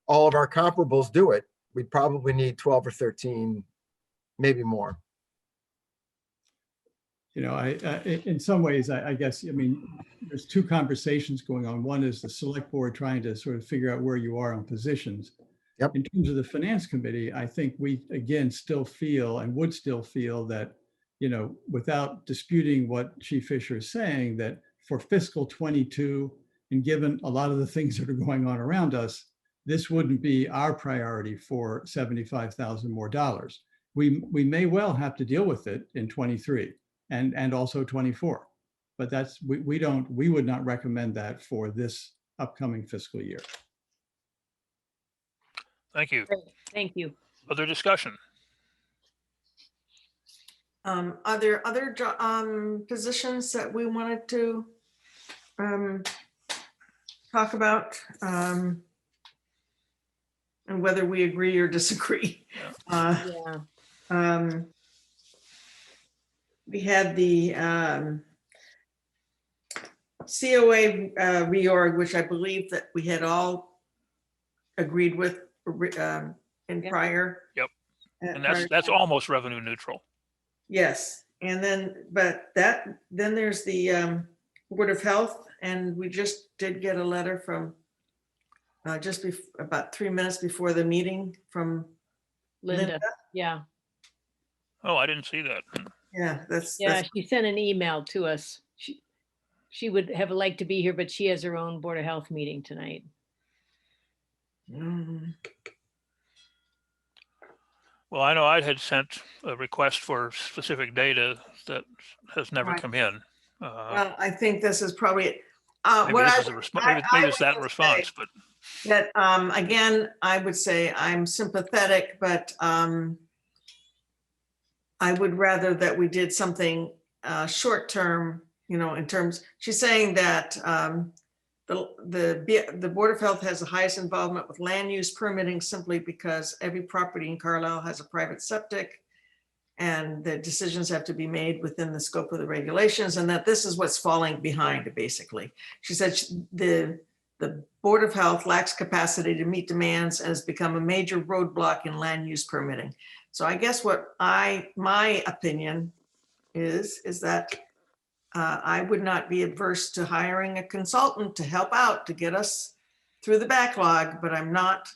all of our comparables do it, we'd probably need 12 or 13, maybe more. In some ways, I guess, there's two conversations going on. One is the select board trying to sort of figure out where you are on positions. Yep. In terms of the finance committee, I think we, again, still feel and would still feel that, without disputing what Chief Fisher is saying, that for fiscal 22, and given a lot of the things that are going on around us, this wouldn't be our priority for $75,000 more dollars. We may well have to deal with it in 23 and also 24, but we would not recommend that for this upcoming fiscal year. Thank you. Great. Thank you. Other discussion? Are there other positions that we wanted to talk about, and whether we agree or disagree? Yeah. We had the COA reorg, which I believe that we had all agreed with in prior. Yep. And that's almost revenue neutral. Yes, and then there's the Board of Health, and we just did get a letter from about 3 minutes before the meeting from Linda, Linda. yeah. Oh, I didn't see that. Yeah, Yeah, she sent an email to us. She would have liked to be here, but she has her own Board of Health meeting tonight. Well, I know I had sent a request for specific data that has never Right. come in. Well, I think this is probably, Maybe what this I, is a response. I- Maybe I it's that would response, say but that, again, I would say I'm sympathetic, but I would rather that we did something short-term, in terms, she's saying that the Board of Health has the highest involvement with land use permitting simply because every property in Carlisle has a private septic and the decisions have to be made within the scope of the regulations, and that this is what's falling behind, basically. She said the Board of Health lacks capacity to meet demands and has become a major roadblock in land use permitting. So I guess my opinion is that I would not be adverse to hiring a consultant to help out to get us through the backlog, but I'm not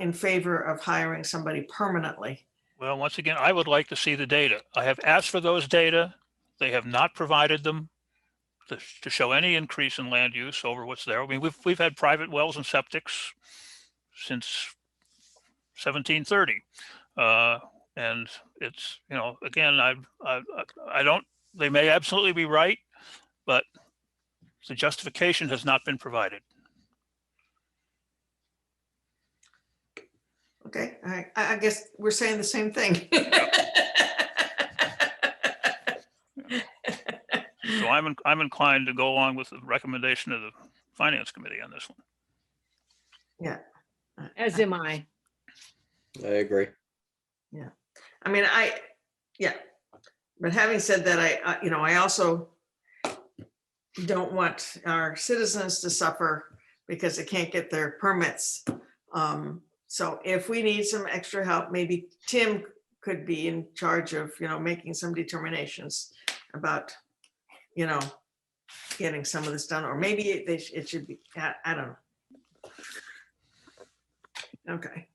in favor of hiring somebody permanently. well, once again, I would like to see the data. I have asked for those data. They have not provided them to show any increase in land use over what's there. I mean, we've had private wells and septics since 1730. And it's, again, I don't, they may absolutely be right, but the justification has not been provided. Okay, I guess we're saying the same thing. So I'm inclined to go along with the recommendation of the Finance Committee on this one. Yeah. As am I. I agree. Yeah. I mean, yeah. But having said that, I also don't want our citizens to suffer because they can't get their permits. So if we need some extra help, maybe Tim could be in charge of, making some determinations about, getting some of this done, or maybe it should be, I don't know. Okay.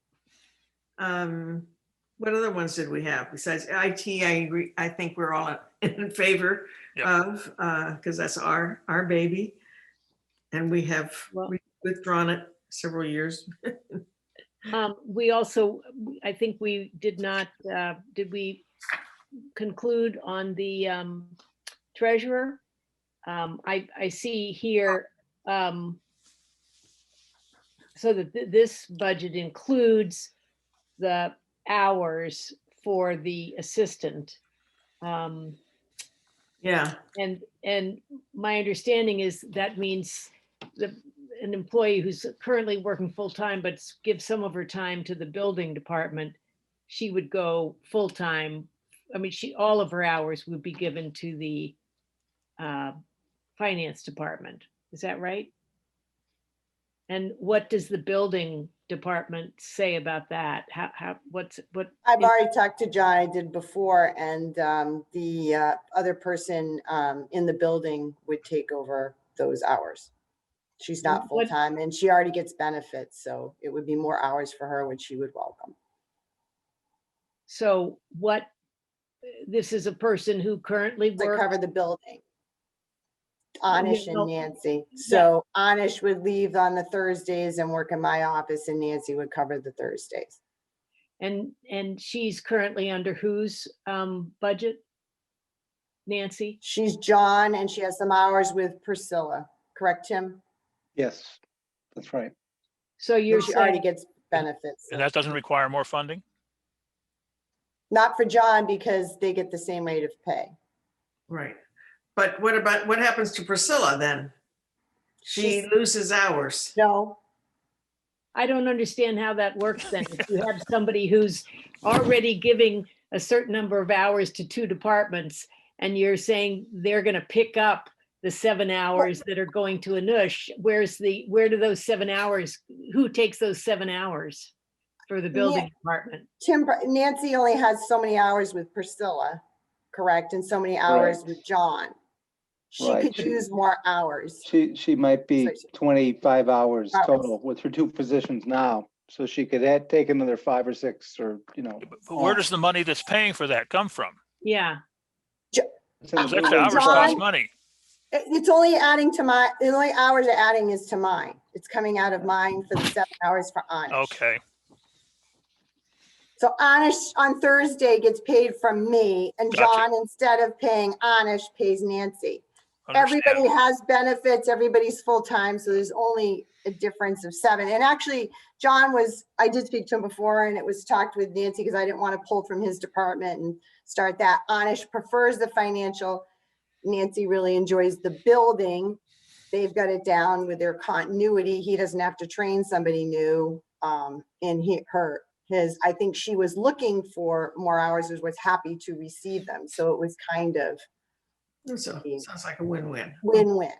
What other ones did we have besides IT? I think we're all in favor of, because that's our baby. And we have withdrawn it several years. We also, I think we did not, did we conclude on the treasurer? I see here, so that this budget includes the hours for the assistant. Yeah. And my understanding is that means an employee who's currently working full-time, but gives some of her time to the building department, she would go full-time. I mean, all of her hours would be given to the finance department. Is that right? And what does the building department say about that? What? I've already talked to John, I did before, and the other person in the building would take over those hours. She's not full-time and she already gets benefits, so it would be more hours for her, which she would welcome. So this is a person who currently works. To cover the building. Anish and Nancy. So Anish would leave on the Thursdays and work in my office, and Nancy would cover the Thursdays. And she's currently under whose budget? Nancy? She's John, and she has some hours with Priscilla. Correct, Tim? Yes, that's right. So she already gets benefits. And that doesn't require more funding? Not for John, because they get the same rate of pay. Right. But what happens to Priscilla then? She loses hours. No. I don't understand how that works then. If you have somebody who's already giving a certain number of hours to two departments, and you're saying they're going to pick up the 7 hours that are going to Anush, where do those 7 hours, who takes those 7 hours for the building department? Nancy only has so many hours with Priscilla, correct? And so many hours with John. she Right, could use more hours. She might be So 25 hours Hours. total with her 2 positions now. So she could take another 5 or 6 or, But where on. does the money that's paying for that come from? Yeah, It's in Those the extra building hours cost department. money. It's only adding to the only hours they're adding is to mine. It's coming out of mine for the 7 hours for Anish. Okay, So Anish on Thursday gets paid from me, and Gotcha. John, instead of paying Anish, pays Nancy. understand. Everybody has benefits, everybody's full-time, so there's only a difference of 7. And actually, John I did speak to him before, and it was talked with Nancy because I didn't want to pull from his department and start that. Anish prefers the financial. Nancy really enjoys the building. They've got it down with their continuity. He doesn't have to train somebody new. And I think she was looking for more hours, was happy to receive them. So it was kind of So, sounds like a win-win. win-win.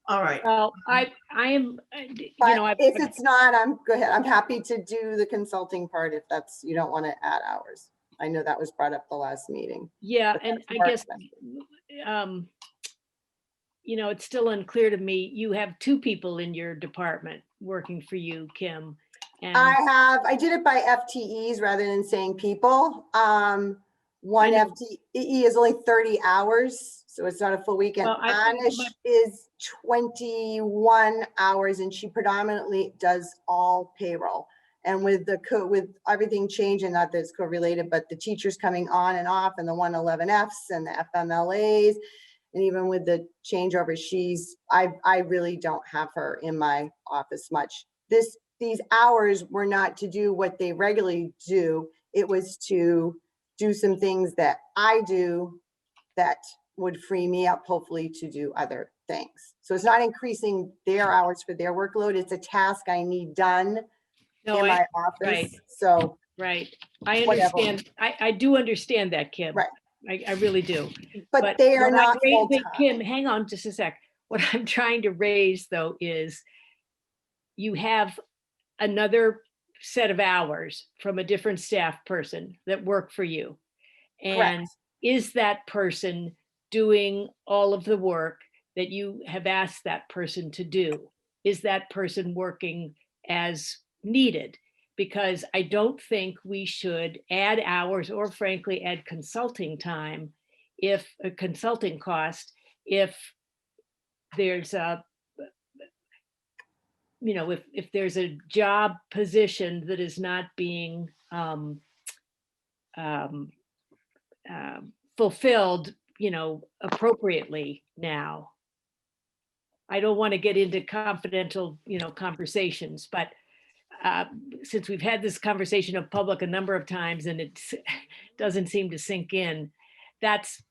All right. well, I am, But if it's not, go ahead. I'm happy to do the consulting part if you don't want to add hours. I know that was brought up the last meeting. yeah, but and that's I more guess, expensive. it's still unclear to me. You have 2 people in your department working for you, Kim. And I did it by FTEs rather than saying people. One know. FTE is only 30 hours, so it's not a full weekend. Well, Anish is 21 hours, and she predominantly does all payroll. And with with everything changing, not that it's co-related, but the teachers coming on and off, and the 111Fs and the FMLAs, and even with the changeover, I really don't have her in my office much. These hours were not to do what they regularly do. It was to do some things that I do that would free me up, hopefully, to do other things. So it's not increasing their hours for their workload. It's a task I need done in my office. Right. So Right. I whatever. understand. I do understand that, Kim. Right. I really do. But they are what not I'm raising- full-time. Kim, hang on just a sec. What I'm trying to raise, though, is you have another set of hours from a different staff person that work for you. And Correct. is that person doing all of the work that you have asked that person to do? Is that person working as needed? Because I don't think we should add hours or frankly add consulting time if a consulting cost, if there's a, if there's a job position that is not being fulfilled, appropriately now. I don't want to get into confidential, conversations, but since we've had this conversation of public a number of times and it doesn't seem to sink in, that's,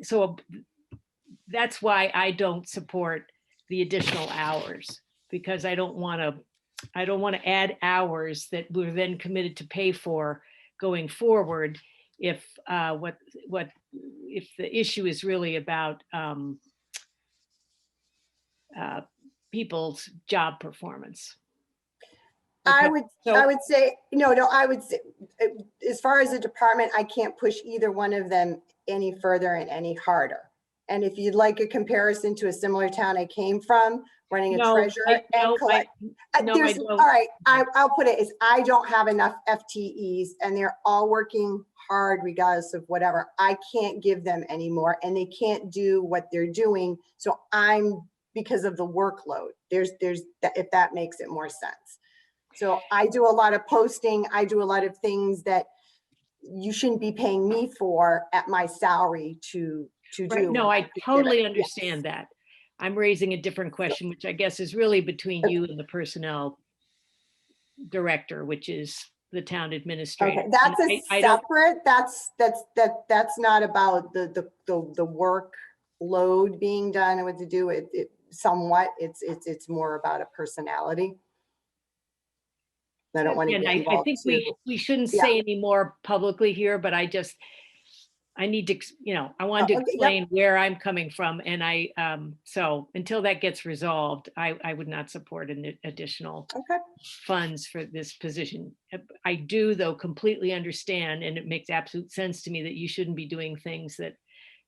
so that's why I don't support the additional hours, because I don't want to add hours that we're then committed to pay for going forward if if the issue is really about people's job performance. I Okay, would say, I would say, as far as the department, I can't push either one of them any further and any harder. And if you'd like a comparison to a similar town I came from, running a treasurer and collect. All right, I'll put it as I don't have enough FTEs and they're all working hard regardless of whatever. I can't give them any more and they can't do what they're doing. So because of the workload, if that makes it more sense. So I do a lot of posting. I do a lot of things that you shouldn't be paying me for at my salary to do. Right. No, I totally understand that. I'm raising a different question, which I guess is really between you and the personnel director, which is the town administrator. Okay, that's separate. That's not about the workload being done and what to do. It somewhat. It's more about a personality. I don't want to get involved. I think we shouldn't say any more publicly here, but I need to, I wanted to explain where I'm coming from. And so until that gets resolved, I would not support an additional funds for this position. I do, though, completely understand, and it makes absolute sense to me that you shouldn't be doing things that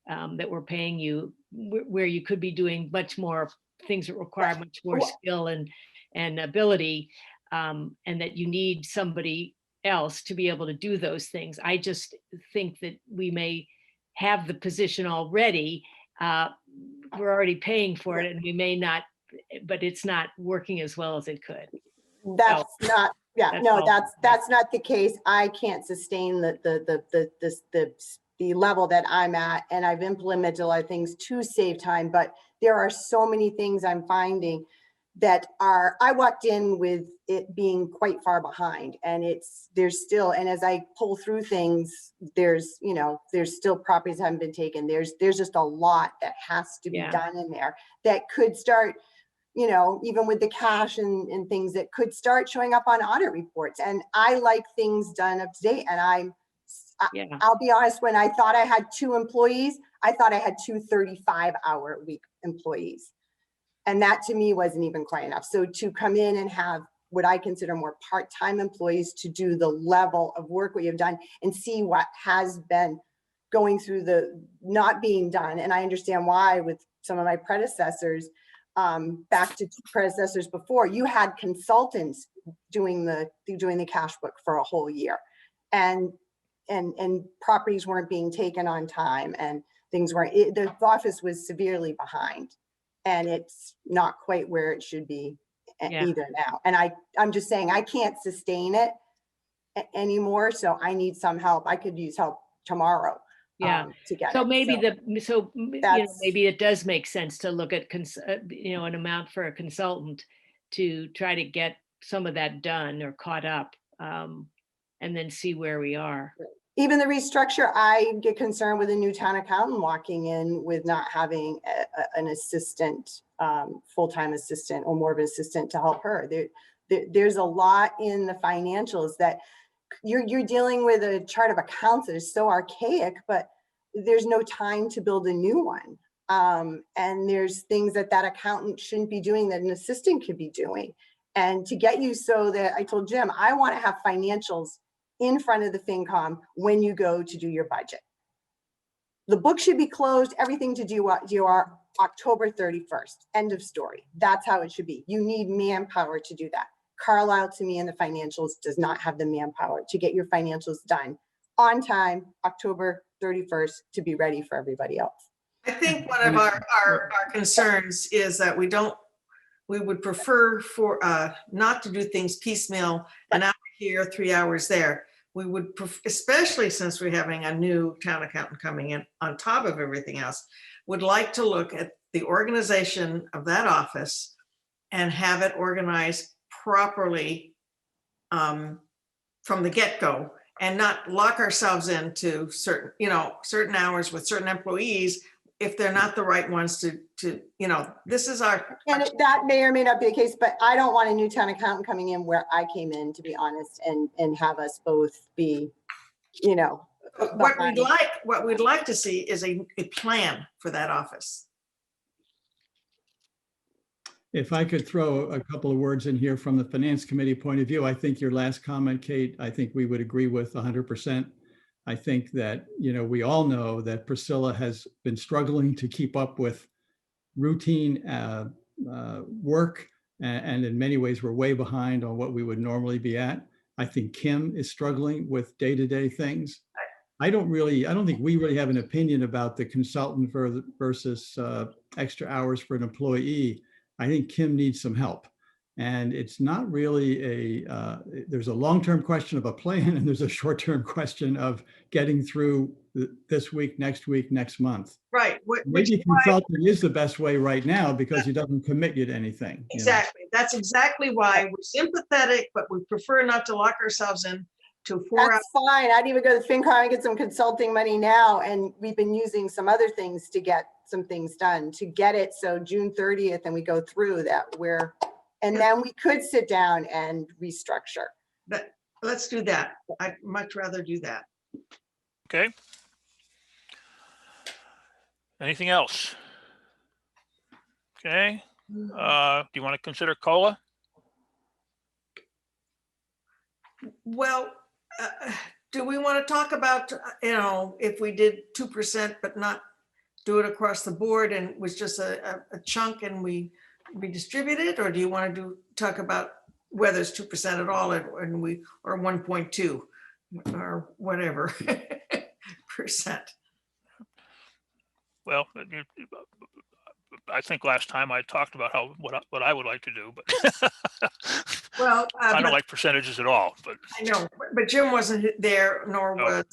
that we're paying you, where you could be doing much more things that require much more skill and ability, and that you need somebody else to be able to do those things. I just think that we may have the position already. We're already paying for it, and we may not, but it's not working as well as it could. That's not, yeah, that's no, all. that's not the case. I can't sustain the level that I'm at, and I've implemented a lot of things to save time, but there are so many things I'm finding that are, I walked in with it being quite far behind, and there's still, and as I pull through things, there's still properties haven't been taken. There's just a lot that has to be done in there that could start, even with the cash and things that could start showing up on audit reports. And I like things done up to date. And I'll be honest, when I thought I had 2 employees, I thought I had 2 35-hour-a-week employees. And that to me wasn't even quite enough. So to come in and have what I consider more part-time employees to do the level of work we have done and see what has been going through the not being done. And I understand why with some of my predecessors, back to predecessors before, you had consultants doing the cash book for a whole year, and properties weren't being taken on time, and things weren't, the office was severely behind, and it's not quite where it should be either now. And I'm just saying, I can't sustain it anymore. So I need some help. I could use help tomorrow. To get so it. maybe maybe it does make sense to look at an amount for a consultant to try to get some of that done or caught up, and then see where we are. Even the restructure, I get concerned with a new town accountant walking in with not having an assistant, full-time assistant, or more of an assistant to help her. There's a lot in the financials that you're dealing with a chart of accounts that is so archaic, but there's no time to build a new one. And there's things that accountant shouldn't be doing that an assistant could be doing. And to get you so that, I told Jim, I want to have financials in front of the FinCom when you go to do your budget. The book should be closed, everything to do October 31st, end of story. That's how it should be. You need manpower to do that. Carlisle, to me, in the financials does not have the manpower to get your financials done on time, October 31st, to be ready for everybody else. I think one of our concerns is that we would prefer for not to do things piecemeal, an hour here, 3 hours there. We would, especially since we're having a new town accountant coming in on top of everything else, would like to look at the organization of that office and have it organized properly from the get-go, and not lock ourselves into certain hours with certain employees if they're not the right ones to this is our. And that may or may not be the case, but I don't want a new town accountant coming in where I came in, to be honest, and have us both be, What we'd like to see is a plan for that office. If I could throw a couple of words in here from the Finance Committee point of view, I think your last comment, Kate, I think we would agree with 100%. I think that, we all know that Priscilla has been struggling to keep up with routine work, and in many ways we're way behind on what we would normally be at. I think Kim is struggling with day-to-day things. I don't think we really have an opinion about the consultant versus extra hours for an employee. I think Kim needs some help. And it's not really there's a long-term question of a plan, and there's a short-term question of getting through this week, next month. Right. Maybe consulting is the best way right now because he doesn't commit you to anything. Exactly. That's exactly why we're sympathetic, but we prefer not to lock ourselves in to 4 hours. That's fine. I'd even go to FinCom and get some consulting money now. And we've been using some other things to get some things done to get it. So June 30th, and we go through that and then we could sit down and restructure. But let's do that. I'd much rather do that. Okay. Anything else? Okay. Do you want to consider COLA? Well, do we want to talk about, if we did 2%, but not do it across the board and was just a chunk and we redistribute it? Or do you want to talk about whether it's 2% at all and we, or 1.2 or whatever percent? Well, I think last time I talked about what I would like to do, but Well, I don't but- like percentages at all, but I know, but Jim wasn't there, nor No. was,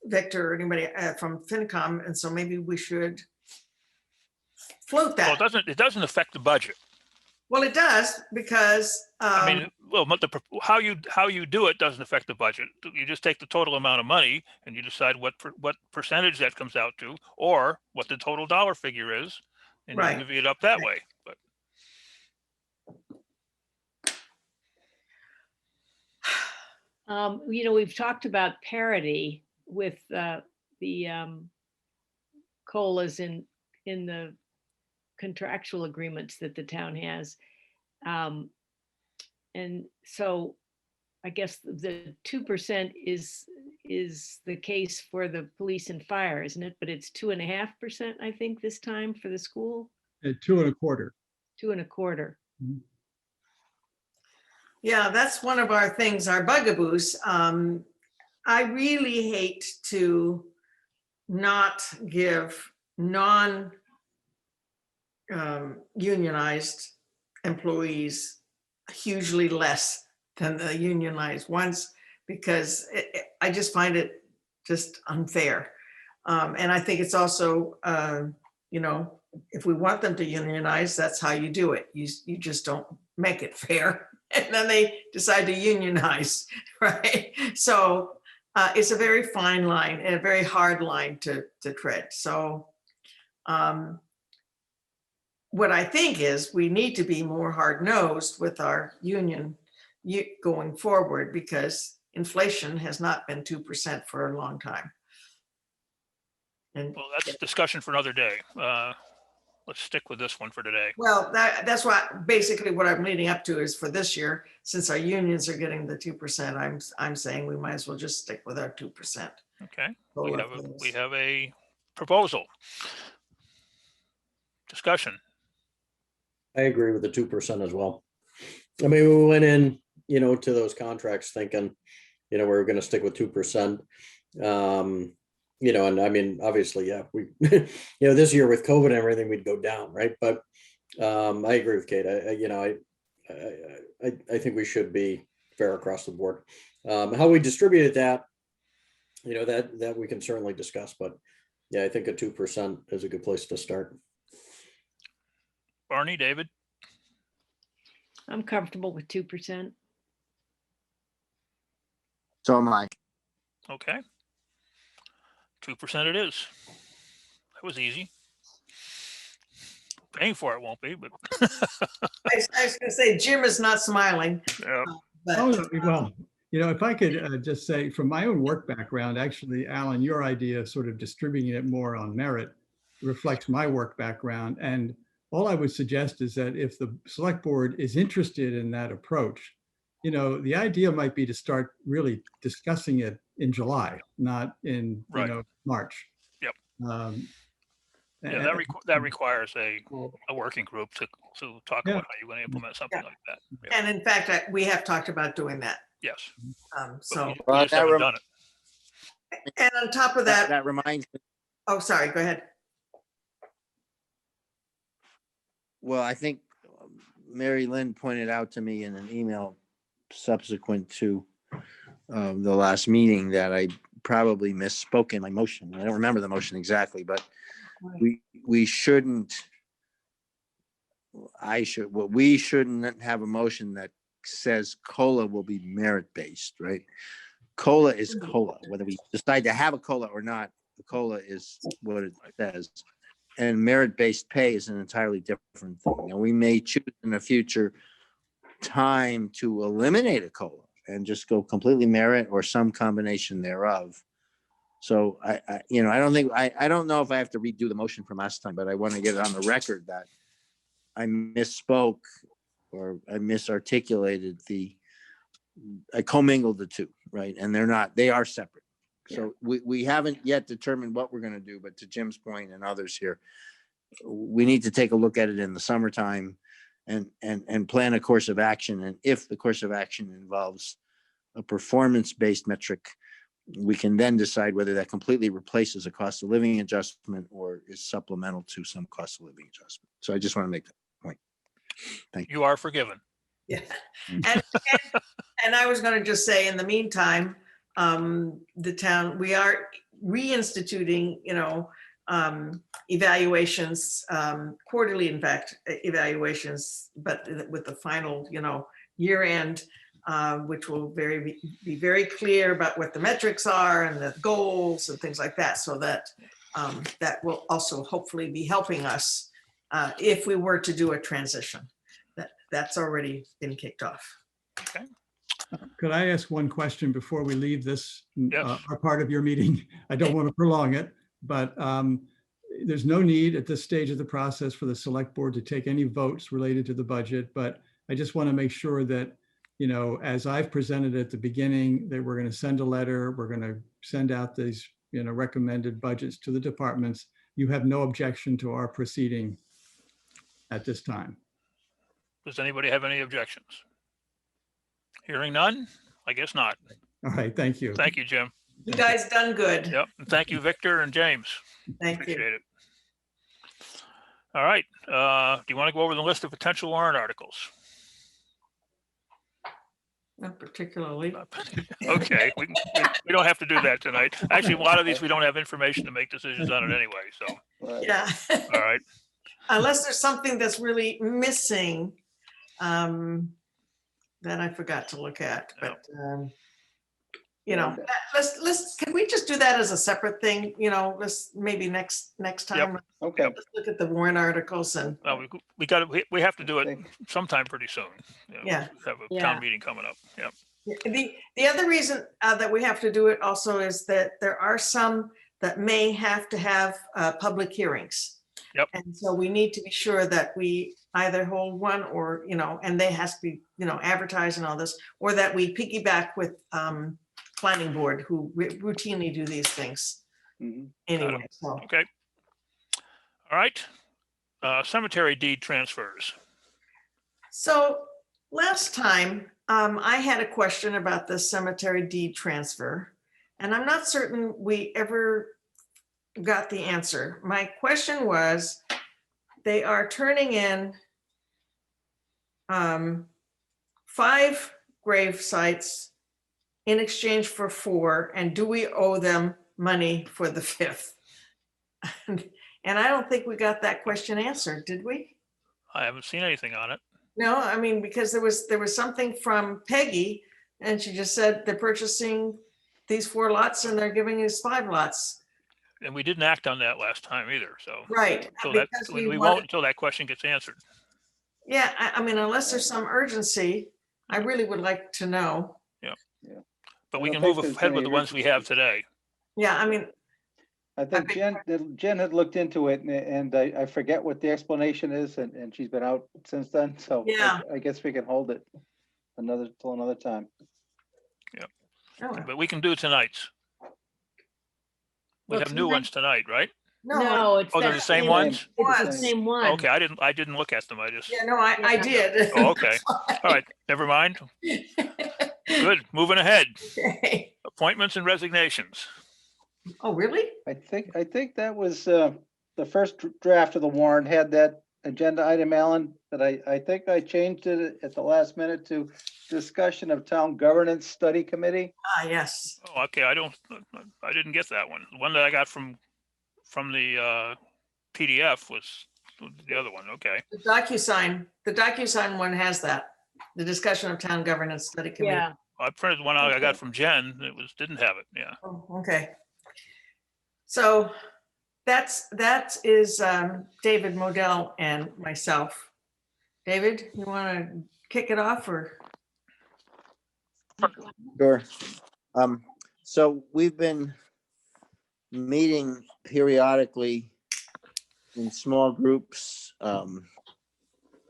Victor or anybody from FinCom, and so maybe we should float well, that. it doesn't affect the budget. Well, it does, because, I mean, well, but how you do it doesn't affect the budget. You just take the total amount of money and you decide what percentage that comes out to, or what the total dollar figure is, and you Right. divvy it up that way. But We've talked about parity with the COLAs in the contractual agreements that the town has. And so I guess the 2% is the case for the police and fire, isn't it? But it's 2.5%, I think, this time for the school, At 2.25. 2.25. yeah, that's one of our things, our bugaboos. I really hate to not give unionized employees hugely less than the unionized ones, because I just find it just unfair. And I think it's also, if we want them to unionize, that's how you do it. You just don't make it fair. And then they decide to unionize, right? So it's a very fine line and a very hard line to tread. So what I think is we need to be more hard-nosed with our union going forward, because inflation has not been 2% for a long time. And well, that's discussion for another day. Let's stick with this one for today. well, that's basically what I'm leading up to is for this year, since our unions are getting the 2%, I'm saying we might as well just stick with our 2%. Okay, COLA we have a proposal. Discussion. I agree with the 2% as well. I mean, we went in, to those contracts thinking, we were going to stick with 2%. And I mean, obviously, yeah, we, this year with COVID and everything, we'd go down, right? But I agree with Kate. I think we should be fair across the board. How we distributed that, that we can certainly discuss. But yeah, I think a 2% is a good place to start. Barney, David? I'm comfortable with 2%. So am I. Okay. 2% it is. That was easy. Paying for it won't be, but I was gonna say, Jim is not smiling. yeah. But Oh, well, if I could just say from my own work background, actually, Alan, your idea of sort of distributing it more on merit reflects my work background. And all I would suggest is that if the select board is interested in that approach, the idea might be to start really discussing it in July, not in, Right. March. Yep. And- That requires a working group to talk Yeah. about how you're going to implement something like that. Yeah. And in fact, we have talked about doing that. Yes. But So, we Well, just that haven't done it. and on top of that, That reminds me, oh, sorry, go ahead. well, I think Mary Lynn pointed out to me in an email subsequent to the last meeting that I probably misspoke in my motion. I don't remember the motion exactly, but we shouldn't have a motion that says COLA will be merit-based, right? COLA is COLA, whether we decide to have a COLA or not, the COLA is what it says. And merit-based pay is an entirely different thing. Now, we may choose in a future time to eliminate a COLA and just go completely merit or some combination thereof. So I don't know if I have to redo the motion from last time, but I want to get it on the record that I misspoke or I misarticulated I commingled the two, right? And they are separate. So we haven't yet determined what we're gonna do, but to Jim's point and others here, we need to take a look at it in the summertime and plan a course of action. And if the course of action involves a performance-based metric, we can then decide whether that completely replaces a cost of living adjustment or is supplemental to some cost of living adjustment. So I just want to make that point. Thank you. You are forgiven. Yeah. And I was gonna just say, in the meantime, the town, we are reinstituting, evaluations, quarterly, in fact, evaluations, but with the final, year end, which will be very clear about what the metrics are and the goals and things like that, so that that will also hopefully be helping us if we were to do a transition. That's already been kicked off. Okay. Could I ask one question before we leave this Yes. our part of your meeting? I don't want to prolong it, but there's no need at this stage of the process for the select board to take any votes related to the budget. But I just want to make sure that, as I've presented at the beginning, that we're going to send a letter, we're going to send out these, recommended budgets to the departments. You have no objection to our proceeding at this time. Does anybody have any objections? Hearing none? I guess not. All right, thank you. Thank you, Jim. You guys done good. Yep. And thank you, Victor and James. Thank you. Appreciate it. All right. Do you want to go over the list of potential warrant articles? Not particularly. Okay. We don't have to do that tonight. Actually, a lot of these, we don't have information to make decisions on it anyway. So, Yeah. all right. Unless there's something that's really missing, that I forgot to look at, but, can we just do that as a separate thing? Let's maybe next time. Okay. Let's look at the warrant articles and, Well, we have to do it sometime pretty soon. Yeah. We have a Yeah. town meeting coming up. Yep. the other reason that we have to do it also is that there are some that may have to have public hearings. Yep. And so we need to be sure that we either hold one or, and they has to be, advertised and all this, or that we piggyback with planning board who routinely do these things. Anyway, so. Okay. All right. Cemetery deed transfers. So last time, I had a question about the cemetery deed transfer, and I'm not certain we ever got the answer. My question was, they are turning in 5 grave sites in exchange for 4, and do we owe them money for the 5th? And I don't think we got that question answered, did we? I haven't seen anything on it. No, I mean, because there was something from Peggy, and she just said they're purchasing these 4 lots and they're giving us 5 lots. And we didn't act on that last time either. So Right. So because that we won't until that question gets answered. Yeah, I mean, unless there's some urgency, I really would like to know. But we I can don't move think there's ahead with any the ones we have today. Yeah, I mean, I think Jen had looked into it and I forget what the explanation is and she's been out since then. So Yeah. I guess we can hold it till another time. But we can do tonight's. We Well, have new ones tonight, right? No, it's. Oh, they're that the same ones? It's the Ones. same one. Okay, I didn't look at them. I just, yeah, no, I did. oh, okay. All right, never mind. Good, moving ahead. Okay. Appointments and resignations. Oh, really? I think that was the first draft of the warrant had that agenda item, Alan, but I think I changed it at the last minute to discussion of town governance study committee. Ah, yes. Oh, okay, I didn't get that one. The one that I got from the PDF was the other one, okay. The DocuSign one has that. The discussion of town governance study committee. Yeah. I printed one out I got from Jen, it didn't have it, yeah. Oh, okay. So that is David Modell and myself. David, you want to kick it off or? Sure. So we've been meeting periodically in small groups on,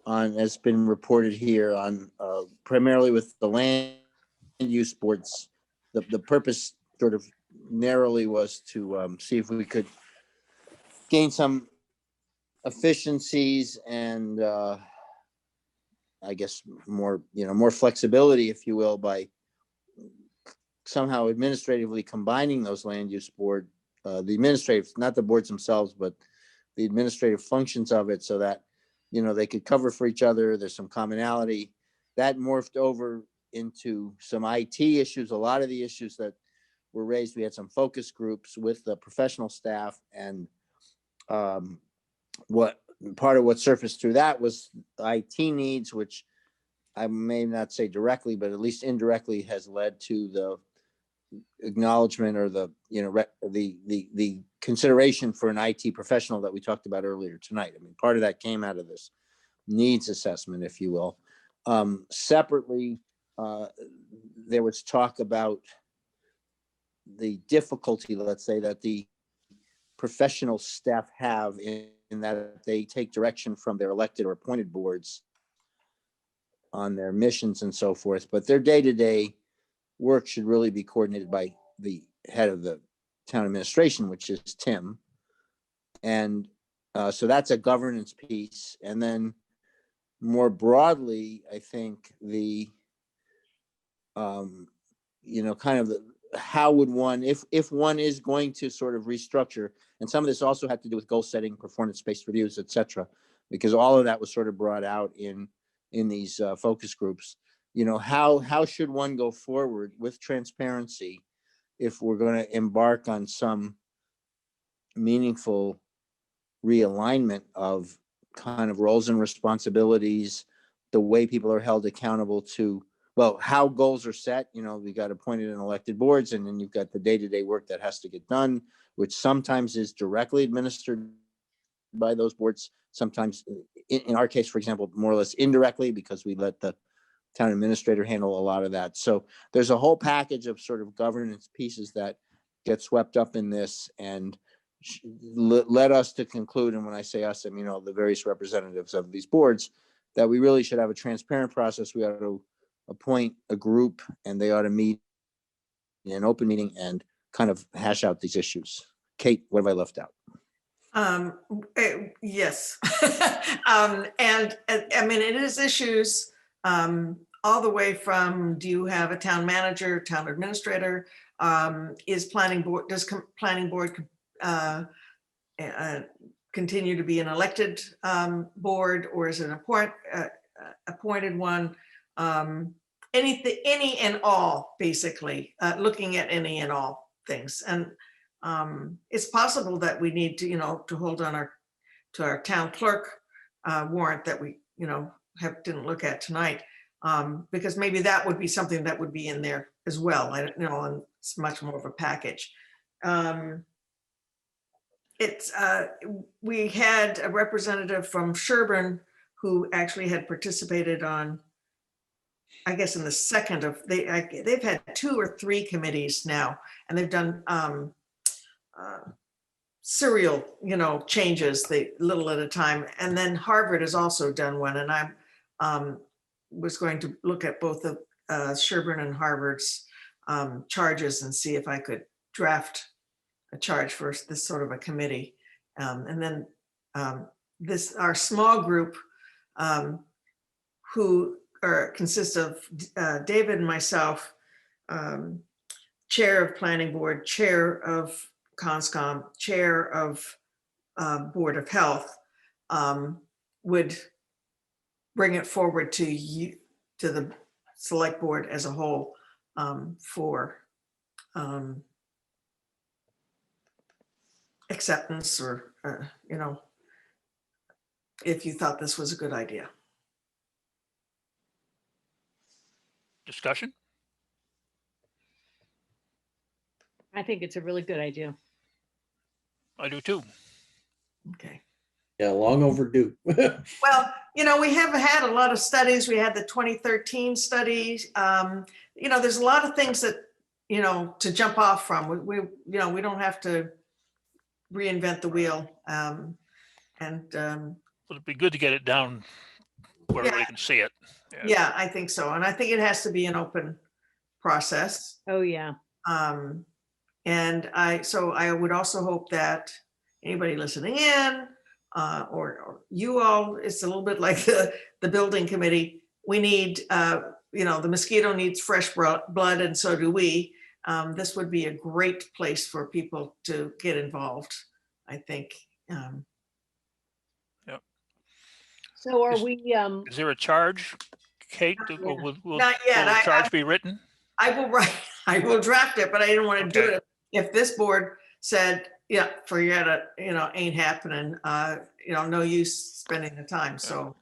as been reported here, on primarily with the land use boards. The purpose sort of narrowly was to see if we could gain some efficiencies and I guess more, more flexibility, if you will, by somehow administratively combining those land use board, the administrative, not the boards themselves, but the administrative functions of it, so that, they could cover for each other. There's some commonality that morphed over into some IT issues. A lot of the issues that were raised, we had some focus groups with the professional staff, and what part of what surfaced through that was IT needs, which I may not say directly, but at least indirectly has led to the acknowledgement or the the consideration for an IT professional that we talked about earlier tonight. I mean, part of that came out of this needs assessment, if you will. Separately, there was talk about the difficulty, let's say, that the professional staff have in that they take direction from their elected or appointed boards on their missions and so forth, but their day-to-day work should really be coordinated by the head of the town administration, which is Tim. And so that's a governance piece. And then more broadly, I think the, kind of the, how would one, if one is going to sort of restructure, and some of this also had to do with goal setting, performance-based reviews, et cetera, because all of that was sort of brought out in these focus groups. How should one go forward with transparency if we're going to embark on some meaningful realignment of kind of roles and responsibilities, the way people are held accountable to, well, how goals are set. We got appointed and elected boards, and then you've got the day-to-day work that has to get done, which sometimes is directly administered by those boards. Sometimes, in our case, for example, more or less indirectly, because we let the town administrator handle a lot of that. So there's a whole package of sort of governance pieces that get swept up in this, and led us to conclude, and when I say us, I mean all the various representatives of these boards, that we really should have a transparent process. We ought to appoint a group, and they ought to meet in an open meeting and kind of hash out these issues. Kate, what have I left out? Yes. And I mean, it is issues all the way from, do you have a town manager, town administrator? Does planning board continue to be an elected board, or is it an appointed one? Any and all, basically, looking at any and all things. And it's possible that we need to, to hold on to our town clerk warrant that we, didn't look at tonight, because maybe that would be something that would be in there as well. I don't know, and it's much more of a package. We had a representative from Sherburne who actually had participated on, I guess, in the second of, they've had 2 or 3 committees now, and they've done serial, changes, little at a time. And then Harvard has also done one, and I was going to look at both of Sherburne and Harvard's charges and see if I could draft a charge for this sort of a committee. And then our small group, who consists of David and myself, chair of planning board, chair of Conscom, chair of Board of Health, would bring it forward to you, to the select board as a whole, for acceptance, or if you thought this was a good idea. Discussion? I think it's a really good idea. I do too. Okay. Yeah, long overdue. Well, we have had a lot of studies. We had the 2013 studies. There's a lot of things that, to jump off from. We don't have to reinvent the wheel. It'd be good to get it down where everybody can see it. Yeah, I think so. And I think it has to be an open process. Oh, yeah. And so I would also hope that anybody listening in, or you all, it's a little bit like the building committee. We need, the mosquito needs fresh blood, and so do we. This would be a great place for people to get involved, I think. So are Is- we, Is there a charge, Kate? Will Not yet. the charge be written? I will write, I will draft it, but I didn't want to do Okay. it if this board said, yeah, forget it, ain't happening, no use spending the time. So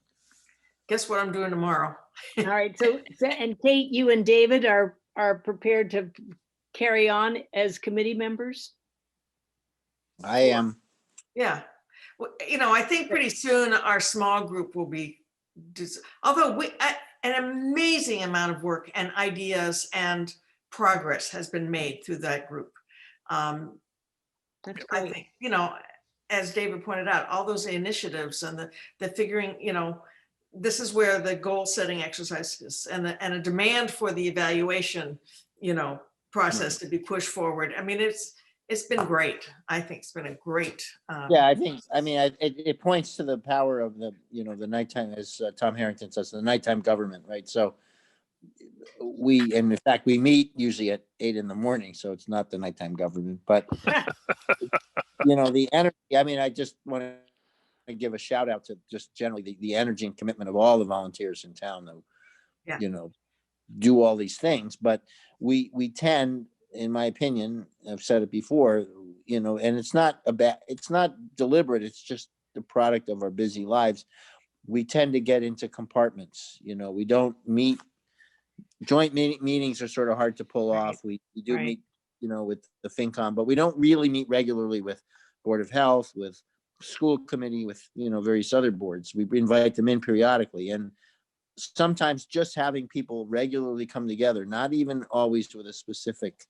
guess what I'm doing tomorrow? all right, so, and Kate, you and David are prepared to carry on as committee members? I am. Yeah. Well, I think pretty soon our small group will be, although an amazing amount of work and ideas and progress has been made through that group. That's I great. think, as David pointed out, all those initiatives and the figuring, this is where the goal setting exercises and a demand for the evaluation, process to be pushed forward. I mean, it's been great. I think it's been a great. Yeah, it points to the power of the nighttime, as Tom Harrington says, the nighttime government, right? So in fact, we meet usually at 8 a.m, so it's not the nighttime government, but the energy. I just want to give a shout out to just generally the energy and commitment of all the volunteers in town that, do all these things. But we tend, in my opinion, I've said it before, and it's not deliberate. It's just the product of our busy lives. We tend to get into compartments. We don't meet. Joint meetings are sort of hard to pull off. We do meet, with the FinCom, but we don't really meet regularly with Board of Health, with school committee, with, various other boards. We invite them in periodically. And sometimes just having people regularly come together, not even always with a specific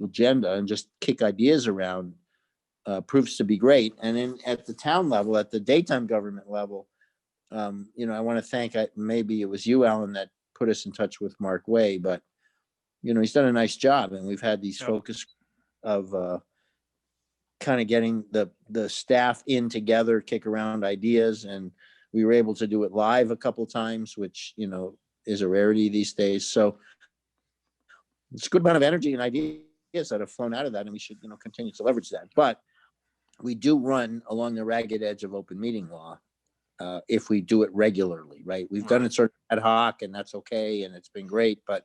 agenda, and just kick ideas around, proves to be great. And then at the town level, at the daytime government level, I want to thank, maybe it was you, Alan, that put us in touch with Mark Way, but he's done a nice job, and we've had these focus of kind of getting the staff in together, kick around ideas, and we were able to do it live a couple times, which is a rarity these days. So it's a good amount of energy and ideas that have flown out of that, and we should continue to leverage that. But we do run along the ragged edge of open meeting law. If we do it regularly, right? We've done it sort of ad hoc, and that's okay, and it's been great. But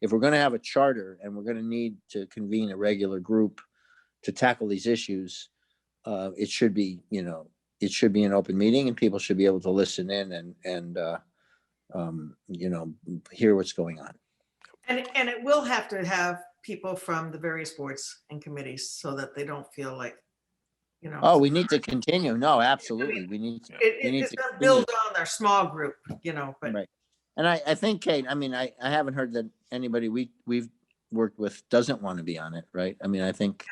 if we're going to have a charter and we're going to need to convene a regular group to tackle these issues, it should be, an open meeting, and people should be able to listen in and hear what's going on. And it will have to have people from the various boards and committees so that they don't feel like, Oh, we need to continue. No, absolutely. We need to. it's going to build on their small group, but. Right. And I think, Kate, I haven't heard that anybody we've worked with doesn't want to be on it, right? I think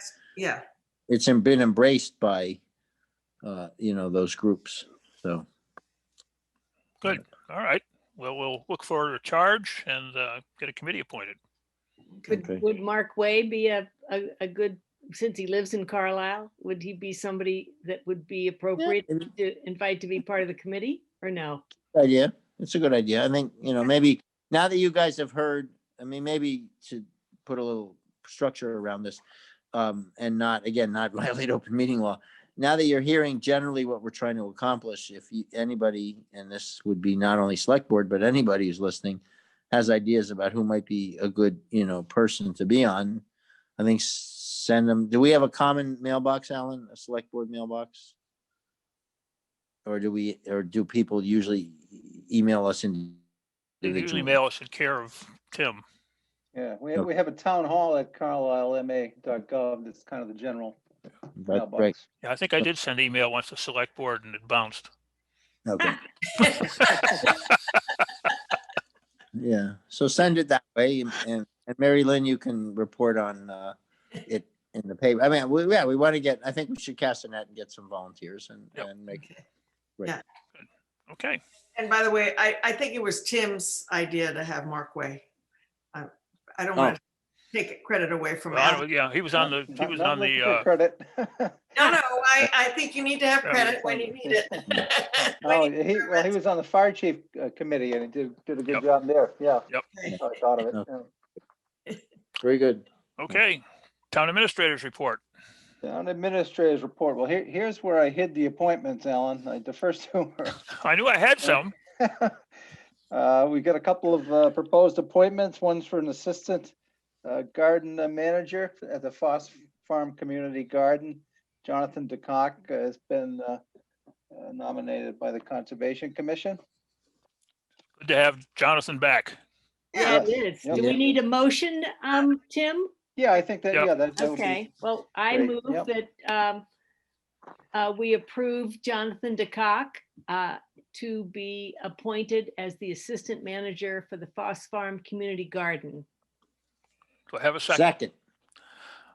it's been embraced by, those groups. So. Good. All right. Well, we'll look for a charge and get a committee appointed. Would Mark Way be a good, since he lives in Carlisle, would he be somebody that would be appropriate to invite to be part of the committee, or no? Idea. It's a good idea. I think, maybe now that you guys have heard, maybe to put a little structure around this, and not violate open meeting law. Now that you're hearing generally what we're trying to accomplish, if anybody, and this would be not only select board, but anybody who's listening, has ideas about who might be a good, person to be on, I think send them. Do we have a common mailbox, Alan? A select board mailbox? Or do people usually email us They usually mail us in care of Tim. Yeah, we have a town hall at carlislema.gov. That's kind of the general mailbox. Right. Yeah, I think I did send email once to select board and it bounced. Okay. Yeah. So send it that way, and Mary Lynn, you can report on it in the paper. We want to get. I think we should cast a net and get some volunteers and make. Right. Yeah. Good. Okay. And by the way, I think it was Tim's idea to have Mark Way. I don't want to take credit away from Well, I Alan. don't- yeah, he was on the, he was on looking for the, credit. No, I think you need to have Yeah. credit when you need it. When Oh, you- he was on the fire chief committee and he did a good Yep. job there. Yeah. Yep. That's how I thought of it. yeah. Very good. okay. Town administrators report. Town administrators report. Well, here's where I hid the appointments, Alan. The first two were. I knew I had some. We got a couple of proposed appointments. One's for an assistant garden manager at the Foss Farm Community Garden. Jonathan DeCock has been nominated by the Conservation Commission. Good to have Jonathan back. Yeah, it Yes. is. Yep. Do we need a motion, Tim? Yeah, I think that, Yep. yeah, that would be. Okay, well, I great, move yep. that we approve Jonathan DeCock to be appointed as the assistant manager for the Foss Farm Community Garden. Do I have a second? Second.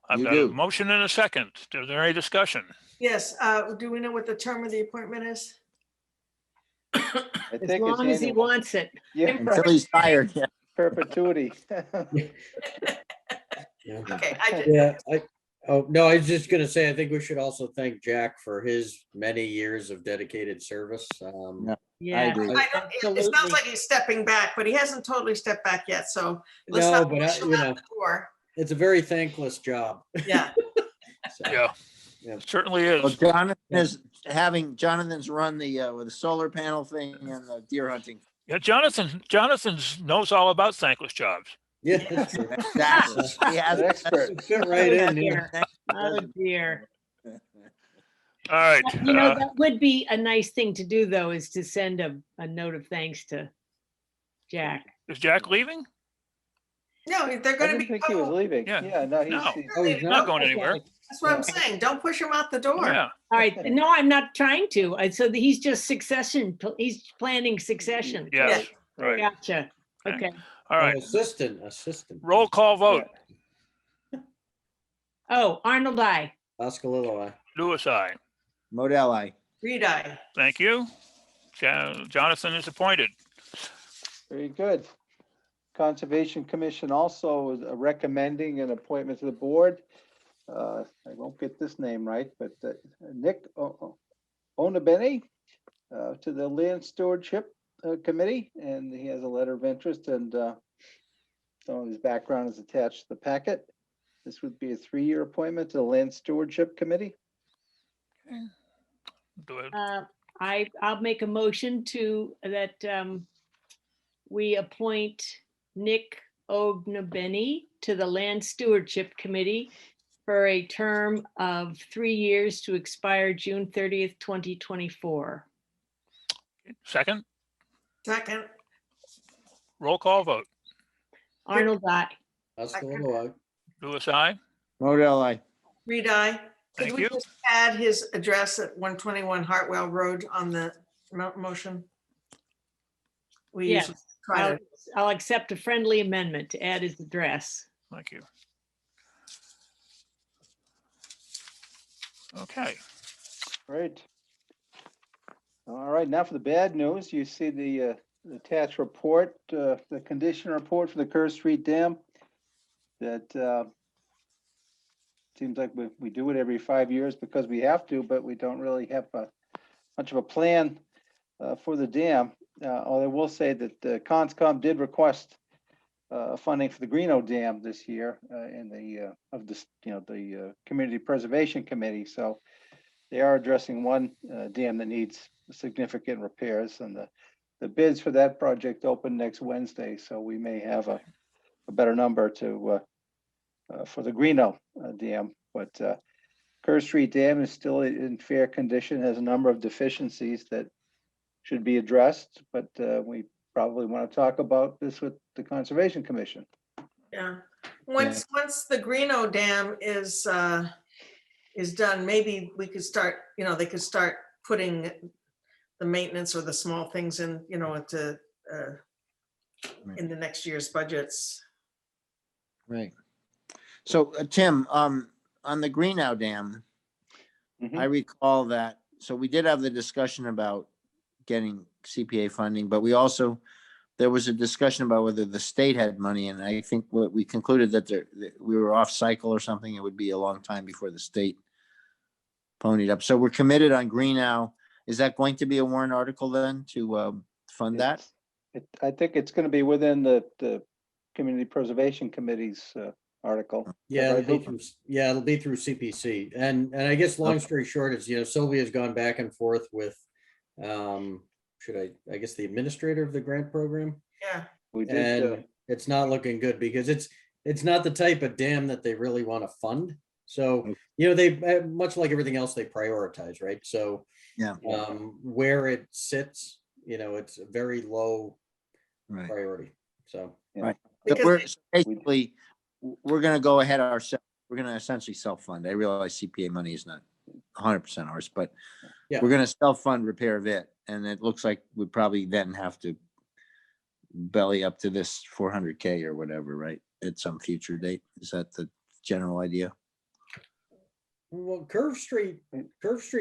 I've You got a do. motion and a second. Is there any discussion? Yes, do we know what the term of the appointment is? I As think it's long as he annual. wants it. Yeah, Until he's tired. Yeah. perpetuity. Yeah. Okay, I did. Yeah, oh, no, I was just gonna say, I think we should also thank Jack for his many years of dedicated service. Yeah. Yeah. agree. I don't- It sounds Absolutely. like he's stepping back, but he hasn't totally stepped back yet, so let's No, not but push him you out know, the door. it's a very thankless job. Yeah, So, Yeah, Yeah. certainly Well, is. Jonathan's run the with the solar panel thing and the deer hunting. Yeah, Jonathan knows all about thankless jobs. Yeah. that's true. Exactly. He has An expert. Fit right in there. Oh, dear. All right. You know, that would be a nice thing to do, though, is to send a note of thanks to Jack. Is Jack leaving? no, they're I gonna didn't be, think he was leaving. Yeah. Yeah, no, No. Oh, he's Not going anywhere. that's what I'm saying. Don't push him out the door. Yeah, All right, no, I'm not trying to. So he's just succession, he's planning succession. yes, right. Gotcha. Okay. Okay. All right. Assistant. Roll call vote. Oh, Arnold, I. Oscalillo, aye. Lewis, I. Model I. Reed, I. Thank you. Jonathan is appointed. Very good. Conservation Commission also is recommending an appointment to the board. I won't get this name right, but Nick Onabene to the Land Stewardship Committee, and he has a letter of interest, and some of his background is attached to the packet. This would be a 3-year appointment to the Land Stewardship Committee. Do it. I'll make a motion that we appoint Nick Ognabeni to the Land Stewardship Committee for a term of 3 years to expire June 30th, 2024. Second, Second, roll call vote. Arnold, I. Oscalillo, aye. Lewis, I. Model I. Reed, I. Could Thank we you. just add his address at 121 Hartwell Road on the motion? We Yes, usually try I'll accept a friendly amendment to add his address. Thank you. Okay. Great. All right, now for the bad news, you see the attached report, the condition report for the Kerr Street Dam. That seems like we do it every 5 years because we have to, but we don't really have much of a plan for the dam. Although I will say that Conscom did request funding for the Greeno Dam this year in the Community Preservation Committee. So they are addressing one dam that needs significant repairs, and the bids for that project open next Wednesday. So we may have a better number to for the Greeno Dam. But Kerr Street Dam is still in fair condition, has a number of deficiencies that should be addressed, but we probably want to talk about this with the Conservation Commission. Yeah, once the Greeno Dam is done, maybe we could start, they could start putting the maintenance or the small things in, into in the next year's budgets. Right. So Tim, on the Greenough Dam, I recall that, so we did have the discussion about getting CPA funding, but we also, there was a discussion about whether the state had money, and I think what we concluded that we were off cycle or something. It would be a long time before the state ponied up. So we're committed on green now. Is that going to be a warrant article then to fund that? I think it's going to be within the Community Preservation Committee's article. Yeah, Right, it'll be Luke? through, yeah, it'll be through CPC. And I guess long story short is, Sylvia's gone back and forth with, I guess the administrator of the grant program. Yeah. We did, And it's not looking good because it's not the type of dam that they really want to fund. So, they, much like everything else, they prioritize, right? So Yeah. where it sits, it's a very low Right. priority. So. Right. Because Basically, we're going to go ahead ourselves. We're going to essentially self-fund. I realize CPA money is not 100% ours, but Yeah. we're going to self-fund repair of it. And it looks like we probably then have to belly up to this 400K or whatever, right? At some future date. Is that the general idea? Well, Curve Street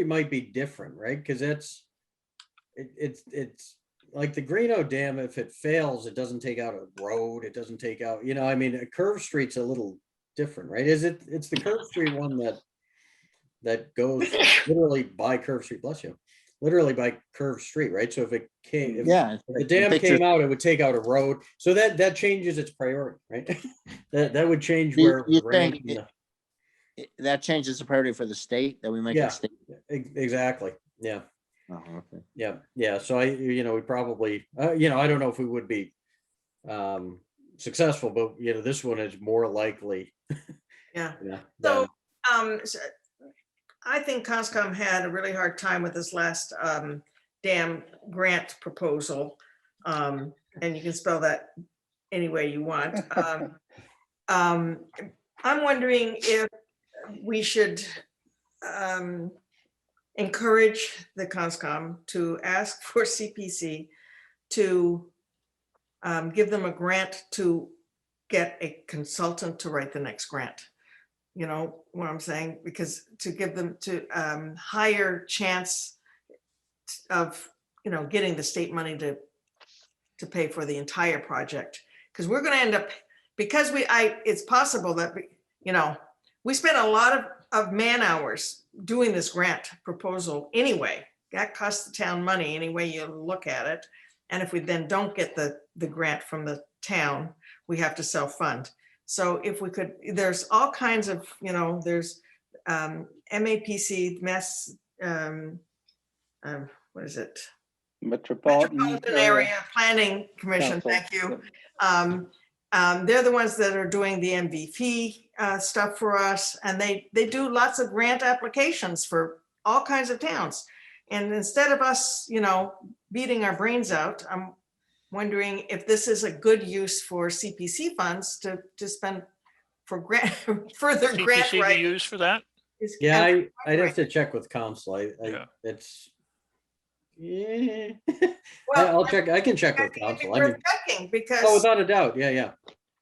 might be different, right? Because it's like the Greeno Dam. If it fails, it doesn't take out a road. It doesn't take out, a Curve Street's a little different, right? It's the Curve Street one that goes literally by Curve Street. Bless you. Literally by Curve Street, right? So if it came, if the dam came out, it would take out a road. So that changes its priority, right? that would change where You're saying that changes the priority for the state, that we make it state. Exactly. Yeah. Oh, okay. Yeah. So we probably, I don't know if we would be successful, but this one is more likely. Yeah. So, So I think Conscom had a really hard time with this last dam grant proposal. And you can spell that any way you want. I'm wondering if we should encourage the Conscom to ask for CPC to give them a grant to get a consultant to write the next grant. You know what I'm saying? Because to give them to higher chance of, getting the state money to pay for the entire project. Because we're going to end up, because it's possible that, we spent a lot of man hours doing this grant proposal anyway. That costs the town money any way you look at it. And if we then don't get the grant from the town, we have to self-fund. So if we could, there's all kinds of, there's MAPC, Mass, what is it? Metropolitan Area Planning Commission, Council. thank you. They're the ones that are doing the MVP stuff for us, and they do lots of grant applications for all kinds of towns. And instead of us, beating our brains out, I'm wondering if this is a good use for CPC funds to spend for grant further grant CPC be writing. used for that? yeah, I'd have to check with council. It's. Yeah. Well, I'll check. I can check with council. I mean, checking because without a doubt. Yeah.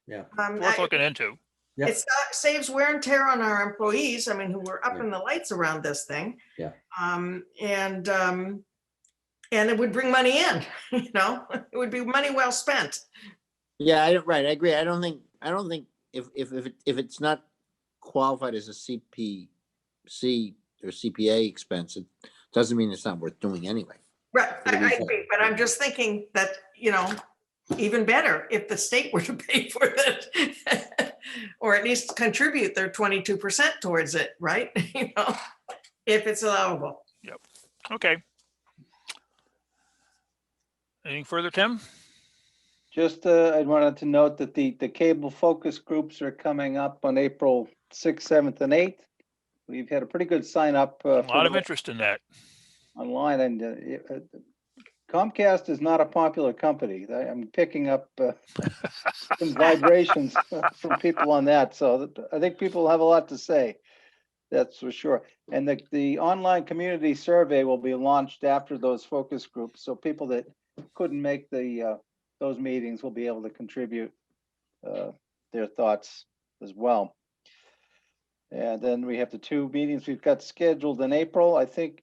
Worth looking into. Yep. it saves wear and tear on our employees. I mean, who were up in the lights around this thing. Yeah. And it would bring money in. It would be money well spent. Yeah, right. I agree. I don't think if it's not qualified as a CPC or CPA expense, it doesn't mean it's not worth doing anyway. Right, I agree, but I'm just thinking that, even better if the state were to pay for it, or at least contribute their 22% towards it, right? If it's allowable. Yep. Okay. Anything further, Tim? Just, I wanted to note that the cable focus groups are coming up on April 6th, 7th, and 8th. We've had a pretty good sign up. A lot of interest in that. Online, and Comcast is not a popular company. I'm picking up some vibrations from people on that. So I think people have a lot to say. That's for sure. And the online community survey will be launched after those focus groups. So people that couldn't make those meetings will be able to contribute their thoughts as well. And then we have the 2 meetings we've got scheduled in April. I think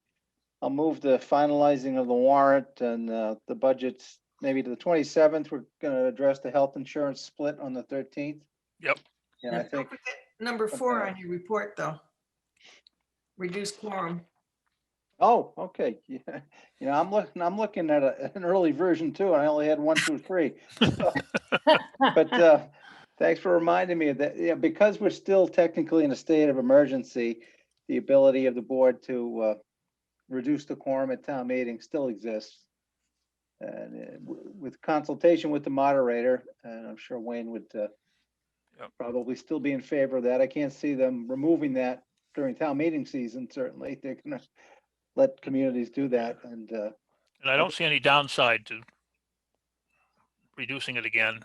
I'll move the finalizing of the warrant and the budgets maybe to the 27th, we're gonna address the health insurance split on the 13th. Yep. And I Don't think, forget number 4 on your report, though. Reduce quorum. oh, okay, yeah, I'm looking at an early version too, and I only had 1, 2, 3. But thanks for reminding me of that. Yeah, because we're still technically in a state of emergency, the ability of the board to reduce the quorum at town meeting still exists. And with consultation with the moderator, and I'm sure Wayne would probably still be in favor of that. I can't see them removing that during town meeting season, certainly. They're gonna let communities do that, and And I don't see any downside to reducing it again,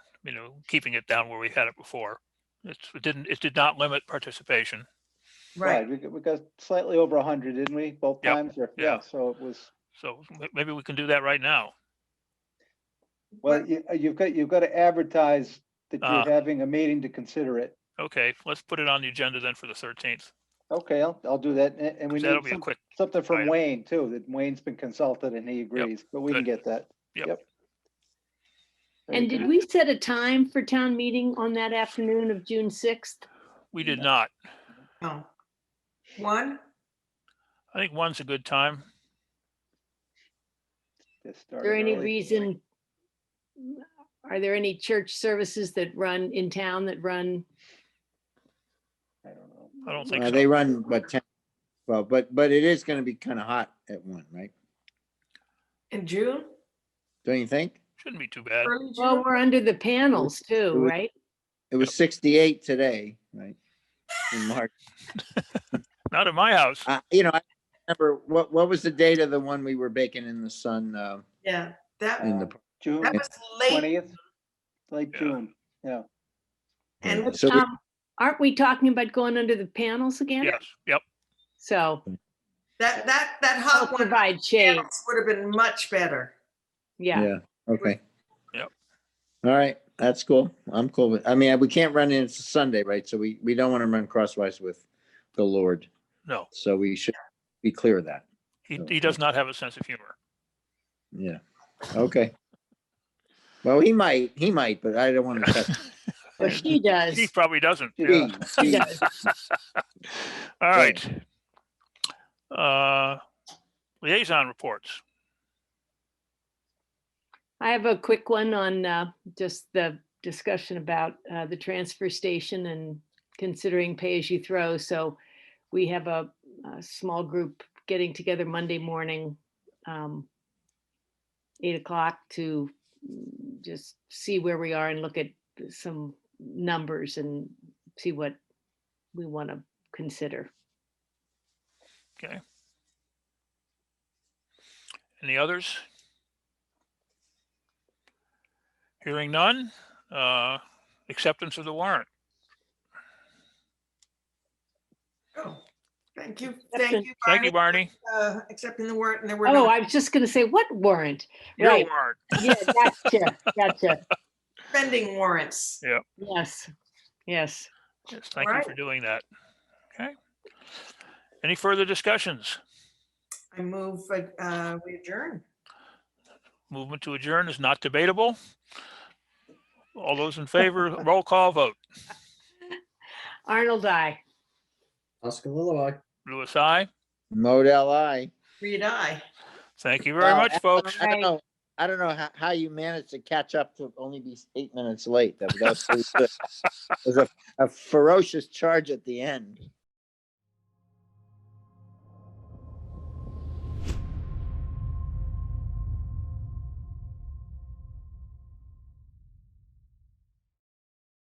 keeping it down where we had it before. It did not limit participation. Right. we got slightly over 100, didn't we, both Yep, times? Or yeah. So it was. So maybe we can do that right now. Well, you've got to advertise that Ah. you're having a meeting to consider it. Okay, let's put it on the agenda then for the 13th. Okay, I'll do that. And we That'll need be a quick something from item. Wayne too, that Wayne's been consulted and he agrees, but we can good. get that. Yep. Very And did good. we set a time for town meeting on that afternoon of June 6th? We did not. Oh. 1? I think 1's a good time. Get Is started there any early. reason? Are there any church services that run in town that run? I don't know. I don't think so. They run, what, 10, well, but it is gonna be kind of hot at 1, right? In June? Don't you think? Shouldn't be too bad. Early Well, June? we're under the panels too, was- right? It was 68 today, right? In March. Not at my house. I remember, what was the date of the one we were baking in the sun, Yeah, that in the, June was late. 20th, late Yeah. June, yeah. And so Aren't we talking about going under the panels again? Yes, yep. So that I'll hot one provide shade. would have been much better. Yeah. yeah, okay. Yep. All right, that's cool. I'm cool with, we can't run in, it's Sunday, right? So we don't want to run crosswise with the Lord. No, So we should be clear of that. he does not have a sense of humor. Yeah, okay. Well, he might, but I don't want to touch. But he does. He probably doesn't. Gee, He gee. does. All right. Liaison reports. I have a quick one on just the discussion about the transfer station and considering pay as you throw. So we have a small group getting together Monday morning, 8 o'clock, to just see where we are and look at some numbers and see what we want to consider. Okay. Any others? Hearing none. Acceptance of the warrant. Oh, thank you. Thank Thank you, Barney. Accepting the warrant, and there were Oh, no I was just going to say, what warrant? Your Right. warrant. Yeah, gotcha. spending warrants. Yes, yes. Yes, thank you for Alright. doing that. Okay. Any further discussions? I move, we adjourn. Movement to adjourn is not debatable. All those in favor, roll call vote. Arnold, I. Oscar Lilloye. Louis, I. Model I. Read aye. Thank you very much, folks. I don't know how you managed to catch up to only be 8 minutes late. That was pretty good. It was a ferocious charge at the end.